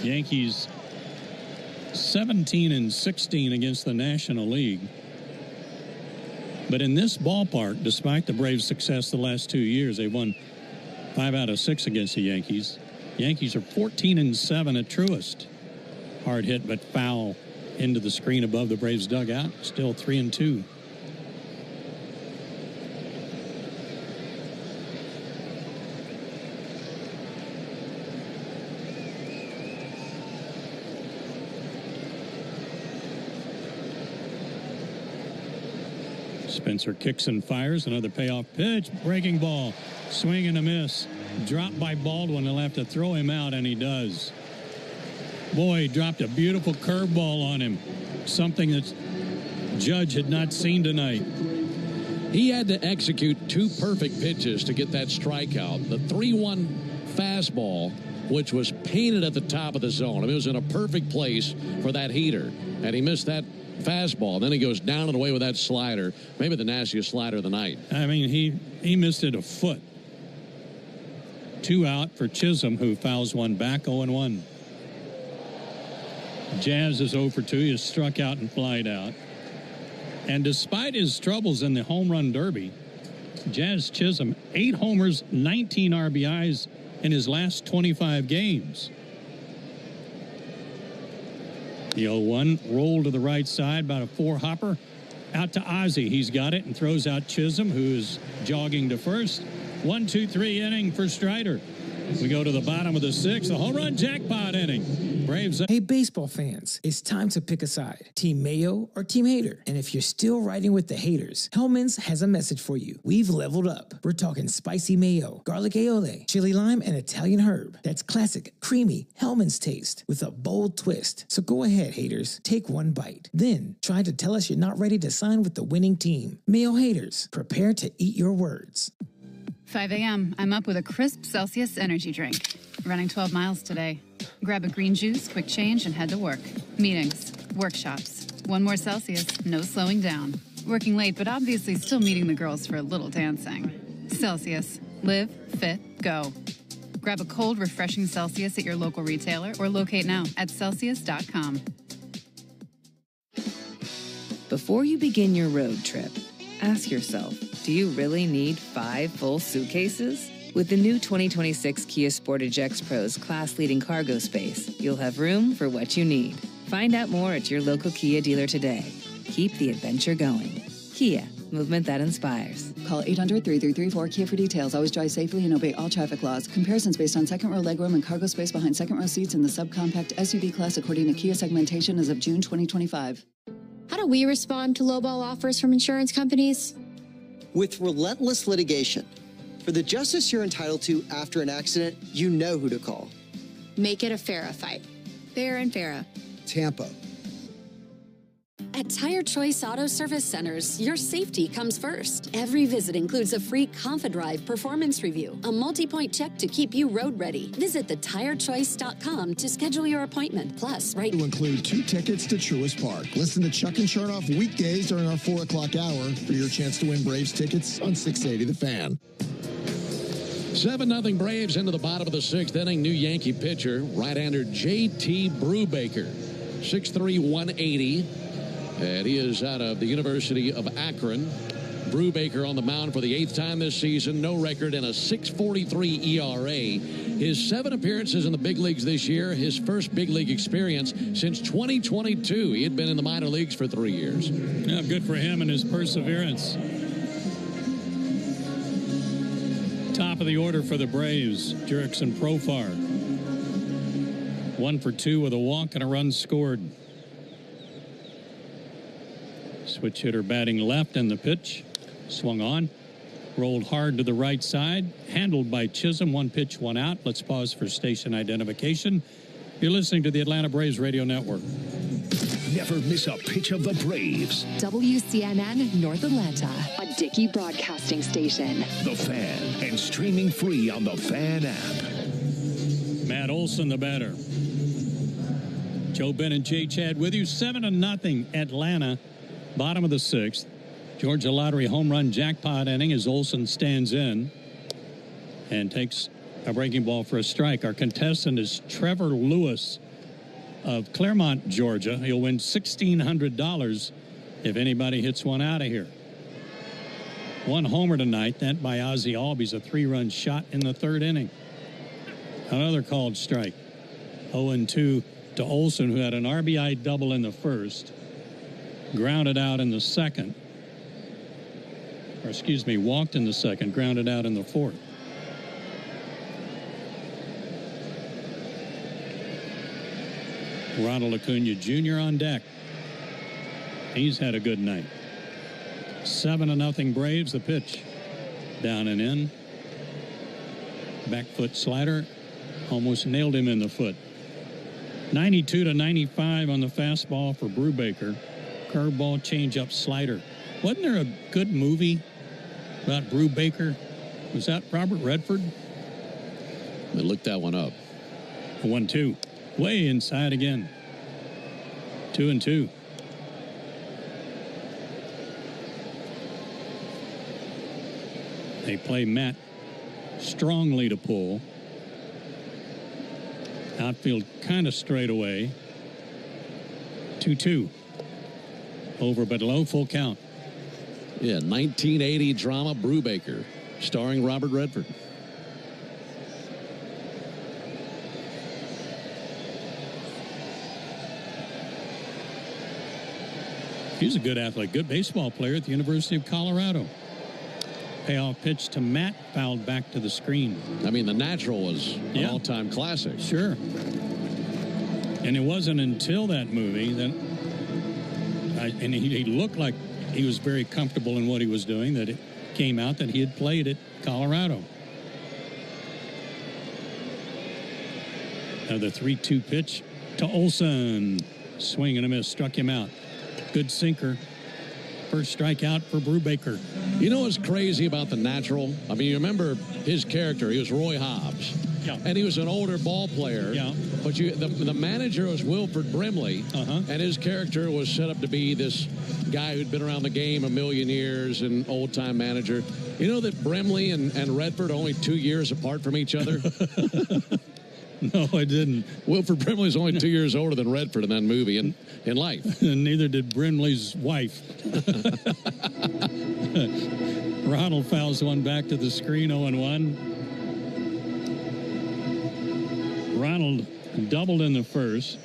Yankees 17-16 against the National League. But in this ballpark, despite the Braves' success the last 2 years, they've won 5 out of 6 against the Yankees. Yankees are 14-7 at Truist. Hard hit but foul into the screen above the Braves' dugout. Still 3-2. Spencer kicks and fires. Another payoff pitch. Breaking ball. Swing and a miss. Dropped by Baldwin. He'll have to throw him out, and he does. Boy, he dropped a beautiful curveball on him. Something that Judge had not seen tonight. He had to execute 2 perfect pitches to get that strikeout. The 3-1 fastball, which was painted at the top of the zone. I mean, it was in a perfect place for that heater, and he missed that fastball. Then he goes down and away with that slider, maybe the nastiest slider of the night. I mean, he missed it a foot. 2 out for Chisholm, who fouls one back, 0-1. Jazz is 0 for 2. He is struck out and flied out. And despite his troubles in the home run derby, Jazz Chisholm, 8 homers, 19 RBIs in his last 25 games. The 0-1 roll to the right side, about a 4-hopper. Out to Ozzie. He's got it and throws out Chisholm, who is jogging to first. 1-2-3 inning for Strider. We go to the bottom of the sixth, a home run jackpot inning. Braves. Hey, baseball fans, it's time to pick a side. Team Mayo or Team Hater. And if you're still riding with the haters, Hellman's has a message for you. We've leveled up. We're talking spicy mayo, garlic aioli, chili lime, and Italian herb. That's classic, creamy Hellman's taste with a bold twist. So go ahead, haters, take one bite. Then try to tell us you're not ready to sign with the winning team. Mayo haters, prepare to eat your words. 5 a.m. I'm up with a crisp Celsius energy drink. Running 12 miles today. Grab a green juice, quick change, and head to work. Meetings, workshops. One more Celsius, no slowing down. Working late, but obviously still meeting the girls for a little dancing. Celsius. Live, fit, go. Grab a cold, refreshing Celsius at your local retailer or locate now at Celsius.com. Before you begin your road trip, ask yourself, do you really need 5 full suitcases? With the new 2026 Kia Sportage X-Pro's class-leading cargo space, you'll have room for what you need. Find out more at your local Kia dealer today. Keep the adventure going. Kia, movement that inspires. Call 800-3334-KIA for details. Always drive safely and obey all traffic laws. Comparisons based on second row legroom and cargo space behind second row seats in the subcompact SUV class according to Kia segmentation as of June 2025. How do we respond to lowball offers from insurance companies? With relentless litigation. For the justice you're entitled to after an accident, you know who to call. Make it a FARA fight. Fair and FARA. Tampa. At Tire Choice Auto Service Centers, your safety comes first. Every visit includes a free ConfiDrive performance review, a multi-point check to keep you road ready. Visit thetirechoice.com to schedule your appointment. Plus, To include 2 tickets to Truist Park. Listen to Chuck and Chernoff weekdays during our 4 o'clock hour for your chance to win Braves tickets on 680 The Fan. 7-0 Braves into the bottom of the 6th inning. New Yankee pitcher, right-hander J.T. Brubaker, 6'3", 180. And he is out of the University of Akron. Brubaker on the mound for the 8th time this season. No record and a 6.43 ERA. His 7 appearances in the big leagues this year. His first big league experience since 2022. He had been in the minor leagues for 3 years. Yeah, good for him and his perseverance. Top of the order for the Braves, Jurickson Profar. 1 for 2 with a walk and a run scored. Switch hitter batting left, and the pitch swung on, rolled hard to the right side, handled by Chisholm. 1 pitch, 1 out. Let's pause for station identification. You're listening to the Atlanta Braves Radio Network. Never miss a pitch of the Braves. WCNN North Atlanta, a Dickey broadcasting station. The Fan, and streaming free on the Fan app. Matt Olson, the batter. Joe Ben and Jay Chad with you. 7-0 Atlanta. Bottom of the 6th. Georgia Lottery home run jackpot inning as Olson stands in and takes a breaking ball for a strike. Our contestant is Trevor Lewis of Claremont, Georgia. He'll win $1,600 if anybody hits one out of here. 1 homer tonight, that by Ozzie Albies, a 3-run shot in the 3rd inning. Another called strike. 0-2 to Olson, who had an RBI double in the 1st. Grounded out in the 2nd. Or excuse me, walked in the 2nd, grounded out in the 4th. Ronald Acuna Jr. on deck. He's had a good night. 7-0 Braves. The pitch down and in. Back foot slider. Almost nailed him in the foot. 92-95 on the fastball for Brubaker. Curveball, changeup, slider. Wasn't there a good movie about Brubaker? Was that Robert Redford? They looked that one up. 1-2. Way inside again. 2-2. They play Matt strongly to pull. Outfield kind of straight away. 2-2. Over but low, full count. Yeah, 1980 drama Brubaker, starring Robert Redford. He's a good athlete, good baseball player at the University of Colorado. payoff pitch to Matt fouled back to the screen. I mean, the natural was an all-time classic. Sure. And it wasn't until that movie that, and he looked like he was very comfortable in what he was doing, that it came out that he had played at Colorado. Now the 3-2 pitch to Olsen. Swing and a miss, struck him out. Good sinker. First strikeout for Brubaker. You know what's crazy about the natural? I mean, you remember his character. He was Roy Hobbs. Yeah. And he was an older ball player. Yeah. But the manager was Wilford Brimley. And his character was set up to be this guy who'd been around the game a million years and old-time manager. You know that Brimley and Redford are only 2 years apart from each other? No, I didn't. Wilford Brimley's only 2 years older than Redford in that movie in life. And neither did Brimley's wife. Ronald fouls one back to the screen, 0-1. Ronald doubled in the first,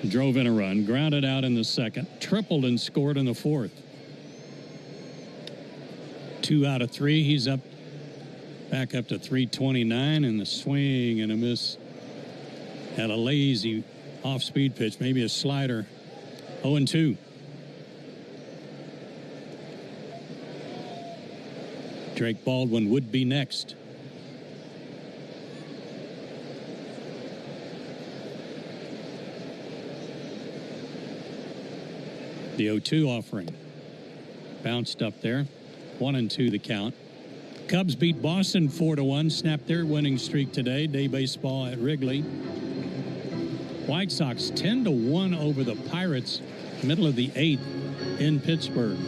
drove in a run, grounded out in the second, tripled and scored in the fourth. 2 out of 3, he's up. Back up to 329, and the swing and a miss. Had a lazy off-speed pitch, maybe a slider. 0-2. Drake Baldwin would be next. The 0-2 offering. Bounced up there. 1-2 the count. Cubs beat Boston 4-1, snapped their winning streak today. Day baseball at Wrigley. White Sox 10-1 over the Pirates, middle of the 8th in Pittsburgh.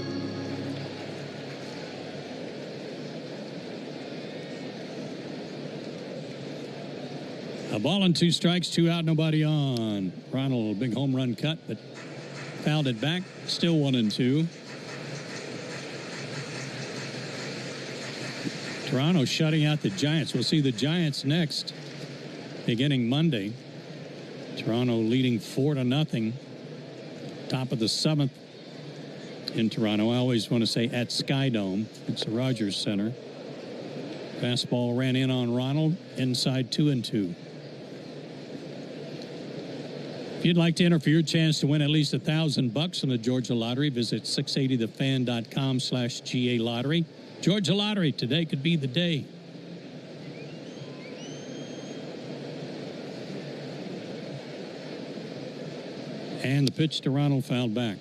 A ball and 2 strikes, 2 out, nobody on. Ronald, big home run cut, but fouled it back. Still 1-2. Toronto shutting out the Giants. We'll see the Giants next, beginning Monday. Toronto leading 4-0. Top of the 7th in Toronto. I always want to say at Skydome. It's the Rogers Center. Fastball ran in on Ronald. Inside 2-2. If you'd like to enter for your chance to win at least $1,000 from the Georgia Lottery, visit 680thefan.com/GA Lottery. Georgia Lottery, today could be the day. And the pitch to Ronald fouled back.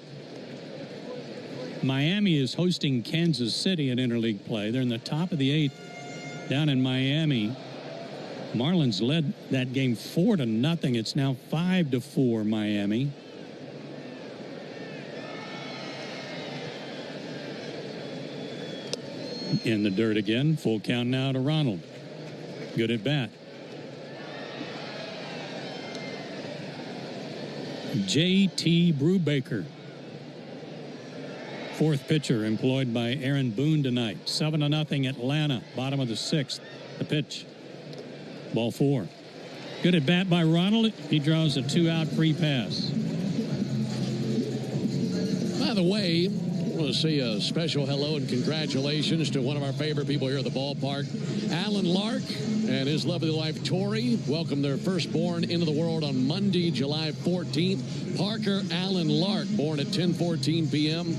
Miami is hosting Kansas City in interleague play. They're in the top of the 8th down in Miami. Marlins led that game 4-0. It's now 5-4 Miami. In the dirt again. Full count now to Ronald. Good at bat. J.T. Brubaker. 4th pitcher employed by Aaron Boone tonight. 7-0 Atlanta. Bottom of the 6th. The pitch. Ball 4. Good at bat by Ronald. He draws a 2-out free pass. By the way, I want to say a special hello and congratulations to one of our favorite people here at the ballpark, Alan Lark and his lovely wife, Tori. Welcomed their firstborn into the world on Monday, July 14th. Parker Allen Lark, born at 10:14 p.m.,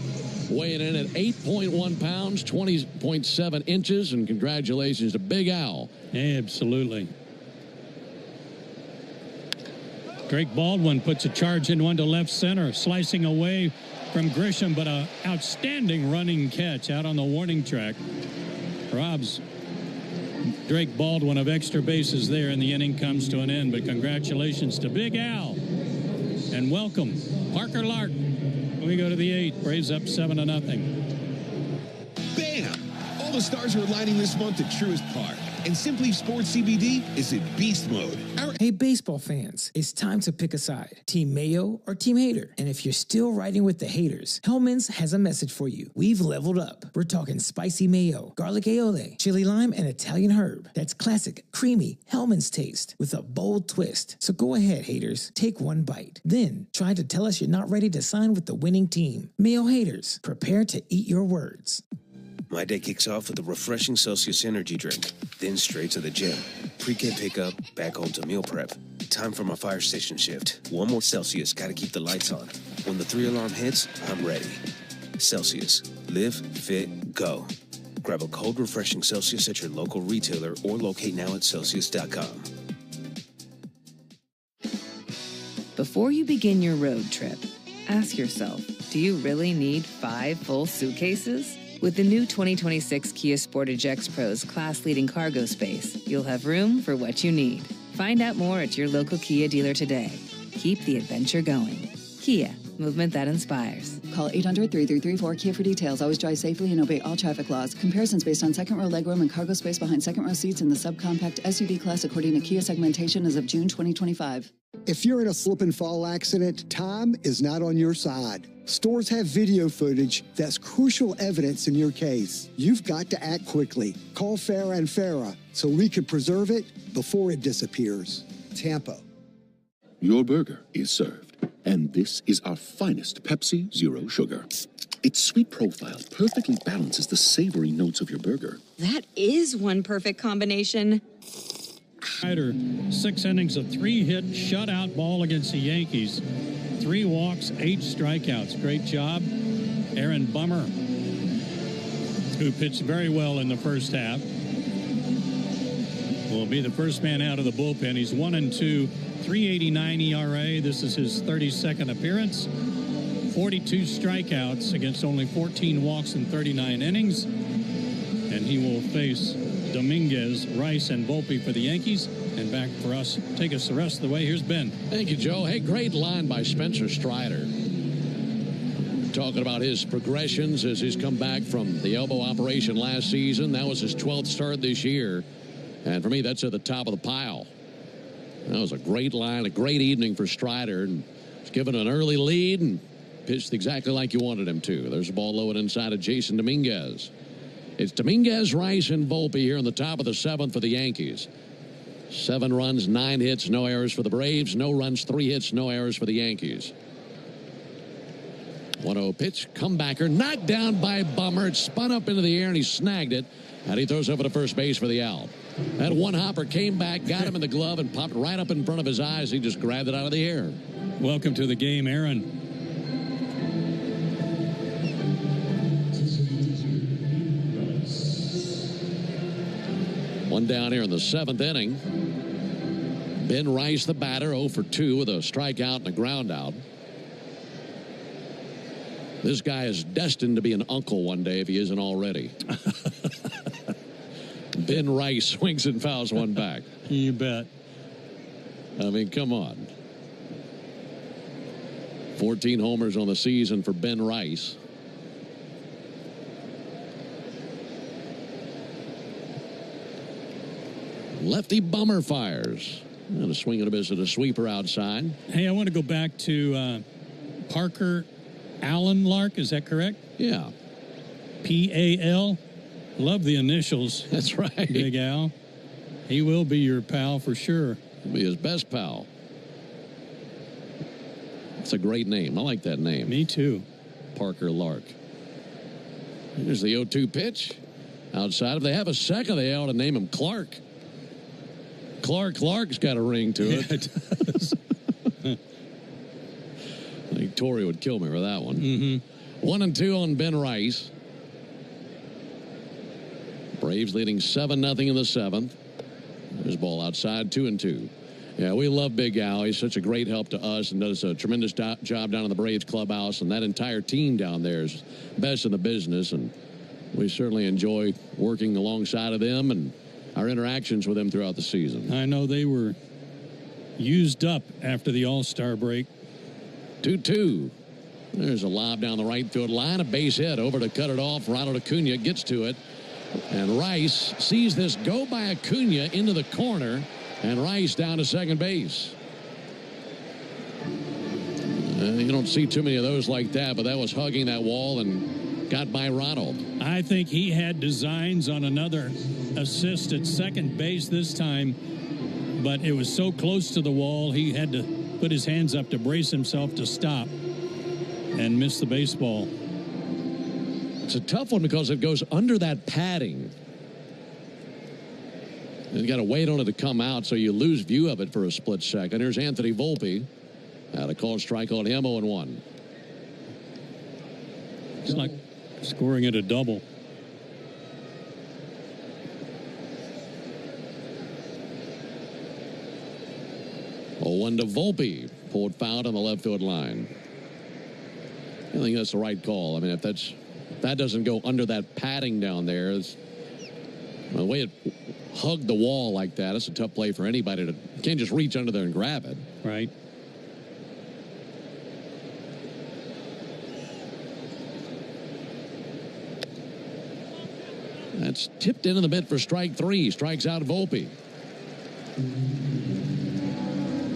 weighing in at 8.1 pounds, 20.7 inches, and congratulations to Big Al. Absolutely. Drake Baldwin puts a charge in one to left center, slicing away from Grisham, but an outstanding running catch out on the warning track. Robs Drake Baldwin of extra bases there, and the inning comes to an end. But congratulations to Big Al. And welcome, Parker Lark. We go to the 8th. Braves up 7-0. Bam! All the stars are aligning this month at Truist Park. And Simply Sports CBD is in beast mode. Hey, baseball fans, it's time to pick a side. Team Mayo or Team Hater. And if you're still riding with the haters, Hellman's has a message for you. We've leveled up. We're talking spicy mayo, garlic aioli, chili lime, and Italian herb. That's classic, creamy Hellman's taste with a bold twist. So go ahead, haters. Take one bite. Then try to tell us you're not ready to sign with the winning team. Mayo haters, prepare to eat your words. My day kicks off with a refreshing Celsius energy drink, then straight to the gym. Pre-K pickup, back home to meal prep. Time for my fire station shift. One more Celsius, gotta keep the lights on. When the 3-alarm hits, I'm ready. Celsius. Live, fit, go. Grab a cold, refreshing Celsius at your local retailer or locate now at Celsius.com. Before you begin your road trip, ask yourself, do you really need 5 full suitcases? With the new 2026 Kia Sportage X Pro's class-leading cargo space, you'll have room for what you need. Find out more at your local Kia dealer today. Keep the adventure going. Kia, movement that inspires. Call 800-3334-KIA for details. Always drive safely and obey all traffic laws. Comparisons based on second row legroom and cargo space behind second row seats in the subcompact SUV class according to Kia segmentation as of June 2025. If you're in a slip and fall accident, time is not on your side. Stores have video footage that's crucial evidence in your case. You've got to act quickly. Call Farah and Farah so we can preserve it before it disappears. Tampa. Your burger is served, and this is our finest Pepsi Zero Sugar. Its sweet profile perfectly balances the savory notes of your burger. That is one perfect combination. Snyder, 6 innings of 3-hit shutout ball against the Yankees. 3 walks, 8 strikeouts. Great job. Aaron Bummer, who pitched very well in the first half, will be the first man out of the bullpen. He's 1-2, 3.89 ERA. This is his 32nd appearance. 42 strikeouts against only 14 walks in 39 innings. And he will face Dominguez, Rice, and Volpe for the Yankees. And back for us, take us the rest of the way. Here's Ben. Thank you, Joe. Hey, great line by Spencer Strider. Talking about his progressions as he's come back from the elbow operation last season. That was his 12th start this year. And for me, that's at the top of the pile. That was a great line, a great evening for Strider. And he's given an early lead and pitched exactly like you wanted him to. There's a ball low and inside of Jason Dominguez. It's Dominguez, Rice, and Volpe here in the top of the 7th for the Yankees. 7 runs, 9 hits, no errors for the Braves. No runs, 3 hits, no errors for the Yankees. 1-0 pitch, comebacker, knocked down by Bummer. It spun up into the air, and he snagged it. And he throws over to first base for the out. That one hopper came back, got him in the glove, and popped right up in front of his eyes. He just grabbed it out of the air. Welcome to the game, Aaron. One down here in the 7th inning. Ben Rice, the batter, 0 for 2 with a strikeout and a ground out. This guy is destined to be an uncle one day if he isn't already. Ben Rice swings and fouls one back. You bet. I mean, come on. 14 homers on the season for Ben Rice. Lefty Bummer fires. And a swing and a miss at a sweeper outside. Hey, I want to go back to Parker Allen Lark. Is that correct? Yeah. P-A-L. Love the initials. That's right. Big Al. He will be your pal for sure. He'll be his best pal. It's a great name. I like that name. Me too. Parker Lark. Here's the 0-2 pitch. Outside. If they have a second, they ought to name him Clark. Clark's got a ring to it. Yeah, it does. I think Torrey would kill me for that one. 1-2 on Ben Rice. Braves leading 7-0 in the 7th. There's ball outside, 2-2. Yeah, we love Big Al. He's such a great help to us and does a tremendous job down in the Braves clubhouse. And that entire team down there is best in the business. And we certainly enjoy working alongside of them and our interactions with them throughout the season. I know they were used up after the All-Star break. 2-2. There's a lob down the right field line. A base hit over to cut it off. Ronald Acuna gets to it. And Rice sees this go by Acuna into the corner. And Rice down to second base. You don't see too many of those like that, but that was hugging that wall and got by Ronald. I think he had designs on another assist at second base this time, but it was so close to the wall he had to put his hands up to brace himself to stop and miss the baseball. It's a tough one because it goes under that padding. You got to wait on it to come out, so you lose view of it for a split second. Here's Anthony Volpe. Had a called strike on him, 0-1. It's like scoring at a double. One to Volpe. Pulled foul on the left field line. I think that's the right call. I mean, if that doesn't go under that padding down there, the way it hugged the wall like that, it's a tough play for anybody to. You can't just reach under there and grab it. Right. That's tipped into the mid for strike 3. Strikes out Volpe.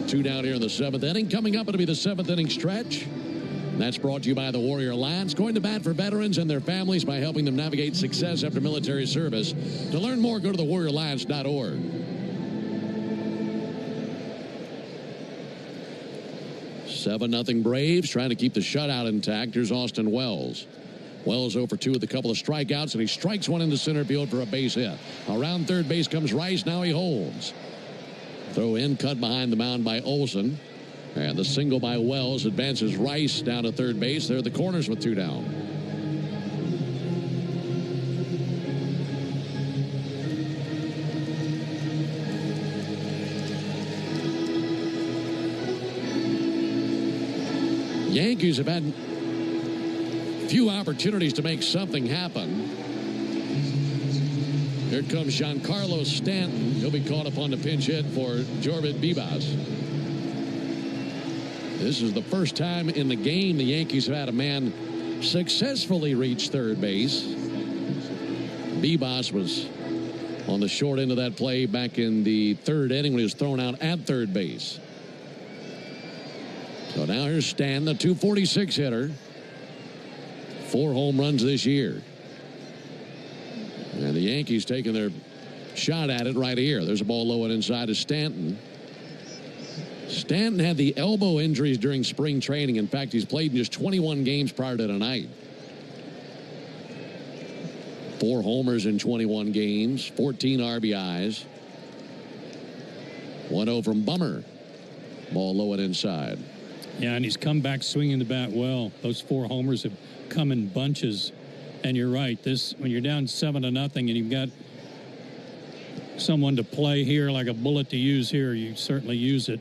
2 down here in the 7th inning. Coming up, it'll be the 7th inning stretch. And that's brought to you by the Warrior Alliance, going to bat for veterans and their families by helping them navigate success after military service. To learn more, go to thewarrioralliance.org. "7-0 Braves, trying to keep the shutout intact. Here's Austin Wells. Wells 0 for 2 with a couple of strikeouts, and he strikes one into center field for a base hit. Around third base comes Rice. Now he holds. Throw in, cut behind the mound by Olsen. And the single by Wells advances Rice down to third base. They're the corners with 2 down. Yankees have had few opportunities to make something happen. Here comes Giancarlo Stanton. He'll be called upon to pinch hit for Jorvid Vivas. This is the first time in the game the Yankees have had a man successfully reach third base. Vivas was on the short end of that play back in the 3rd inning when he was thrown out at third base. So now here's Stanton, the .246 hitter. 4 home runs this year. And the Yankees taking their shot at it right here. There's a ball low and inside to Stanton. Stanton had the elbow injuries during spring training. In fact, he's played in just 21 games prior to tonight. 4 homers in 21 games, 14 RBIs. 1-0 from Bummer. Ball low and inside. Yeah, and he's come back swinging the bat well. Those 4 homers have come in bunches. And you're right. When you're down 7-0 and you've got someone to play here like a bullet to use here, you certainly use it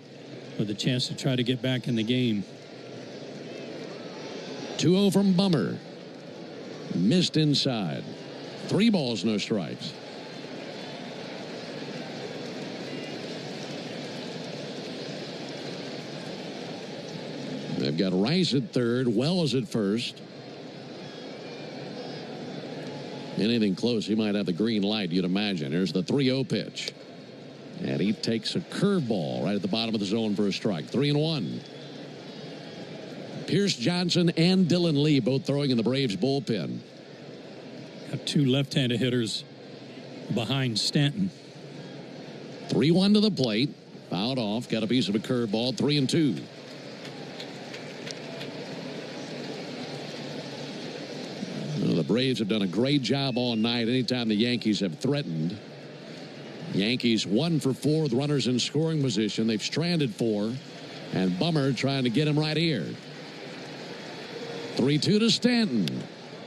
with a chance to try to get back in the game. 2-0 from Bummer. Missed inside. 3 balls, no strikes. They've got Rice at third, Wells at first. Anything close, he might have the green light, you'd imagine. Here's the 3-0 pitch. And he takes a curveball right at the bottom of the zone for a strike. 3-1. Pierce Johnson and Dylan Lee both throwing in the Braves bullpen. Got 2 left-handed hitters behind Stanton. 3-1 to the plate. Fouled off. Got a piece of a curveball. 3-2. The Braves have done a great job all night anytime the Yankees have threatened. Yankees 1 for 4 with runners in scoring position. They've stranded 4. And Bummer trying to get him right here. 3-2 to Stanton.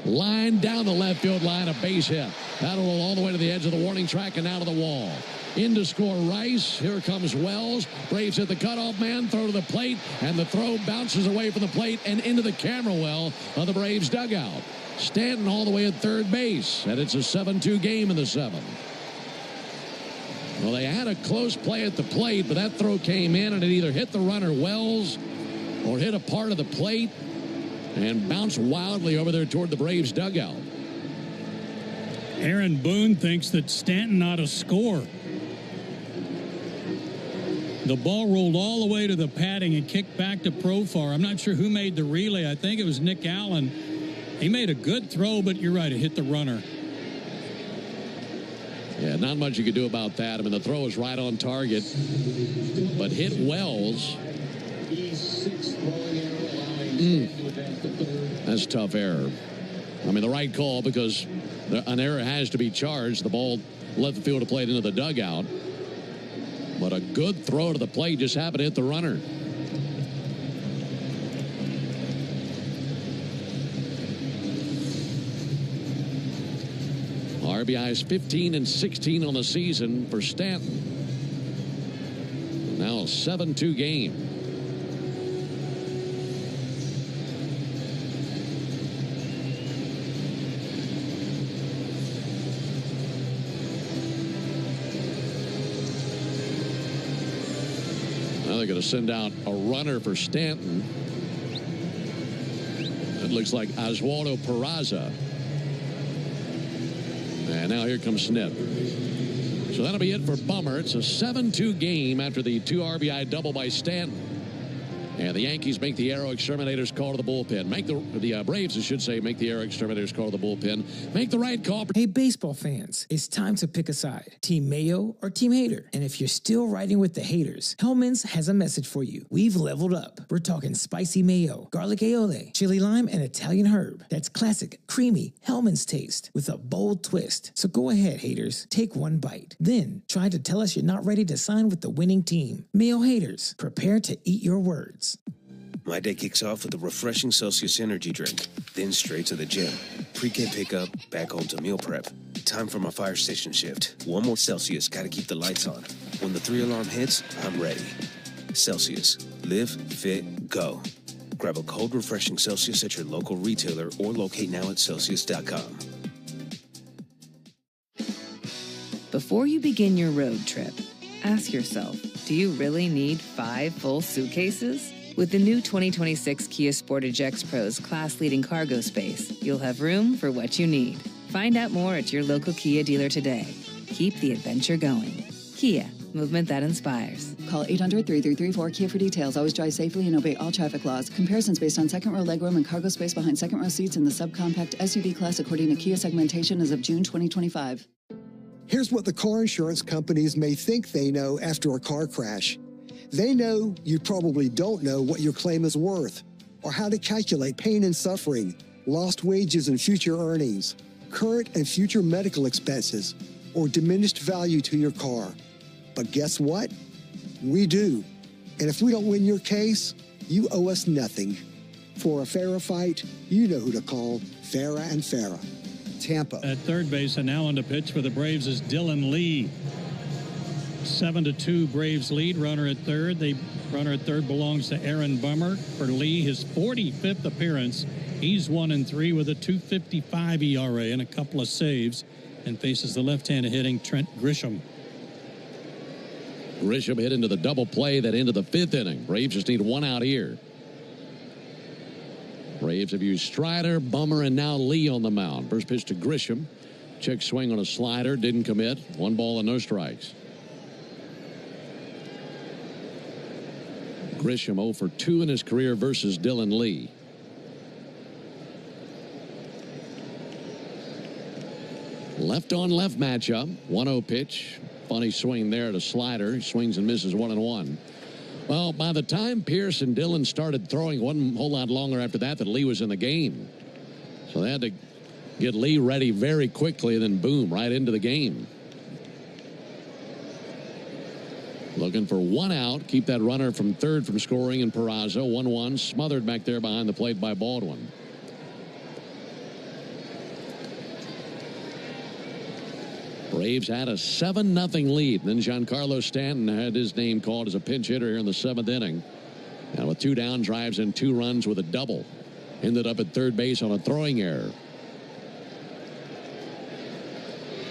Line down the left field line, a base hit. That'll roll all the way to the edge of the warning track and out of the wall. In to score Rice. Here comes Wells. Braves hit the cutoff man, throw to the plate, and the throw bounces away from the plate and into the camera well of the Braves dugout. Stanton all the way at third base, and it's a 7-2 game in the 7th. Well, they had a close play at the plate, but that throw came in, and it either hit the runner Wells or hit a part of the plate and bounced wildly over there toward the Braves dugout. Aaron Boone thinks that Stanton ought to score. The ball rolled all the way to the padding and kicked back to Profar. I'm not sure who made the relay. I think it was Nick Allen. He made a good throw, but you're right, it hit the runner. Yeah, not much you could do about that. I mean, the throw was right on target, but hit Wells. That's tough error. I mean, the right call because an error has to be charged. The ball left the field to play it into the dugout. But a good throw to the plate just happened to hit the runner. RBIs 15 and 16 on the season for Stanton. Now a 7-2 game. Now they're going to send out a runner for Stanton. It looks like Oswaldo Peraza. And now here comes Snit. So that'll be it for Bummer. It's a 7-2 game after the 2 RBI double by Stanton. And the Yankees make the Aero Exterminators call to the bullpen. Make the Braves, I should say, make the Aero Exterminators call to the bullpen. Make the right call. Hey, baseball fans, it's time to pick a side. Team Mayo or Team Hater. And if you're still riding with the haters, Hellman's has a message for you. We've leveled up. We're talking spicy mayo, garlic aioli, chili lime, and Italian herb. That's classic, creamy Hellman's taste with a bold twist. So go ahead, haters. Take one bite. Then try to tell us you're not ready to sign with the winning team. Mayo haters, prepare to eat your words. My day kicks off with a refreshing Celsius energy drink, then straight to the gym. Pre-K pickup, back home to meal prep. Time for my fire station shift. One more Celsius, gotta keep the lights on. When the 3-alarm hits, I'm ready. Celsius. Live, fit, go. Grab a cold, refreshing Celsius at your local retailer or locate now at Celsius.com. Before you begin your road trip, ask yourself, do you really need 5 full suitcases? With the new 2026 Kia Sportage X Pro's class-leading cargo space, you'll have room for what you need. Find out more at your local Kia dealer today. Keep the adventure going. Kia, movement that inspires. Call 800-3334-KIA for details. Always drive safely and obey all traffic laws. Comparisons based on second row legroom and cargo space behind second row seats in the subcompact SUV class according to Kia segmentation as of June 2025. Here's what the car insurance companies may think they know after a car crash. They know you probably don't know what your claim is worth, or how to calculate pain and suffering, lost wages and future earnings, current and future medical expenses, or diminished value to your car. But guess what? We do. And if we don't win your case, you owe us nothing. For a fairer fight, you know who to call. Farah and Farah. Tampa. At third base and now on the pitch for the Braves is Dylan Lee. 7-2 Braves lead. Runner at third. The runner at third belongs to Aaron Bummer. For Lee, his 45th appearance. He's 1-3 with a 2.55 ERA and a couple of saves, and faces the left-handed hitting Trent Grisham. Grisham hit into the double play that into the 5th inning. Braves just need 1 out here. Braves have used Strider, Bummer, and now Lee on the mound. First pitch to Grisham. Check swing on a slider. Didn't commit. 1 ball and no strikes. Grisham 0 for 2 in his career versus Dylan Lee. Left on left matchup. 1-0 pitch. Funny swing there to slider. He swings and misses 1-1. Well, by the time Pierce and Dillon started throwing, one whole lot longer after that Lee was in the game. So they had to get Lee ready very quickly, and then boom, right into the game. Looking for 1 out. Keep that runner from third from scoring, and Peraza 1-1. Smothered back there behind the plate by Baldwin. Braves had a 7-0 lead. Then Giancarlo Stanton had his name called as a pinch hitter here in the 7th inning. And with 2 down, drives in 2 runs with a double. Ended up at third base on a throwing error.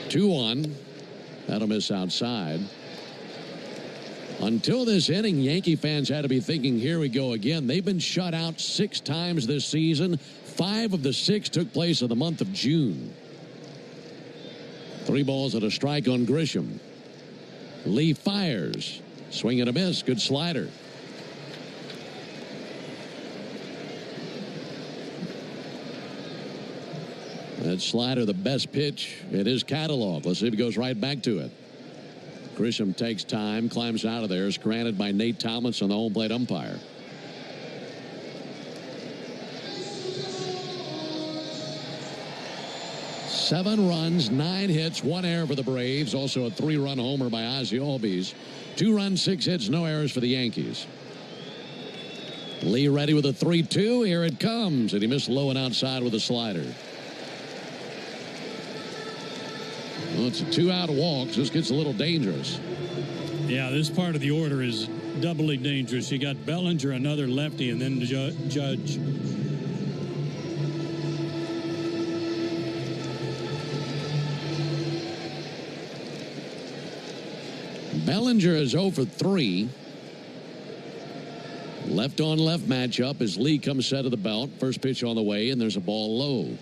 2-1. That'll miss outside. Until this inning, Yankee fans had to be thinking, here we go again. They've been shut out 6 times this season. 5 of the 6 took place in the month of June. 3 balls and a strike on Grisham. Lee fires. Swing and a miss. Good slider. That slider, the best pitch in his catalog. Let's see if he goes right back to it. Grisham takes time, climbs out of there. Is granted by Nate Tomlinson, the home plate umpire. 7 runs, 9 hits, 1 error for the Braves. Also a 3-run homer by Ozzie Albies. 2 runs, 6 hits, no errors for the Yankees. Lee ready with a 3-2. Here it comes. And he missed low and outside with a slider. Well, it's a 2-out walk. So this gets a little dangerous. Yeah, this part of the order is doubly dangerous. You got Bellinger, another lefty, and then Judge. Bellinger is 0 for 3. Left on left matchup as Lee comes set of the belt. First pitch on the way, and there's a ball low.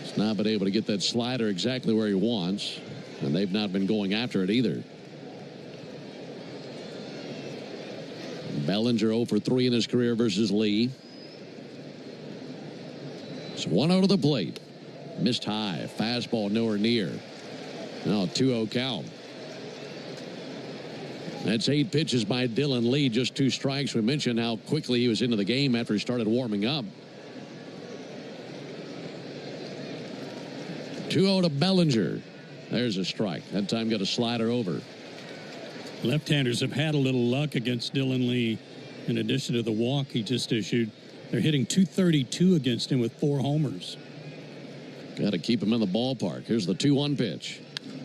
He's not been able to get that slider exactly where he wants, and they've not been going after it either. Bellinger 0 for 3 in his career versus Lee. It's 1-0 to the plate. Missed high. Fastball nowhere near. Now 2-0 count. That's 8 pitches by Dylan Lee, just 2 strikes. We mentioned how quickly he was into the game after he started warming up. 2-0 to Bellinger. There's a strike. That time got a slider over. Left-handers have had a little luck against Dylan Lee. In addition to the walk he just issued, they're hitting .232 against him with 4 homers. Got to keep him in the ballpark. Here's the 2-1 pitch.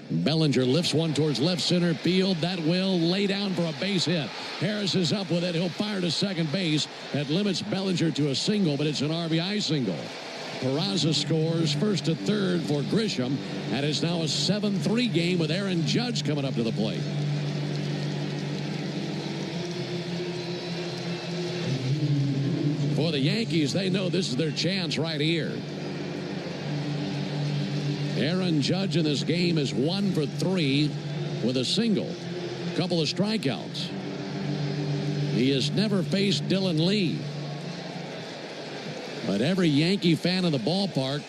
Bellinger lifts one towards left center field. That will lay down for a base hit. Harris is up with it. He'll fire to second base. That limits Bellinger to a single, but it's an RBI single. Peraza scores first to third for Grisham, and it's now a 7-3 game with Aaron Judge coming up to the plate. For the Yankees, they know this is their chance right here. Aaron Judge in this game is 1 for 3 with a single. Couple of strikeouts. He has never faced Dylan Lee. But every Yankee fan in the ballpark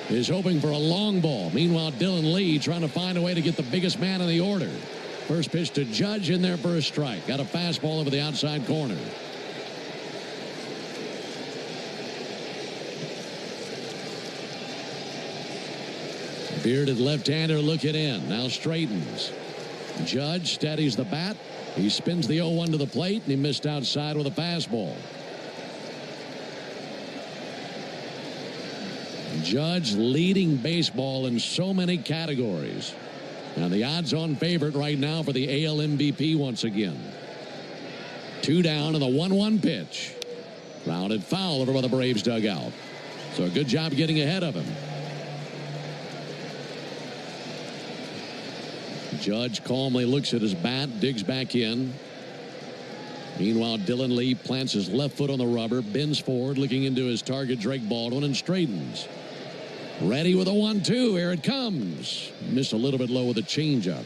is hoping for a long ball. Meanwhile, Dylan Lee trying to find a way to get the biggest man in the order. First pitch to Judge in there for a strike. Got a fastball over the outside corner. Bearded left-hander looking in. Now straightens. Judge steadies the bat. He spins the 0-1 to the plate, and he missed outside with a fastball. Judge leading baseball in so many categories. And the odds-on favorite right now for the AL MVP once again. 2 down and the 1-1 pitch. Grounded foul over by the Braves dugout. So a good job getting ahead of him. Judge calmly looks at his bat, digs back in. Meanwhile, Dylan Lee plants his left foot on the rubber, bends forward, looking into his target, Drake Baldwin, and straightens. Ready with a 1-2. Here it comes. Missed a little bit low with a changeup.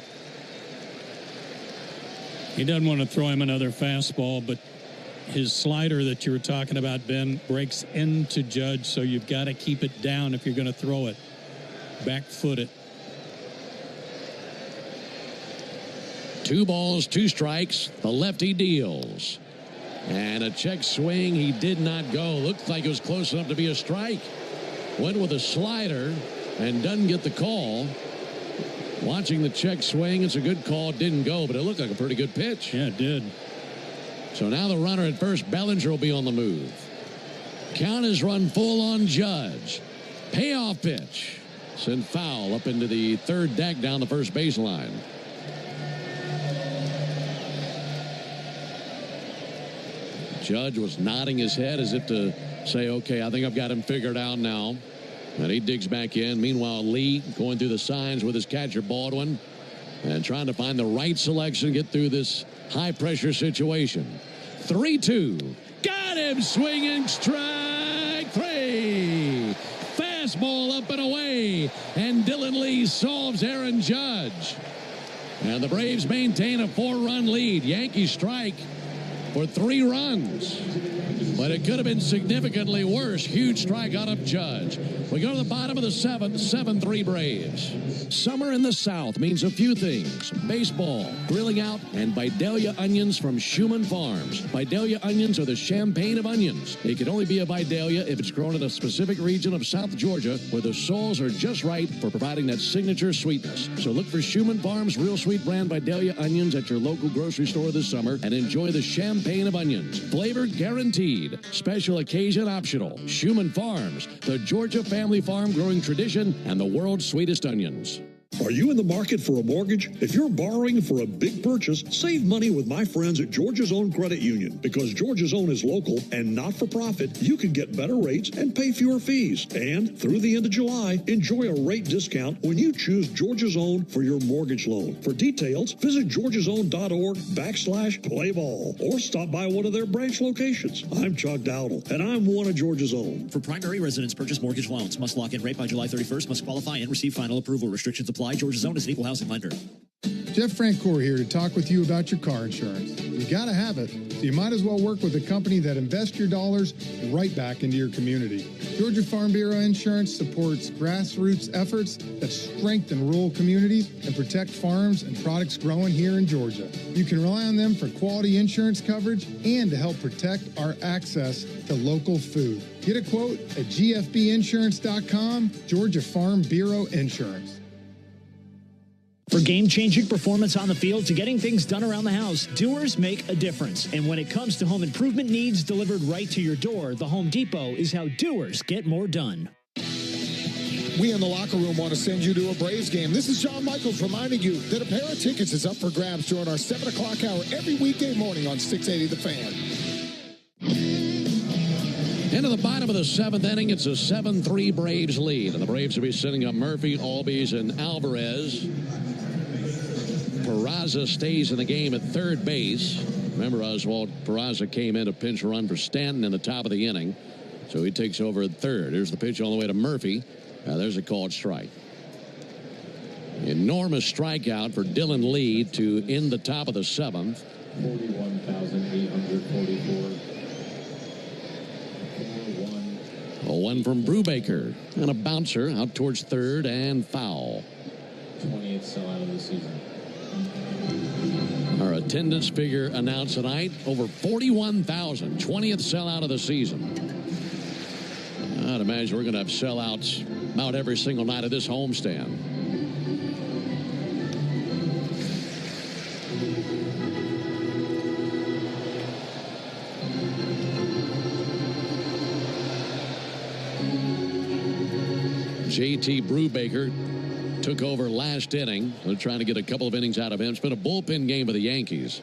He doesn't want to throw him another fastball, but his slider that you were talking about, Ben, breaks into Judge, so you've got to keep it down if you're going to throw it. Back foot it. 2 balls, 2 strikes. The lefty deals. And a check swing. He did not go. Looked like it was close enough to be a strike. Went with a slider and doesn't get the call. Watching the check swing, it's a good call. Didn't go, but it looked like a pretty good pitch. Yeah, it did. So now the runner at first, Bellinger, will be on the move. Count is run full on Judge. Payoff pitch. Sent foul up into the third deck down the first baseline. Judge was nodding his head as if to say, okay, I think I've got him figured out now. And he digs back in. Meanwhile, Lee going through the signs with his catcher, Baldwin, and trying to find the right selection, get through this high-pressure situation. 3-2. Got him swinging. Strike 3. Fastball up and away. And Dylan Lee solves Aaron Judge. And the Braves maintain a 4-run lead. Yankees strike for 3 runs. but it could have been significantly worse. Huge strikeout of Judge. We go to the bottom of the seventh, 7-3 Braves. Summer in the South means a few things. Baseball, grilling out, and Vidalia onions from Schumann Farms. Vidalia onions are the champagne of onions. It can only be a Vidalia if it's grown in a specific region of South Georgia where the soils are just right for providing that signature sweetness. So look for Schumann Farms Real Sweet brand Vidalia onions at your local grocery store this summer and enjoy the champagne of onions. Flavor guaranteed. Special occasion optional. Schumann Farms, the Georgia family farm growing tradition and the world's sweetest onions. Are you in the market for a mortgage? If you're borrowing for a big purchase, save money with my friends at Georgia's Own Credit Union. Because Georgia's Own is local and not for profit, you can get better rates and pay fewer fees. And through the end of July, enjoy a rate discount when you choose Georgia's Own for your mortgage loan. For details, visit georgiasown.org/playball or stop by one of their branch locations. I'm Chuck Dowdle, and I'm one of Georgia's Own. For primary residence purchase mortgage loans, must lock in rate by July 31st, must qualify and receive final approval. Restrictions apply. Georgia's Own is an equal housing lender. Jeff Francoeur here to talk with you about your car insurance. You gotta have it, so you might as well work with a company that invests your dollars right back into your community. Georgia Farm Bureau Insurance supports grassroots efforts that strengthen rural communities and protect farms and products growing here in Georgia. You can rely on them for quality insurance coverage and to help protect our access to local food. Get a quote at gfbinsurance.com, Georgia Farm Bureau Insurance. For game-changing performance on the field to getting things done around the house, doers make a difference. And when it comes to home improvement needs delivered right to your door, the Home Depot is how doers get more done. We in the locker room want to send you to a Braves game. This is John Michaels reminding you that a pair of tickets is up for grabs during our 7 o'clock hour every weekday morning on 680 The Fan. Into the bottom of the seventh inning, it's a 7-3 Braves lead. And the Braves will be sitting up Murphy, Albies, and Alvarez. Peraza stays in the game at third base. Remember, Oswald, Peraza came in to pinch a run for Stanton in the top of the inning. So he takes over at third. Here's the pitch all the way to Murphy. There's a called strike. Enormous strikeout for Dylan Lee to end the top of the seventh. 41,844. A one from Brubaker. And a bouncer out towards third and foul. 20th sellout of the season. Our attendance figure announced tonight, over 41,000, 20th sellout of the season. I'd imagine we're going to have sellouts about every single night of this homestand. JT Brubaker took over last inning. They're trying to get a couple of innings out of him. It's been a bullpen game for the Yankees.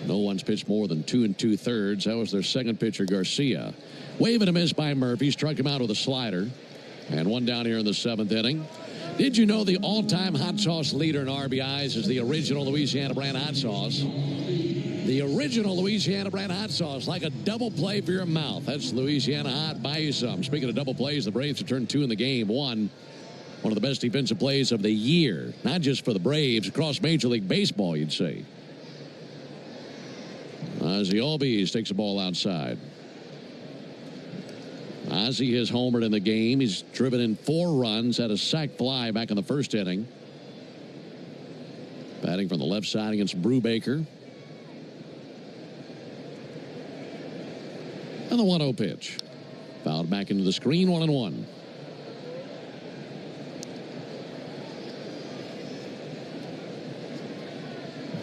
No one's pitched more than 2 2/3. That was their second pitcher, Garcia. Wave and a miss by Murphy. Struck him out with a slider. And one down here in the seventh inning. Did you know the all-time hot sauce leader in RBIs is the original Louisiana brand hot sauce? The original Louisiana brand hot sauce, like a double play for your mouth. That's Louisiana Hot. Buy you some. Speaking of double plays, the Braves have turned 2 in the game. One of the best defensive plays of the year. Not just for the Braves, across Major League Baseball, you'd say. Ozzie Albies takes the ball outside. Ozzie has homered in the game. He's driven in 4 runs, had a sac fly back in the first inning. Batting from the left side against Brubaker. And the 1-0 pitch. Fouled back into the screen, 1-1.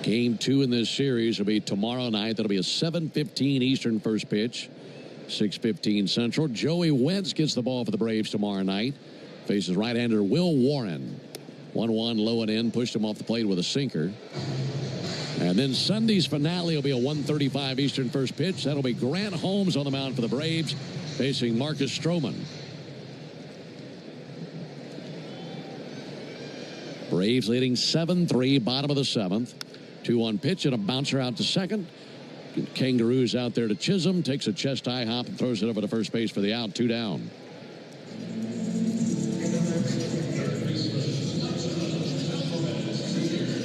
Game 2 in this series will be tomorrow night. That'll be a 7:15 Eastern first pitch. 6:15 Central. Joey Wentz gets the ball for the Braves tomorrow night. Faces right-hander Will Warren. 1-1 low and in. Pushed him off the plate with a sinker. And then Sunday's finale will be a 1:35 Eastern first pitch. That'll be Grant Holmes on the mound for the Braves, facing Marcus Stroman. Braves leading 7-3, bottom of the seventh. 2-1 pitch and a bouncer out to second. Kangaroos out there to Chisholm. Takes a chest-high hop and throws it over to first base for the out. 2 down.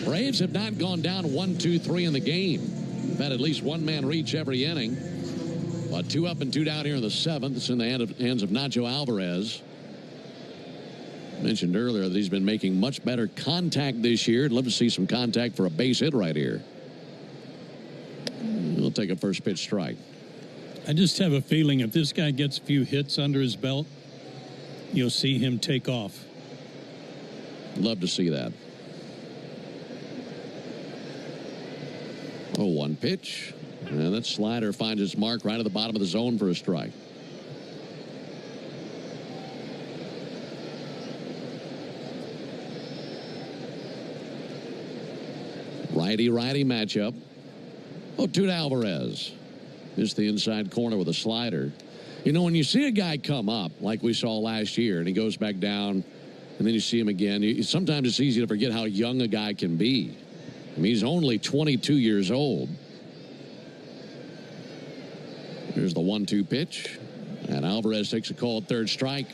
Braves have not gone down 1-2-3 in the game. We've had at least one man reach every inning. But 2 up and 2 down here in the 7th. It's in the hands of Nacho Alvarez. Mentioned earlier that he's been making much better contact this year. I'd love to see some contact for a base hit right here. He'll take a first pitch strike. I just have a feeling if this guy gets a few hits under his belt, you'll see him take off. Love to see that. 0-1 pitch. And that slider finds its mark right at the bottom of the zone for a strike. Righty-righty matchup. 0-2 to Alvarez. Missed the inside corner with a slider. You know, when you see a guy come up, like we saw last year, and he goes back down, and then you see him again, sometimes it's easy to forget how young a guy can be. I mean, he's only 22 years old. Here's the 1-2 pitch. And Alvarez takes a call at third strike.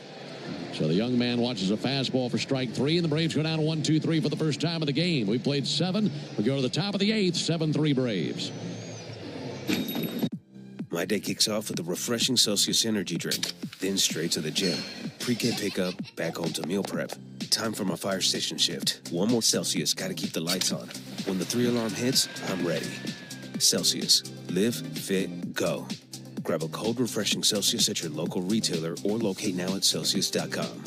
So the young man watches a fastball for strike 3, and the Braves go down 1-2-3 for the first time of the game. We played 7. We go to the top of the 8th, 7-3 Braves. My day kicks off with a refreshing Celsius energy drink, then straight to the gym. Pre-K pickup, back home to meal prep. Time for my fire station shift. One more Celsius, gotta keep the lights on. When the 3-alarm hits, I'm ready. Celsius. Live, fit, go. Grab a cold, refreshing Celsius at your local retailer or locate now at Celsius.com.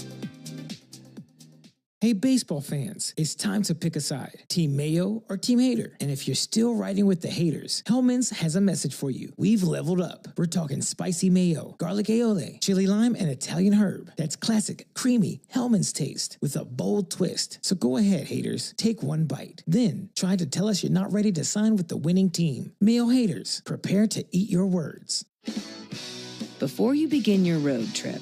Hey, baseball fans, it's time to pick a side. Team Mayo or Team Hater. And if you're still riding with the haters, Hellman's has a message for you. We've leveled up. We're talking spicy mayo, garlic aioli, chili lime, and Italian herb. That's classic, creamy Hellman's taste with a bold twist. So go ahead, haters. Take one bite. Then try to tell us you're not ready to sign with the winning team. Mayo haters, prepare to eat your words. Before you begin your road trip,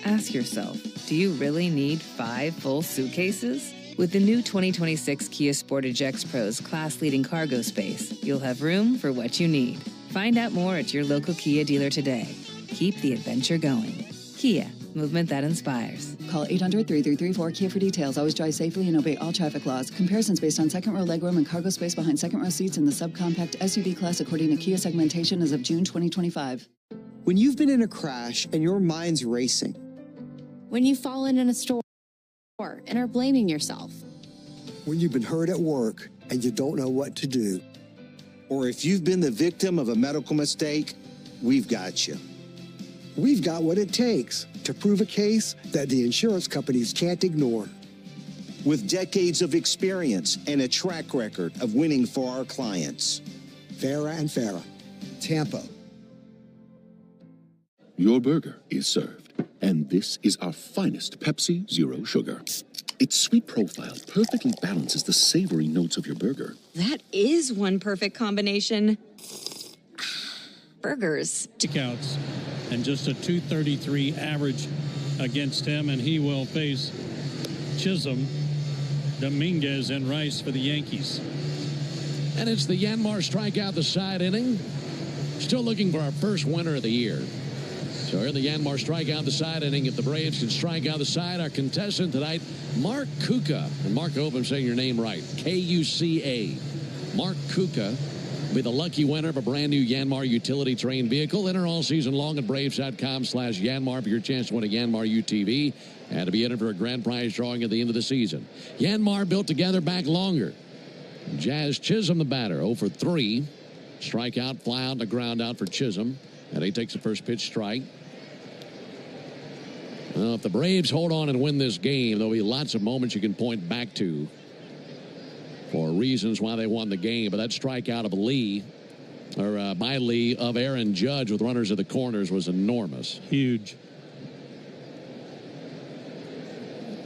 ask yourself, do you really need 5 full suitcases? With the new 2026 Kia Sportage X Pro's class-leading cargo space, you'll have room for what you need. Find out more at your local Kia dealer today. Keep the adventure going. Kia, movement that inspires. Call 800-3334-KIA for details. Always drive safely and obey all traffic laws. Comparisons based on second row legroom and cargo space behind second row seats in the subcompact SUV class according to Kia segmentation as of June 2025. When you've been in a crash and your mind's racing. When you've fallen in a store and are blaming yourself. When you've been hurt at work and you don't know what to do. Or if you've been the victim of a medical mistake, we've got you. We've got what it takes to prove a case that the insurance companies can't ignore. With decades of experience and a track record of winning for our clients. Farah and Farah, Tampa. Your burger is served. And this is our finest Pepsi Zero Sugar. Its sweet profile perfectly balances the savory notes of your burger. That is one perfect combination. Burgers. Kickouts and just a .233 average against him, and he will face Chisholm, Dominguez, and Rice for the Yankees. And it's the Yanmar strikeout the side inning. Still looking for our first winner of the year. So here the Yanmar strikeout the side inning. If the Braves can strike out the side, our contestant tonight, Mark Kuka. And Mark, I hope I'm saying your name right. K-U-C-A. Mark Kuka will be the lucky winner of a brand new Yanmar utility terrain vehicle. Enter all season long at Braves.com/Yanmar for your chance to win a Yanmar UTV and to be entered for a grand prize drawing at the end of the season. Yanmar built together back longer. Jazz Chisholm, the batter, 0 for 3. Strikeout, fly out, and a ground out for Chisholm. And he takes the first pitch strike. Well, if the Braves hold on and win this game, there'll be lots of moments you can point back to for reasons why they won the game. But that strikeout of Lee, or by Lee, of Aaron Judge with runners at the corners was enormous. Huge.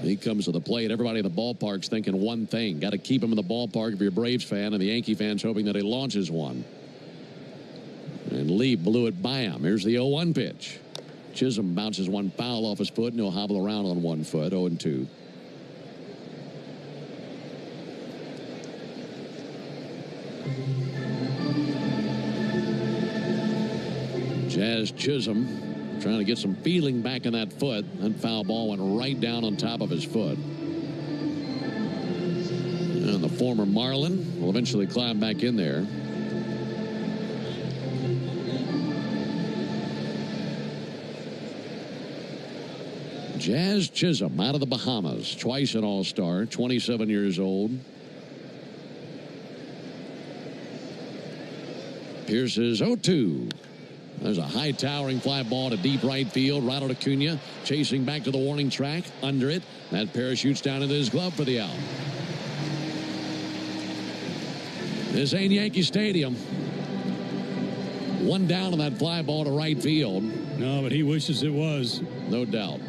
He comes to the plate. Everybody in the ballpark's thinking one thing. Got to keep him in the ballpark if you're a Braves fan, and the Yankee fans hoping that he launches one. And Lee blew it by him. Here's the 0-1 pitch. Chisholm bounces one foul off his foot, and he'll hobble around on 1 foot, 0-2. Jazz Chisholm trying to get some feeling back in that foot. That foul ball went right down on top of his foot. And the former Marlin will eventually climb back in there. Jazz Chisholm out of the Bahamas, twice an All-Star, 27 years old. Pierce's 0-2. There's a high towering fly ball to deep right field. Ronald Acuna chasing back to the warning track. Under it. That parachutes down into his glove for the out. This ain't Yankee Stadium. One down on that fly ball to right field. No, but he wishes it was. No doubt.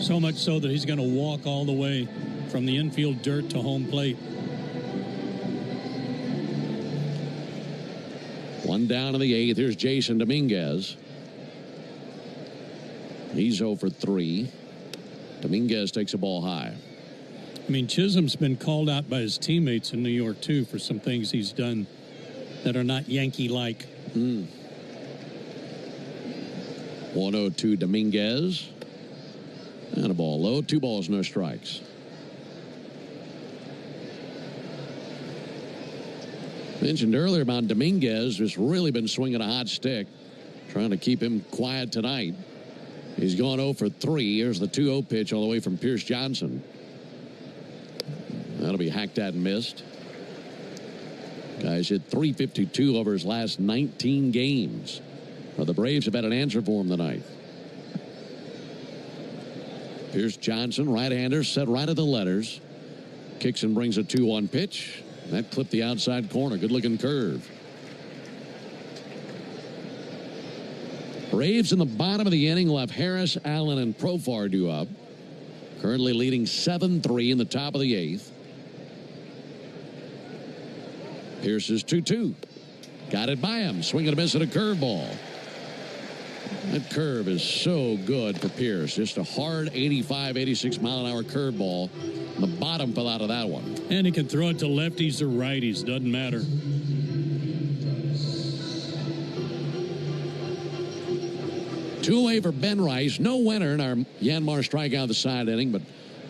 So much so that he's going to walk all the way from the infield dirt to home plate. One down in the 8th. Here's Jason Dominguez. He's 0 for 3. Dominguez takes a ball high. I mean, Chisholm's been called out by his teammates in New York, too, for some things he's done that are not Yankee-like. 1-0 Dominguez. And a ball low. 2 balls, no strikes. Mentioned earlier about Dominguez, who's really been swinging a hot stick, trying to keep him quiet tonight. He's gone 0 for 3. Here's the 2-0 pitch all the way from Pierce Johnson. That'll be hacked at and missed. Guy's hit .352 over his last 19 games. Well, the Braves have had an answer for him tonight. Pierce Johnson, right-hander, set right at the letters. Kicks and brings a 2-1 pitch. That clipped the outside corner. Good-looking curve. Braves in the bottom of the inning left Harris, Allen, and Profar due up. Currently leading 7-3 in the top of the 8th. Pierce's 2-2. Got it by him. Swing and a miss at a curveball. That curve is so good for Pierce. Just a hard 85, 86 mile an hour curveball. The bottom fell out of that one. And he can throw it to lefties or righties. Doesn't matter. Two away for Ben Rice. No winner in our Yanmar strikeout of the side inning, but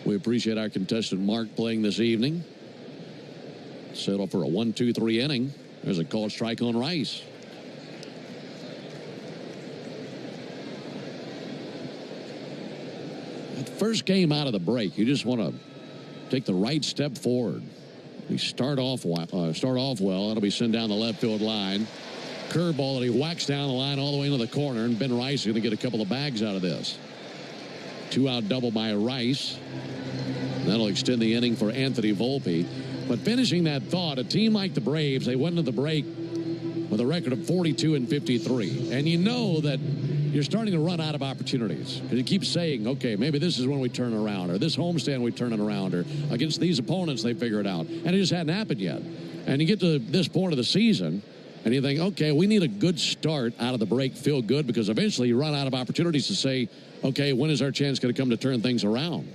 we appreciate our contestant Mark playing this evening. Settle for a 1-2-3 inning. There's a called strike on Rice. First game out of the break, you just want to take the right step forward. We start off well. That'll be sent down the left field line. Curveball that he whacks down the line all the way into the corner, and Ben Rice is going to get a couple of bags out of this. 2-out double by Rice. That'll extend the inning for Anthony Volpe. But finishing that thought, a team like the Braves, they went into the break with a record of 42-53, and you know that you're starting to run out of opportunities. Because you keep saying, okay, maybe this is when we turn around, or this homestand we turn it around, or against these opponents they figure it out. And it just hadn't happened yet. And you get to this point of the season, and you think, okay, we need a good start out of the break, feel good, because eventually you run out of opportunities to say, okay, when is our chance going to come to turn things around?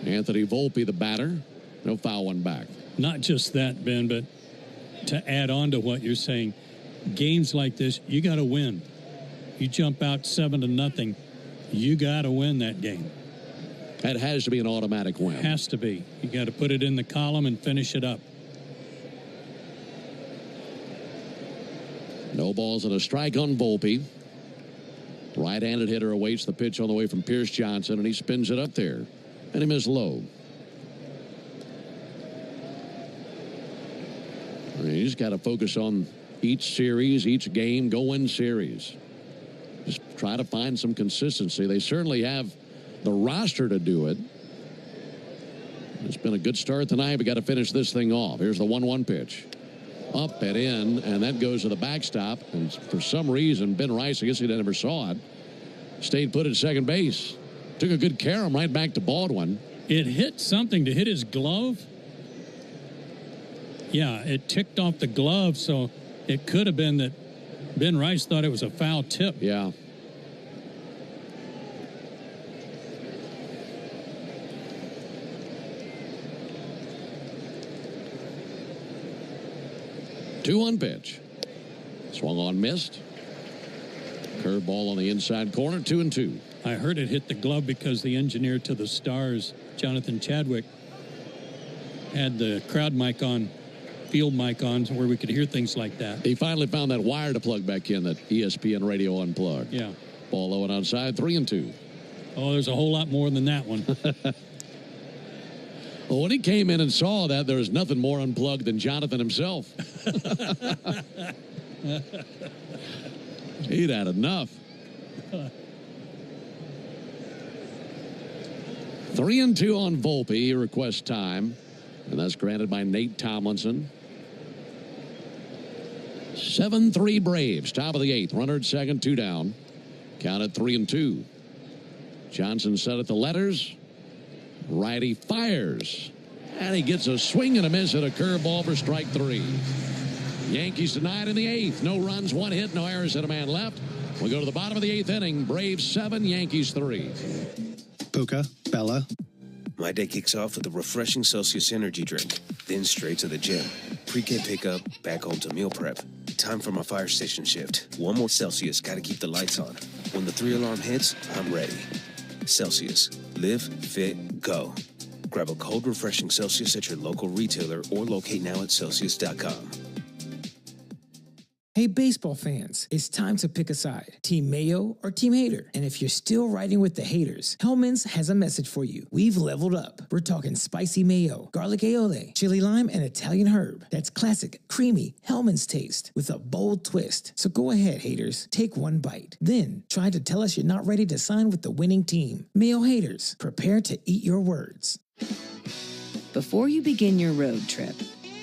Anthony Volpe, the batter, no foul one back. Not just that, Ben, but to add on to what you're saying, games like this, you got to win. You jump out 7-0, you got to win that game. That has to be an automatic win. Has to be. You got to put it in the column and finish it up. No balls and a strike on Volpe. Right-handed hitter awaits the pitch on the way from Pierce Johnson, and he spins it up there. And he missed low. You just got to focus on each series, each game, go win series. Just try to find some consistency. They certainly have the roster to do it. It's been a good start tonight. We got to finish this thing off. Here's the 1-1 pitch. Up and in, and that goes to the backstop. And for some reason, Ben Rice, I guess he never saw it, stayed put at second base. Took a good care of him right back to Baldwin. It hit something to hit his glove. Yeah, it ticked off the glove, so it could have been that Ben Rice thought it was a foul tip. Yeah. Two-one pitch. Swung on, missed. Curveball on the inside corner, 2-2. I heard it hit the glove because the engineer to the Stars, Jonathan Chadwick, had the crowd mic on, field mic on, where we could hear things like that. He finally found that wire to plug back in that ESPN radio unplugged. Yeah. Ball low and outside, 3-2. Oh, there's a whole lot more than that one. Well, when he came in and saw that, there was nothing more unplugged than Jonathan himself. He'd had enough. 3-2 on Volpe. He requests time, and that's granted by Nate Tomlinson. 7-3 Braves, top of the 8th. Runner at second, 2 down. Count at 3-2. Johnson set at the letters. Righty fires. And he gets a swing and a miss at a curveball for strike 3. Yankees tonight in the 8th. No runs, 1 hit, no errors, and a man left. We go to the bottom of the 8th inning. Braves 7, Yankees 3. Puka, Bella. My day kicks off with a refreshing Celsius energy drink, then straight to the gym. Pre-K pickup, back home to meal prep. Time for my fire station shift. One more Celsius, gotta keep the lights on. When the 3-alarm hits, I'm ready. Celsius. Live, fit, go. Grab a cold, refreshing Celsius at your local retailer or locate now at Celsius.com. Hey, baseball fans, it's time to pick a side. Team Mayo or Team Hater? And if you're still riding with the haters, Hellman's has a message for you. We've leveled up. We're talking spicy mayo, garlic aioli, chili lime, and Italian herb. That's classic, creamy Hellman's taste with a bold twist. So go ahead, haters. Take one bite. Then try to tell us you're not ready to sign with the winning team. Mayo haters, prepare to eat your words. Before you begin your road trip,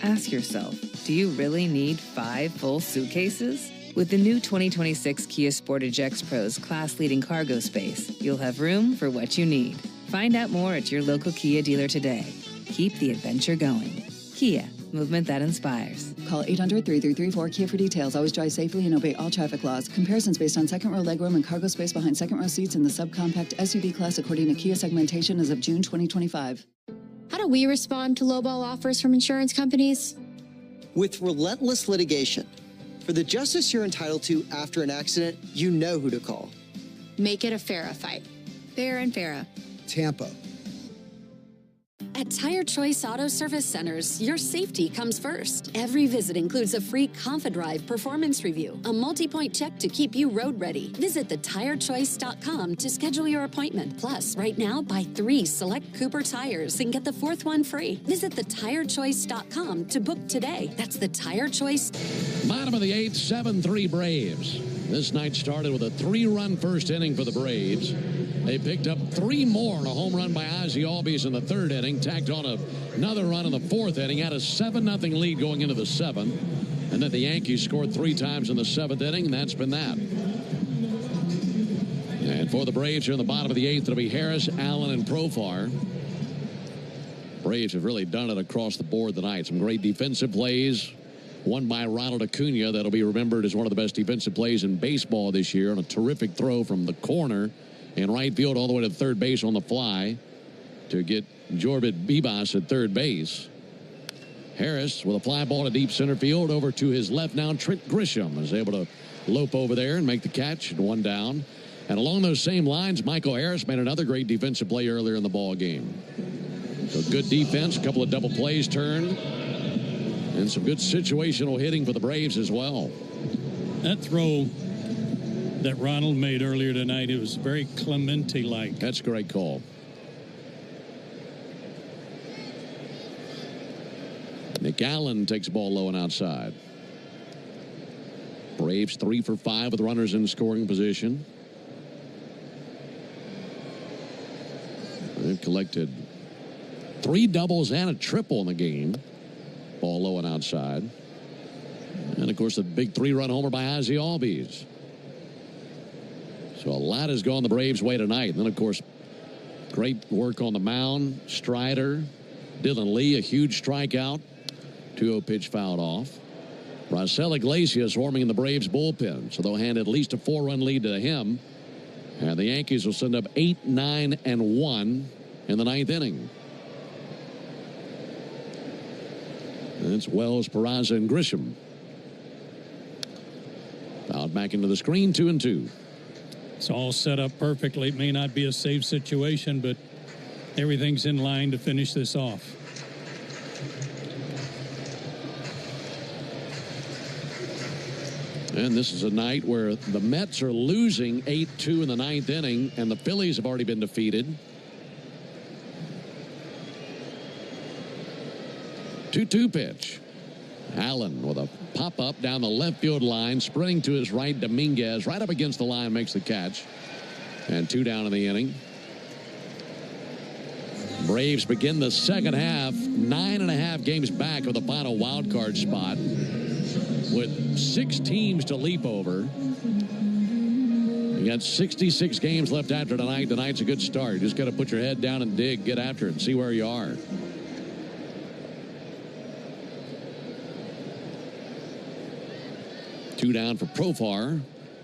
ask yourself, do you really need 5 full suitcases? With the new 2026 Kia Sportage X Pro's class-leading cargo space, you'll have room for what you need. Find out more at your local Kia dealer today. Keep the adventure going. Kia, movement that inspires. Call 800-3334-KIA for details. Always drive safely and obey all traffic laws. Comparisons based on second row legroom and cargo space behind second row seats in the subcompact SUV class according to Kia segmentation as of June 2025. How do we respond to lowball offers from insurance companies? With relentless litigation. For the justice you're entitled to after an accident, you know who to call. Make it a FARA fight. Fair and FARA. Tampa. At Tire Choice Auto Service Centers, your safety comes first. Every visit includes a free ConfiDrive performance review, a multi-point check to keep you road ready. Visit thetirechoice.com to schedule your appointment. Plus, right now, buy 3 select Cooper tires and get the 4th one free. Visit thetirechoice.com to book today. That's the Tire Choice. Bottom of the 8th, 7-3 Braves. This night started with a 3-run first inning for the Braves. They picked up 3 more and a home run by Ozzie Albies in the 3rd inning, tacked on another run in the 4th inning, had a 7-0 lead going into the 7th. And then the Yankees scored 3 times in the 7th inning, and that's been that. And for the Braves here in the bottom of the 8th, it'll be Harris, Allen, and Profar. Braves have really done it across the board tonight. Some great defensive plays. One by Ronald Acuna that'll be remembered as one of the best defensive plays in baseball this year, and a terrific throw from the corner in right field all the way to third base on the fly to get Jorbit Bibas at third base. Harris with a fly ball to deep center field over to his left now. Trent Grisham is able to lope over there and make the catch, and 1 down. And along those same lines, Michael Harris made another great defensive play earlier in the ball game. So good defense, a couple of double plays turned, and some good situational hitting for the Braves as well. That throw that Ronald made earlier tonight, it was very Clemente-like. That's a great call. Nick Allen takes the ball low and outside. Braves 3 for 5 with runners in scoring position. They've collected 3 doubles and a triple in the game. Ball low and outside. And, of course, the big 3-run homer by Ozzie Albies. So a lot has gone the Braves' way tonight. And then, of course, great work on the mound. Strider, Dylan Lee, a huge strikeout. 2-0 pitch fouled off. Raisel Iglesias warming in the Braves' bullpen. So they'll hand at least a 4-run lead to him. And the Yankees will send up 8, 9, and 1 in the 9th inning. And it's Wells, Peraza, and Grisham. Fouled back into the screen, 2-2. It's all set up perfectly. It may not be a safe situation, but everything's in line to finish this off. And this is a night where the Mets are losing 8-2 in the ninth inning, and the Phillies have already been defeated. 2-2 pitch. Allen with a pop-up down the left field line, sprinting to his right. Dominguez right up against the line makes the catch. And 2 down in the inning. Braves begin the second half 9.5 games back of the final wild card spot with 6 teams to leap over. You got 66 games left after tonight. Tonight's a good start. You just got to put your head down and dig, get after it, and see where you are. Two down for Profar.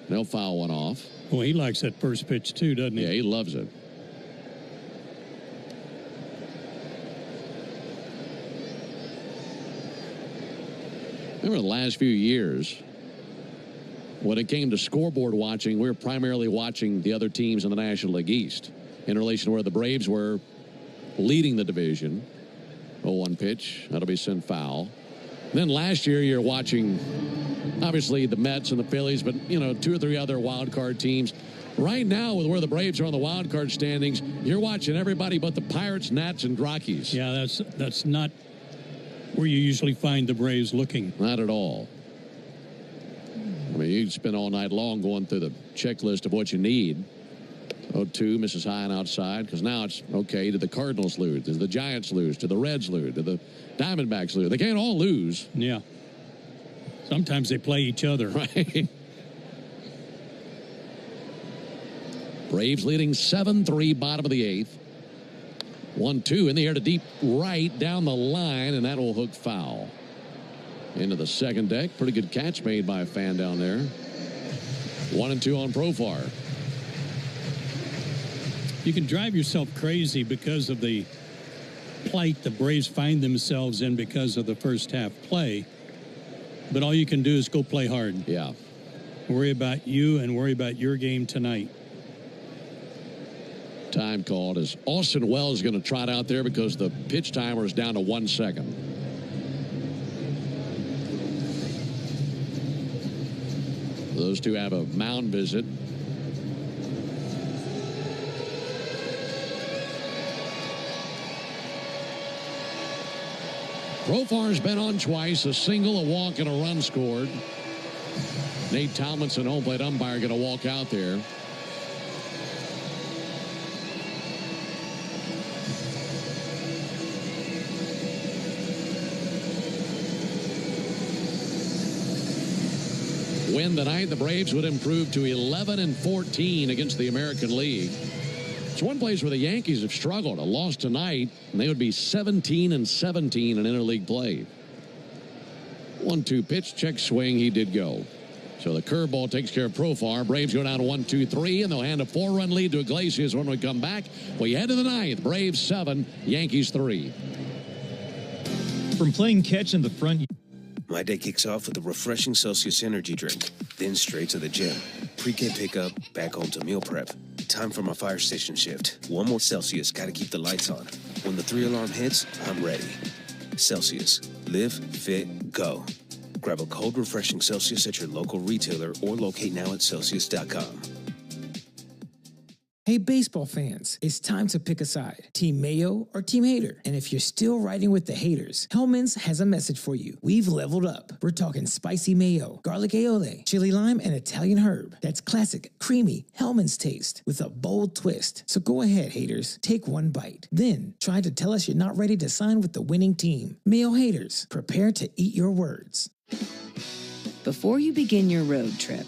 They'll foul one off. Well, he likes that first pitch too, doesn't he? Yeah, he loves it. Remember the last few years, when it came to scoreboard watching, we were primarily watching the other teams in the National League East in relation to where the Braves were leading the division. 0-1 pitch. That'll be sent foul. Then last year, you're watching, obviously, the Mets and the Phillies, but, 2 or 3 other wild card teams. Right now, with where the Braves are on the wild card standings, you're watching everybody but the Pirates, Nats, and Rockies. Yeah, that's not where you usually find the Braves looking. Not at all. I mean, you spend all night long going through the checklist of what you need. 0-2, misses high and outside, because now it's, okay, did the Cardinals lose? Did the Giants lose? Did the Reds lose? Did the Diamondbacks lose? They can't all lose. Yeah. Sometimes they play each other. Right. Braves leading 7-3, bottom of the 8th. 1-2 in the air to deep right down the line, and that will hook foul. Into the second deck. Pretty good catch made by a fan down there. 1-2 on Profar. You can drive yourself crazy because of the plight the Braves find themselves in because of the first half play. But all you can do is go play hard. Yeah. Worry about you and worry about your game tonight. Time called as Austin Wells is going to trot out there because the pitch timer is down to 1 second. Those two have a mound visit. Profar's been on twice, a single, a walk, and a run scored. Nate Tomlinson, home plate umpire, going to walk out there. Win tonight, the Braves would improve to 11-14 against the American League. It's one place where the Yankees have struggled. A loss tonight, and they would be 17-17 in interleague play. 1-2 pitch, check swing, he did go. So the curveball takes care of Profar. Braves go down to 1-2-3, and they'll hand a 4-run lead to Iglesias when we come back. We head to the ninth. Braves 7, Yankees 3. From playing catch in the front. My day kicks off with a refreshing Celsius energy drink, then straight to the gym. Pre-K pickup, back home to meal prep. Time for my fire station shift. One more Celsius, gotta keep the lights on. When the 3-alarm hits, I'm ready. Celsius. Live, fit, go. Grab a cold, refreshing Celsius at your local retailer or locate now at Celsius.com. Hey, baseball fans, it's time to pick a side. Team Mayo or Team Hater? And if you're still riding with the haters, Hellman's has a message for you. We've leveled up. We're talking spicy mayo, garlic aioli, chili lime, and Italian herb. That's classic, creamy Hellman's taste with a bold twist. So go ahead, haters, take one bite. Then try to tell us you're not ready to sign with the winning team. Mayo haters, prepare to eat your words. Before you begin your road trip,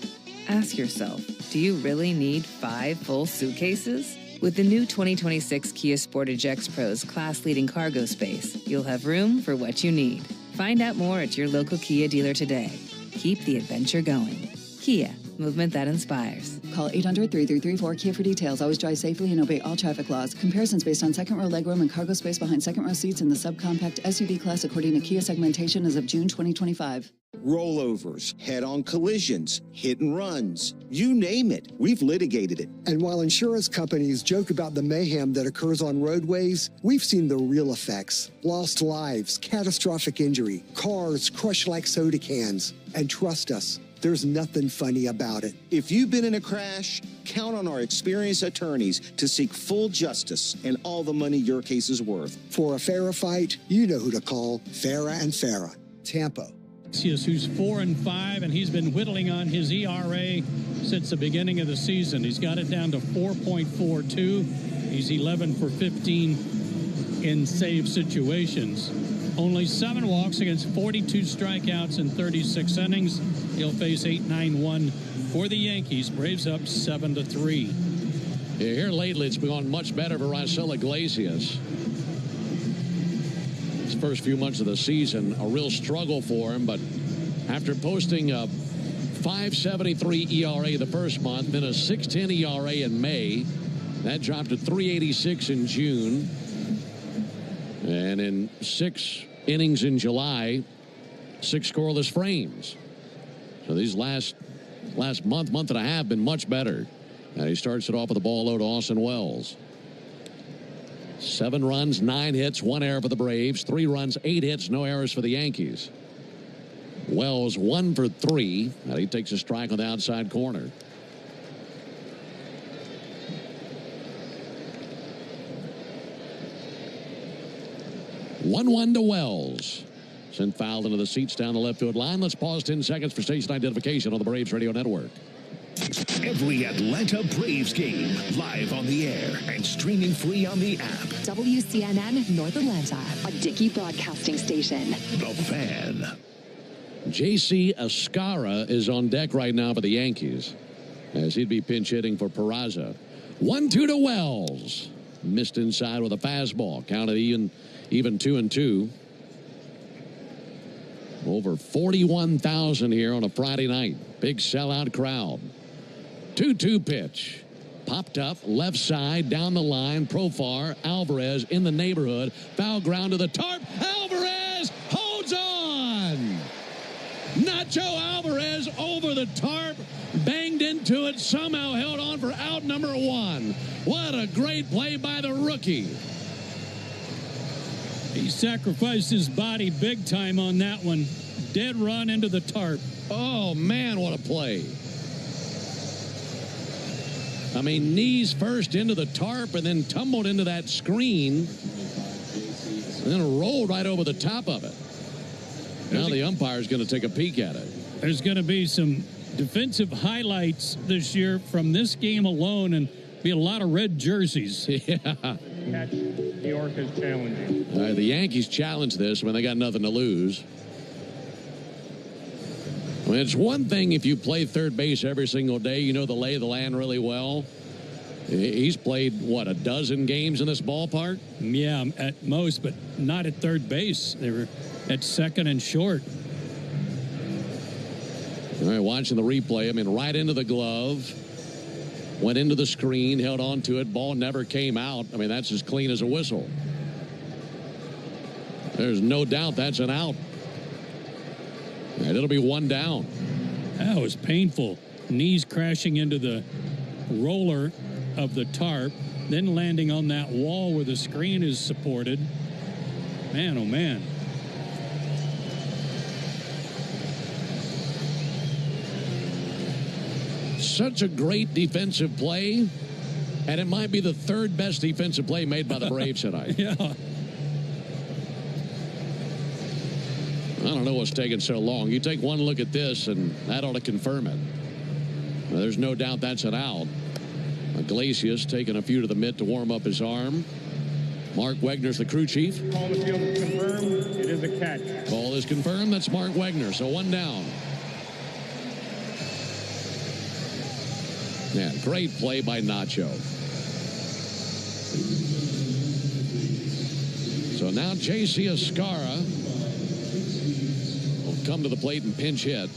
ask yourself, do you really need 5 full suitcases? With the new 2026 Kia Sportage X-Pro's class-leading cargo space, you'll have room for what you need. Find out more at your local Kia dealer today. Keep the adventure going. Kia, movement that inspires. Call 800-3334-KIA for details. Always drive safely and obey all traffic laws. Comparisons based on second row legroom and cargo space behind second row seats in the subcompact SUV class according to Kia segmentation as of June 2025. Rollovers, head-on collisions, hit and runs, you name it, we've litigated it. And while insurance companies joke about the mayhem that occurs on roadways, we've seen the real effects. Lost lives, catastrophic injury, cars crushed like soda cans. And trust us, There's nothing funny about it. If you've been in a crash, count on our experienced attorneys to seek full justice and all the money your case is worth. For a fairer fight, you know who to call. Farah and Farah. Tampa. Who's 4-5, and he's been whittling on his ERA since the beginning of the season. He's got it down to 4.42. He's 11 for 15 in save situations. Only 7 walks against 42 strikeouts in 36 innings. He'll face 8-9-1 for the Yankees. Braves up 7-3. Yeah, here lately, it's gone much better for Raisel Iglesias. His first few months of the season, a real struggle for him, but after posting a 5.73 ERA the first month, then a 6.10 ERA in May, that dropped to 3.86 in June, and in 6 innings in July, 6 scoreless frames. So these last month and a half been much better. And he starts it off with a ball low to Austin Wells. 7 runs, 9 hits, 1 error for the Braves. 3 runs, 8 hits, no errors for the Yankees. Wells 1 for 3. And he takes a strike on the outside corner. One to Wells. Sent fouled into the seats down the left field line. Let's pause 10 seconds for station identification on the Braves Radio Network. Every Atlanta Braves game live on the air and streaming free on the app. WCNN North Atlanta, a Dickey broadcasting station. The Fan. J.C. Escara is on deck right now for the Yankees, as he'd be pinch hitting for Peraza. 1-2 to Wells. Missed inside with a fastball. Counted even 2-2. Over 41,000 here on a Friday night. Big sellout crowd. 2-2 pitch. Popped up, left side, down the line, Profar, Alvarez in the neighborhood. Foul ground to the tarp. Alvarez holds on. Nacho Alvarez over the tarp. Banged into it, somehow held on for out number 1. What a great play by the rookie. He sacrificed his body big time on that one. Dead run into the tarp. Oh, man, what a play. I mean, knees first into the tarp and then tumbled into that screen and then rolled right over the top of it. Now the umpire's going to take a peek at it. There's going to be some defensive highlights this year from this game alone, and be a lot of red jerseys. Yeah. Catch New York is challenging. All right, the Yankees challenge this when they got nothing to lose. I mean, it's one thing if you play third base every single day, you know the lay of the land really well. He's played, what, a dozen games in this ballpark? Yeah, at most, but not at third base. They were at second and short. All right, watching the replay. I mean, right into the glove. Went into the screen, held on to it. Ball never came out. I mean, that's as clean as a whistle. There's no doubt that's an out. And it'll be 1 down. That was painful. Knees crashing into the roller of the tarp, then landing on that wall where the screen is supported. Man, oh man. Such a great defensive play, and it might be the 3rd best defensive play made by the Braves tonight. Yeah. I don't know what's taking so long. You take one look at this, and that ought to confirm it. Well, there's no doubt that's an out. Iglesias taking a few to the mitt to warm up his arm. Mark Wegner's the crew chief. Call the field is confirmed. It is a catch. Call is confirmed. That's Mark Wegner. So 1 down. Yeah, great play by Nacho. So now J.C. Escara will come to the plate and pinch hit.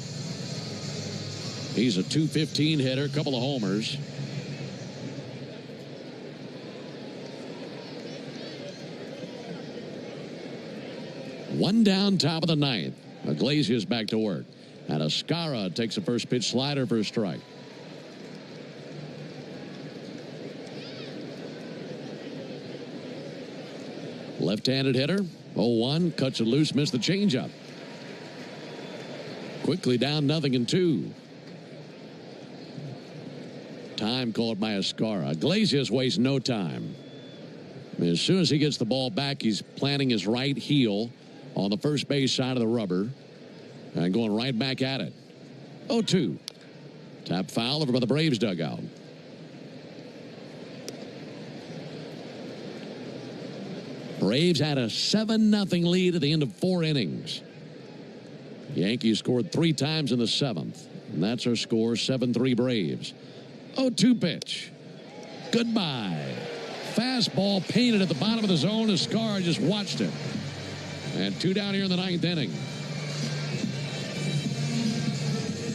He's a .215 hitter, a couple of homers. One down, top of the 9th. Iglesias back to work. And Escara takes a first pitch slider for a strike. Left-handed hitter, 0-1, cuts it loose, missed the changeup. Quickly down 0-2. Time called by Escara. Iglesias wastes no time. As soon as he gets the ball back, he's planting his right heel on the first base side of the rubber and going right back at it. 0-2. Tap foul over by the Braves dugout. Braves had a 7-0 lead at the end of 4 innings. Yankees scored 3 times in the 7th. And that's our score, 7-3 Braves. 0-2 pitch. Goodbye. Fastball painted at the bottom of the zone. Escara just watched it. And 2 down here in the 9th inning.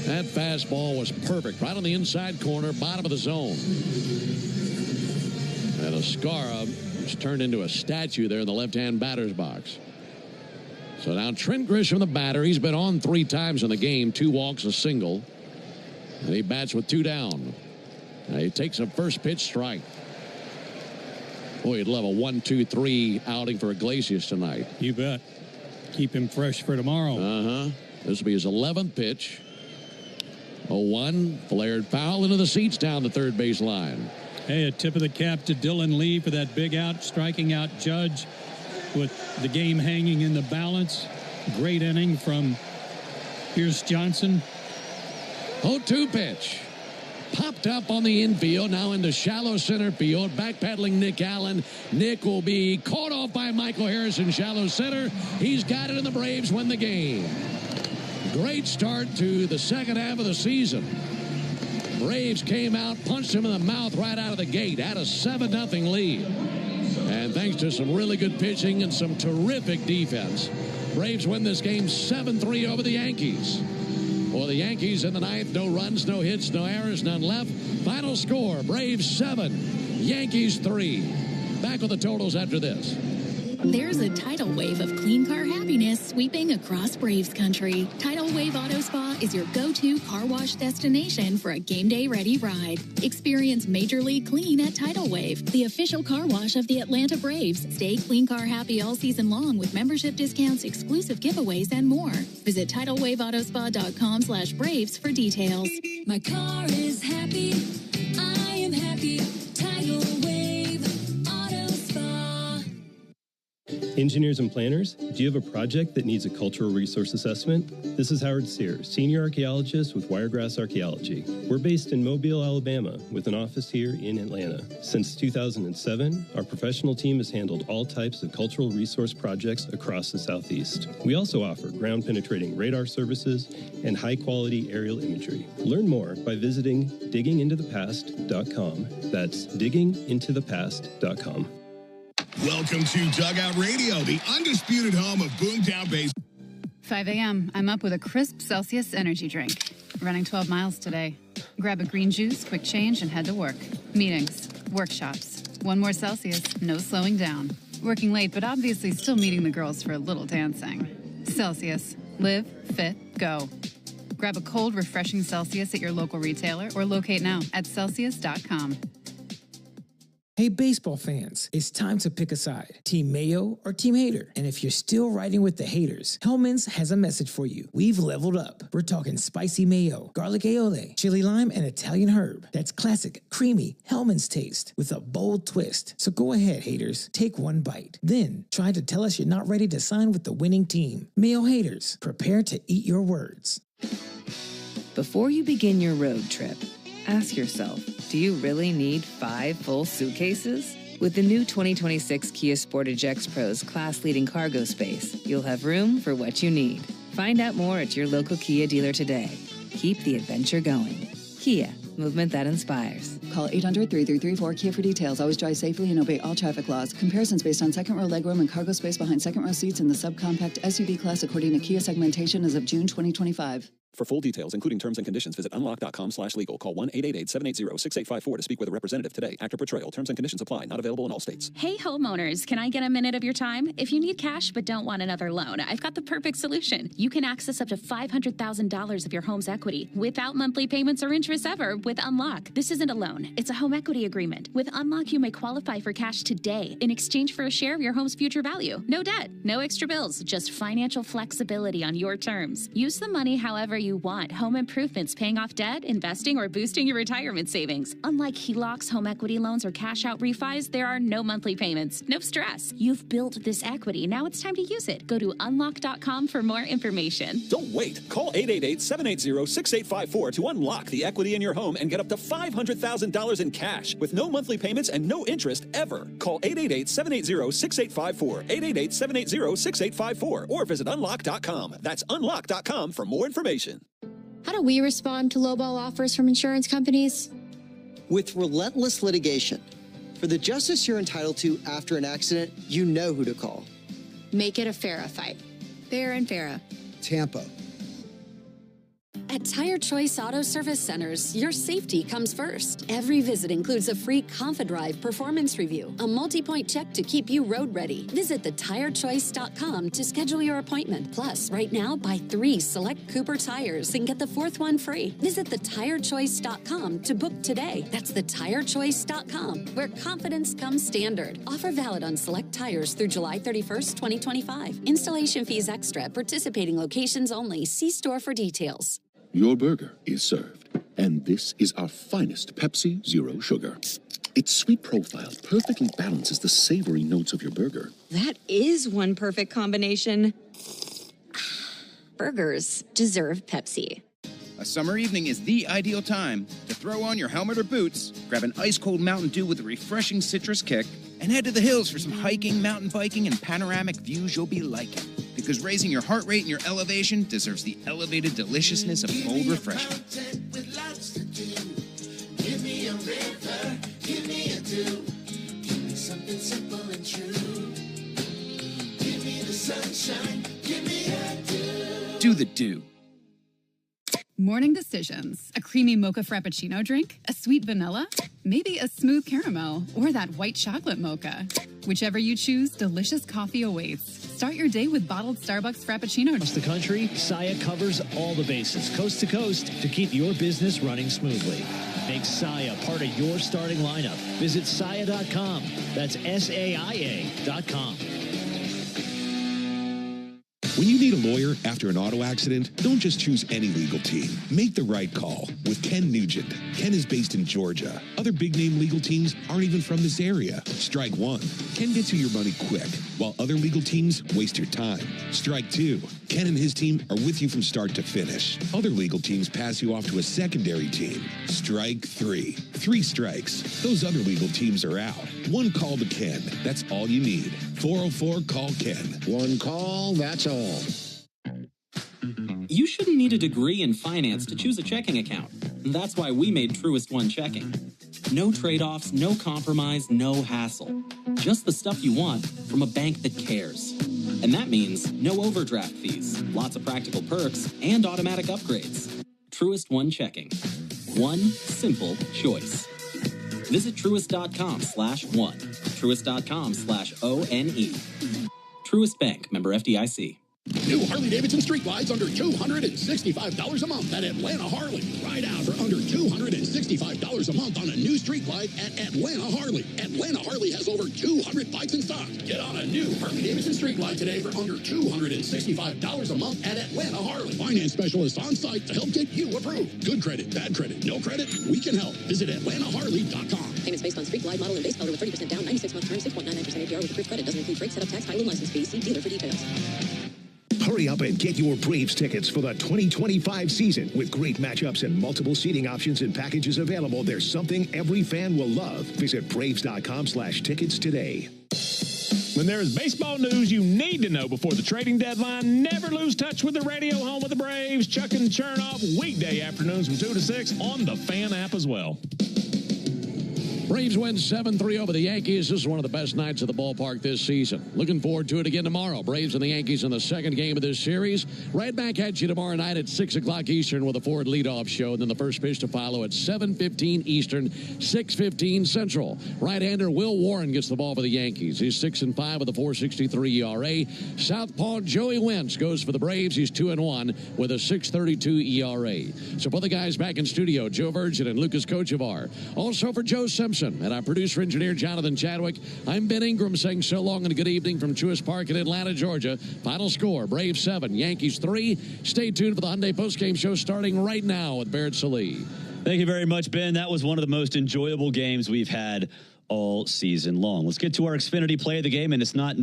That fastball was perfect. Right on the inside corner, bottom of the zone. And Escara was turned into a statue there in the left-hand batter's box. So now Trent Grisham, the batter. He's been on 3 times in the game. 2 walks, a single. And he bats with 2 down. Now he takes a first pitch strike. Boy, you'd love a 1-2-3 outing for Iglesias tonight. You bet. Keep him fresh for tomorrow. This will be his 11th pitch. 0-1. Flared foul into the seats down the third base line. Hey, a tip of the cap to Dylan Lee for that big out, striking out Judge with the game hanging in the balance. Great inning from Pierce Johnson. 0-2 pitch. Popped up on the infield, now into shallow center field. Backpedaling Nick Allen. Nick will be caught off by Michael Harris in shallow center. He's got it, and the Braves win the game. Great start to the second half of the season. Braves came out, punched him in the mouth right out of the gate. Had a 7-0 lead. And thanks to some really good pitching and some terrific defense, Braves win this game 7-3 over the Yankees. For the Yankees in the 9th, no runs, no hits, no errors, none left. Final score, Braves 7, Yankees 3. Back with the totals after this. There's a tidal wave of clean car happiness sweeping across Braves country. Tidal Wave Auto Spa is your go-to car wash destination for a game day ready ride. Experience Major League Clean at Tidal Wave, the official car wash of the Atlanta Braves. Stay clean car happy all season long with membership discounts, exclusive giveaways, and more. Visit TidalWaveAutospa.com/Braves for details. My car is happy. I am happy. Tidal Wave Auto Spa. Engineers and planners, do you have a project that needs a cultural resource assessment? This is Howard Sears, Senior Archaeologist with Wiregrass Archaeology. We're based in Mobile, Alabama, with an office here in Atlanta. Since 2007, our professional team has handled all types of cultural resource projects across the Southeast. We also offer ground-penetrating radar services and high-quality aerial imagery. Learn more by visiting diggingintothepast.com. That's diggingintothepast.com. Welcome to Dugout Radio, the undisputed home of Boomtown Baseball. 5 a.m. I'm up with a crisp Celsius energy drink. Running 12 miles today. Grab a green juice, quick change, and head to work. Meetings, workshops. 1 more Celsius, no slowing down. Working late, but obviously still meeting the girls for a little dancing. Celsius. Live, fit, go. Grab a cold, refreshing Celsius at your local retailer or locate now at Celsius.com. Hey, baseball fans, it's time to pick a side. Team Mayo or Team Hater? And if you're still riding with the haters, Hellman's has a message for you. We've leveled up. We're talking spicy mayo, garlic aioli, chili lime, and Italian herb. That's classic, creamy Hellman's taste with a bold twist. So go ahead, haters. Take 1 bite. Then try to tell us you're not ready to sign with the winning team. Mayo haters, prepare to eat your words. Before you begin your road trip, ask yourself, do you really need 5 full suitcases? With the new 2026 Kia Sportage X Pro's class-leading cargo space, you'll have room for what you need. Find out more at your local Kia dealer today. Keep the adventure going. Kia, movement that inspires. Call 800-3334-KIA for details. Always drive safely and obey all traffic laws. Comparisons based on second row legroom and cargo space behind second row seats in the subcompact SUV class according to Kia segmentation as of June 2025. For full details, including terms and conditions, visit unlock.com/legal. Call 1-888-780-6854 to speak with a representative today. Actor Portrayal. Terms and conditions apply. Not available in all states. Hey, homeowners. Can I get a minute of your time? If you need cash but don't want another loan, I've got the perfect solution. You can access up to $500,000 of your home's equity without monthly payments or interest ever with Unlock. This isn't a loan. It's a home equity agreement. With Unlock, you may qualify for cash today in exchange for a share of your home's future value. No debt, no extra bills, just financial flexibility on your terms. Use the money however you want: home improvements, paying off debt, investing, or boosting your retirement savings. Unlike HELOCs, home equity loans, or cash-out refis, there are no monthly payments. No stress. You've built this equity. Now it's time to use it. Go to unlock.com for more information. Don't wait. Call 888-780-6854 to unlock the equity in your home and get up to $500,000 in cash with no monthly payments and no interest ever. Call 888-780-6854, 888-780-6854, or visit unlock.com. That's unlock.com for more information. How do we respond to lowball offers from insurance companies? With relentless litigation. For the justice you're entitled to after an accident, you know who to call. Make it a FARA fight. Fair and FARA. Tampa. At Tire Choice Auto Service Centers, your safety comes first. Every visit includes a free ConfiDrive performance review, a multi-point check to keep you road ready. Visit thetirechoice.com to schedule your appointment. Plus, right now, buy 3 select Cooper tires and get the 4th one free. Visit thetirechoice.com to book today. That's thetirechoice.com, where confidence comes standard. Offer valid on select tires through July 31st, 2025. Installation fees extra at participating locations only. See store for details. Your burger is served, and this is our finest Pepsi Zero Sugar. Its sweet profile perfectly balances the savory notes of your burger. That is one perfect combination. Burgers deserve Pepsi. A summer evening is the ideal time to throw on your helmet or boots, grab an ice-cold Mountain Dew with a refreshing citrus kick, and head to the hills for some hiking, mountain biking, and panoramic views you'll be liking. Because raising your heart rate and your elevation deserves the elevated deliciousness of cold refreshment. Give me a river, give me a dew, give me something simple and true. Give me the sunshine, give me a dew. Do the dew. Morning decisions. A creamy mocha frappuccino drink? A sweet vanilla? Maybe a smooth caramel or that white chocolate mocha. Whichever you choose, delicious coffee awaits. Start your day with bottled Starbucks Frappuccino. Across the country, Saya covers all the bases, coast to coast, to keep your business running smoothly. Make Saya part of your starting lineup. Visit Saya.com. That's SAIA.com. When you need a lawyer after an auto accident, don't just choose any legal team. Make the right call with Ken Nugent. Ken is based in Georgia. Other big-name legal teams aren't even from this area. Strike one. Ken gets you your money quick, while other legal teams waste your time. Strike two. Ken and his team are with you from start to finish. Other legal teams pass you off to a secondary team. Strike three. 3 strikes. Those other legal teams are out. One call to Ken. That's all you need. 404-CALL-KEN. One call, that's all. You shouldn't need a degree in finance to choose a checking account. That's why we made Truist One Checking. No trade-offs, no compromise, no hassle. Just the stuff you want from a bank that cares. And that means no overdraft fees, lots of practical perks, and automatic upgrades. Truist One Checking. One simple choice. Visit Truist.com/one. Truist.com/ONE. Truist Bank, member FDIC. New Harley-Davidson Street Glides under $265 a month at Atlanta Harley. Ride out for under $265 a month on a new Street Glide at Atlanta Harley. Atlanta Harley has over 200 bikes in stock. Get on a new Harley-Davidson Street Glide today for under $265 a month at Atlanta Harley. Finance specialists on site to help get you approved. Good credit, bad credit, no credit, we can help. Visit AtlantaHarley.com. Payments based on Street Glide model and base color with 30% down, 96-month term, 6.99% APR with approved credit. Doesn't include freight, setup tax, title, and license fees. See dealer for details. Hurry up and get your Braves tickets for the 2025 season. With great matchups and multiple seating options and packages available, there's something every fan will love. Visit Braves.com/tickets today. When there is baseball news you need to know before the trading deadline, never lose touch with the radio home of the Braves. Chuck and Chernoff, weekday afternoons from 2 to 6 on the Fan app as well. Braves win 7-3 over the Yankees. This is one of the best nights at the ballpark this season. Looking forward to it again tomorrow. Braves and the Yankees in the second game of this series. Right back at you tomorrow night at 6 o'clock Eastern with a Ford leadoff show. And then the first pitch to follow at 7:15 Eastern, 6:15 Central. Right-hander Will Warren gets the ball for the Yankees. He's 6-5 with a 4.63 ERA. Southpaw Joey Wentz goes for the Braves. He's 2-1 with a 6.32 ERA. So for the guys back in studio, Joe Virgin and Lucas Kochevar. Also for Joe Simpson Simpson, and our producer engineer, Jonathan Chadwick. I'm Ben Ingram saying so long and good evening from Truist Park in Atlanta, Georgia. Final score, Braves 7, Yankees 3. Stay tuned for the Hyundai postgame show starting right now with Barrett Salee. Thank you very much, Ben. That was one of the most enjoyable games we've had all season long. Let's get to our Xfinity play of the game, and it's not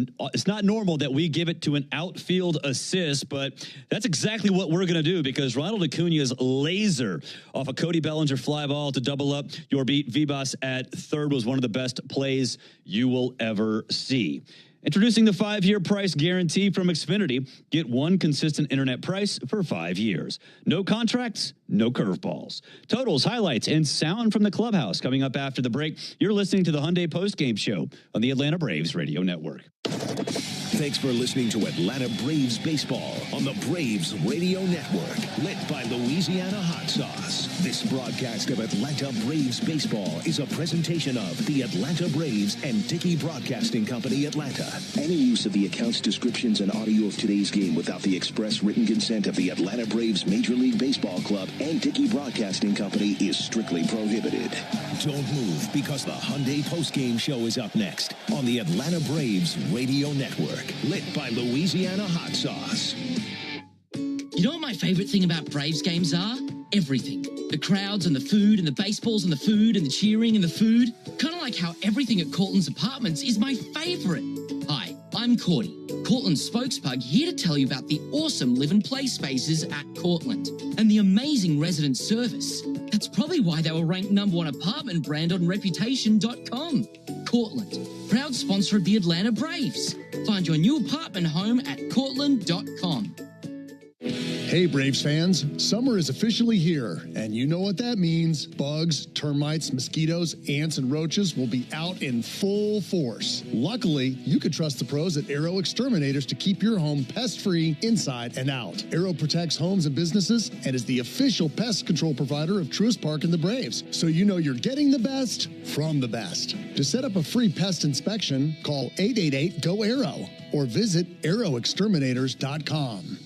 normal that we give it to an outfield assist, but that's exactly what we're going to do because Ronald Acuna's laser off a Cody Bellinger fly ball to double up your beat Vivas at third was one of the best plays you will ever see. Introducing the 5-year price guarantee from Xfinity. Get one consistent internet price for 5 years. No contracts, no curveballs. Totals, highlights, and sound from the clubhouse coming up after the break. You're listening to the Hyundai Postgame Show on the Atlanta Braves Radio Network. Thanks for listening to Atlanta Braves Baseball on the Braves Radio Network, lit by Louisiana Hot Sauce. This broadcast of Atlanta Braves Baseball is a presentation of the Atlanta Braves and Dickey Broadcasting Company, Atlanta. Any use of the accounts, descriptions, and audio of today's game without the express written consent of the Atlanta Braves Major League Baseball Club and Dickey Broadcasting Company is strictly prohibited. Don't move because the Hyundai Postgame Show is up next on the Atlanta Braves Radio Network, lit by Louisiana Hot Sauce. You know what my favorite thing about Braves games are? Everything. The crowds and the food and the baseballs and the food and the cheering and the food. Kind of like how everything at Cortland's Apartments is my favorite. Hi, I'm Cordy, Cortland's spokespug, here to tell you about the awesome live and play spaces at Cortland and the amazing resident service. That's probably why they were ranked #1 apartment brand on Reputation.com. Cortland, proud sponsor of the Atlanta Braves. Find your new apartment home at Cortland.com. Hey Braves fans, summer is officially here, and you know what that means. Bugs, termites, mosquitoes, ants, and roaches will be out in full force. Luckily, you can trust the pros at Arrow Exterminators to keep your home pest-free inside and out. Arrow protects homes and businesses and is the official pest control provider of Truist Park and the Braves, so you know you're getting the best from the best. To set up a free pest inspection, call 888-GO-ARROW or visit arrowexterminators.com.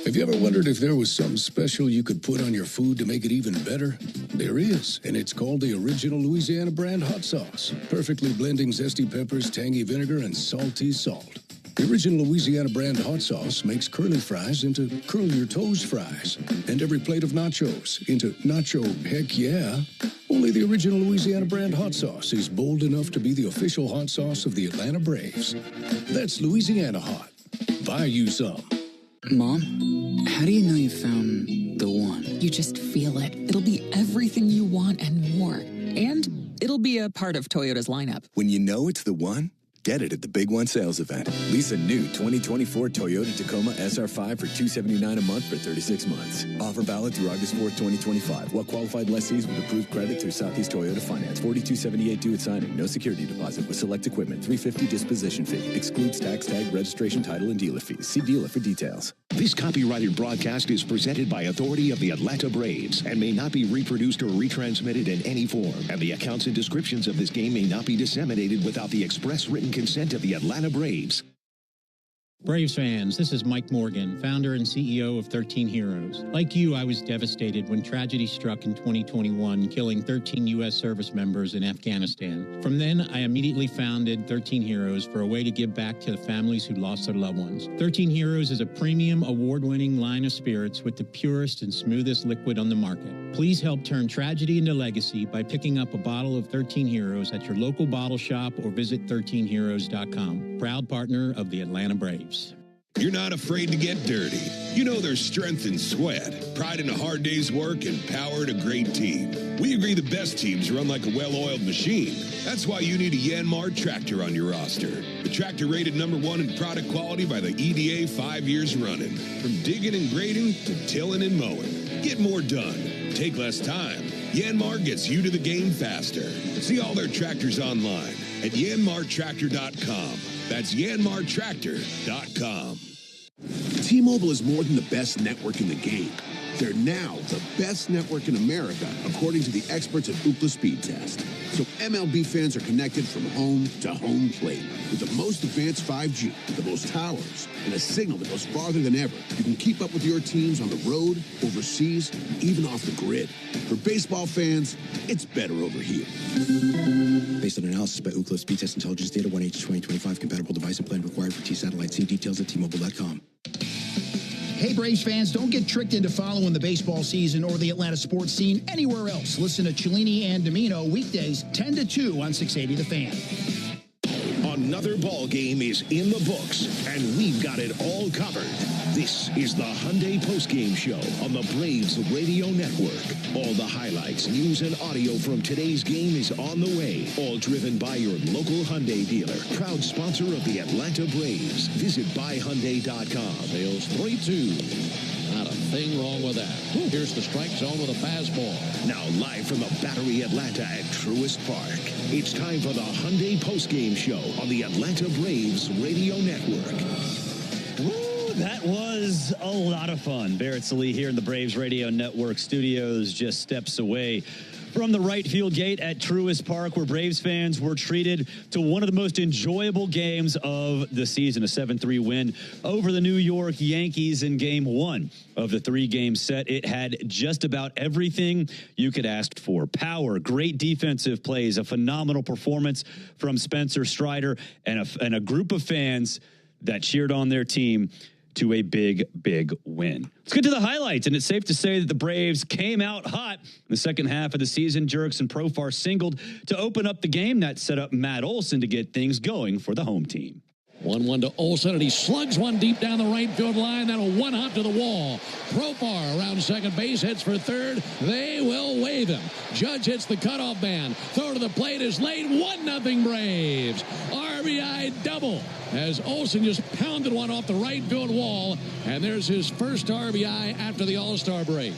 Have you ever wondered if there was something special you could put on your food to make it even better? There is, and it's called the original Louisiana brand hot sauce, perfectly blending zesty peppers, tangy vinegar, and salty salt. The original Louisiana brand hot sauce makes curly fries into curl your toes fries, and every plate of nachos into nacho heck yeah. Only the original Louisiana brand hot sauce is bold enough to be the official hot sauce of the Atlanta Braves. That's Louisiana hot. Buy you some. Mom, how do you know you found the one? You just feel it. It'll be everything you want and more. And it'll be a part of Toyota's lineup. When you know it's the one, get it at the Big One sales event. Lease a new 2024 Toyota Tacoma SR5 for $279 a month for 36 months. Offer valid through August 4th, 2025. Well qualified lessees with approved credit through Southeast Toyota Finance. $42.78 due at signing. No security deposit with select equipment. $350 disposition fee. Excludes tax tag, registration, title, and dealer fees. See dealer for details. This copyrighted broadcast is presented by authority of the Atlanta Braves and may not be reproduced or retransmitted in any form. And the accounts and descriptions of this game may not be disseminated without the express written consent of the Atlanta Braves. Braves fans, this is Mike Morgan, founder and CEO of 13 Heroes. Like you, I was devastated when tragedy struck in 2021, killing 13 U.S. service members in Afghanistan. From then, I immediately founded 13 Heroes for a way to give back to the families who lost their loved ones. 13 Heroes is a premium, award-winning line of spirits with the purest and smoothest liquid on the market. Please help turn tragedy into legacy by picking up a bottle of 13 Heroes at your local bottle shop or visit 13heroes.com. Proud partner of the Atlanta Braves. You're not afraid to get dirty. You know there's strength in sweat, pride in a hard day's work, and power in a great team. We agree the best teams run like a well-oiled machine. That's why you need a Yanmar tractor on your roster. The tractor rated #1 in product quality by the EDA 5 years running. From digging and grading to tilling and mowing. Get more done. Take less time. Yanmar gets you to the game faster. See all their tractors online at yanmartractor.com. That's yanmartractor.com. T-Mobile is more than the best network in the game. They're now the best network in America, according to the experts at Ookla Speed Test. So MLB fans are connected from home to home plate with the most advanced 5G, the most towers, and a signal that goes farther than ever. You can keep up with your teams on the road, overseas, and even off the grid. For baseball fans, it's better over here. Based on analysis by Ookla Speed Test Intelligence Data 1H2025, compatible device and plan required for T-Satellite. See details at T-Mobile.com. Hey, Braves fans, don't get tricked into following the baseball season or the Atlanta sports scene anywhere else. Listen to Cellini and Domino weekdays 10 to 2 on 680 The Fan. Another ball game is in the books, and we've got it all covered. This is the Hyundai Postgame Show on the Braves Radio Network. All the highlights, news, and audio from today's game is on the way. All driven by your local Hyundai dealer. Proud sponsor of the Atlanta Braves. Visit buyhyundai.com. Sales 3-2. Not a thing wrong with that. Here's the strike zone with a fastball. Now live from the Battery Atlanta at Truist Park. It's time for the Hyundai Postgame Show on the Atlanta Braves Radio Network. That was a lot of fun. Barrett Sallee here in the Braves Radio Network studios, just steps away from the right field gate at Truist Park, where Braves fans were treated to one of the most enjoyable games of the season, a 7-3 win over the New York Yankees in Game 1 of the 3-game set. It had just about everything you could ask for. Power, great defensive plays, a phenomenal performance from Spencer Strider, and a group of fans that cheered on their team to a big, big win. Let's get to the highlights, and it's safe to say that the Braves came out hot in the second half of the season. Jurickson Profar singled to open up the game. That set up Matt Olson to get things going for the home team. 1-1 to Olson, and he slugs one deep down the right field line. That'll one hop to the wall. Profar around second base, heads for third. They will wave him. Judge hits the cutoff man. Throw to the plate is late. 1-0 Braves. RBI double as Olson just pounded one off the right field wall, and there's his first RBI after the All-Star break.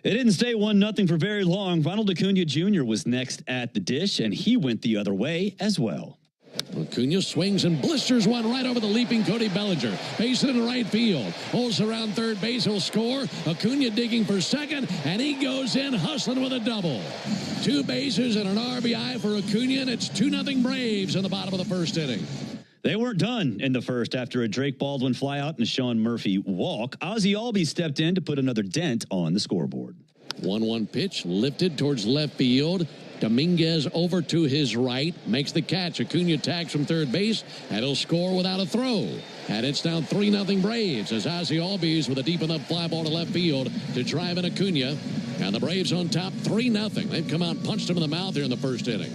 It didn't stay 1-0 for very long. Ronald Acuna Jr. was next at the dish, and he went the other way as well. Acuna swings and blisters one right over the leaping Cody Bellinger. Base it in the right field. Olson around third base. He'll score. Acuna digging for second, and he goes in hustling with a double. 2 bases and an RBI for Acuna, and it's 2-0 Braves in the bottom of the first inning. They weren't done in the first after a Drake Baldwin flyout and a Sean Murphy walk. Ozzie Albies stepped in to put another dent on the scoreboard. 1-1 pitch lifted towards left field. Dominguez over to his right, makes the catch. Acuna tags from third base, and he'll score without a throw. And it's now 3-0 Braves as Ozzie Albies with a deep enough fly ball to left field to drive in Acuna. And the Braves on top 3-0. They've come out and punched him in the mouth here in the first inning.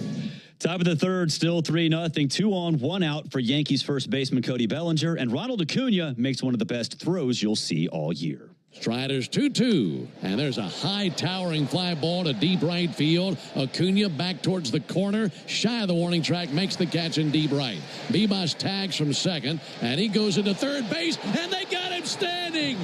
Top of the third, still 3-0. 2 on, 1 out for Yankees first baseman Cody Bellinger. And Ronald Acuna makes one of the best throws you'll see all year. Strider's 2-2, and there's a high towering fly ball to deep right field. Acuna back towards the corner, shy of the warning track, makes the catch in deep right. Bibas tags from second, and he goes into third base, and they got him standing.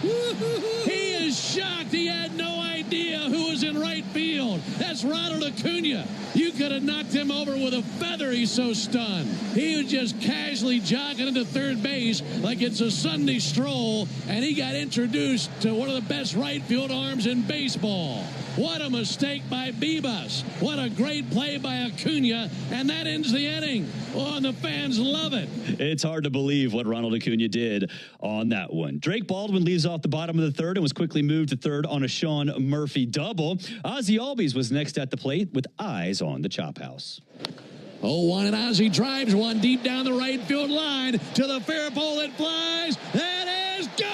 He is shocked. He had no idea who was in right field. That's Ronald Acuna. You could have knocked him over with a feather. He's so stunned. He was just casually jogging into third base like it's a Sunday stroll, and he got introduced to one of the best right field arms in baseball. What a mistake by Bibas. What a great play by Acuna, and that ends the inning. Oh, and the fans love it. It's hard to believe what Ronald Acuna did on that one. Drake Baldwin leaves off the bottom of the third and was quickly moved to third on a Sean Murphy double. Ozzie Albies was next at the plate with eyes on the chop house. 0-1, and Ozzie drives one deep down the right field line to the fair pole. It flies. That is good!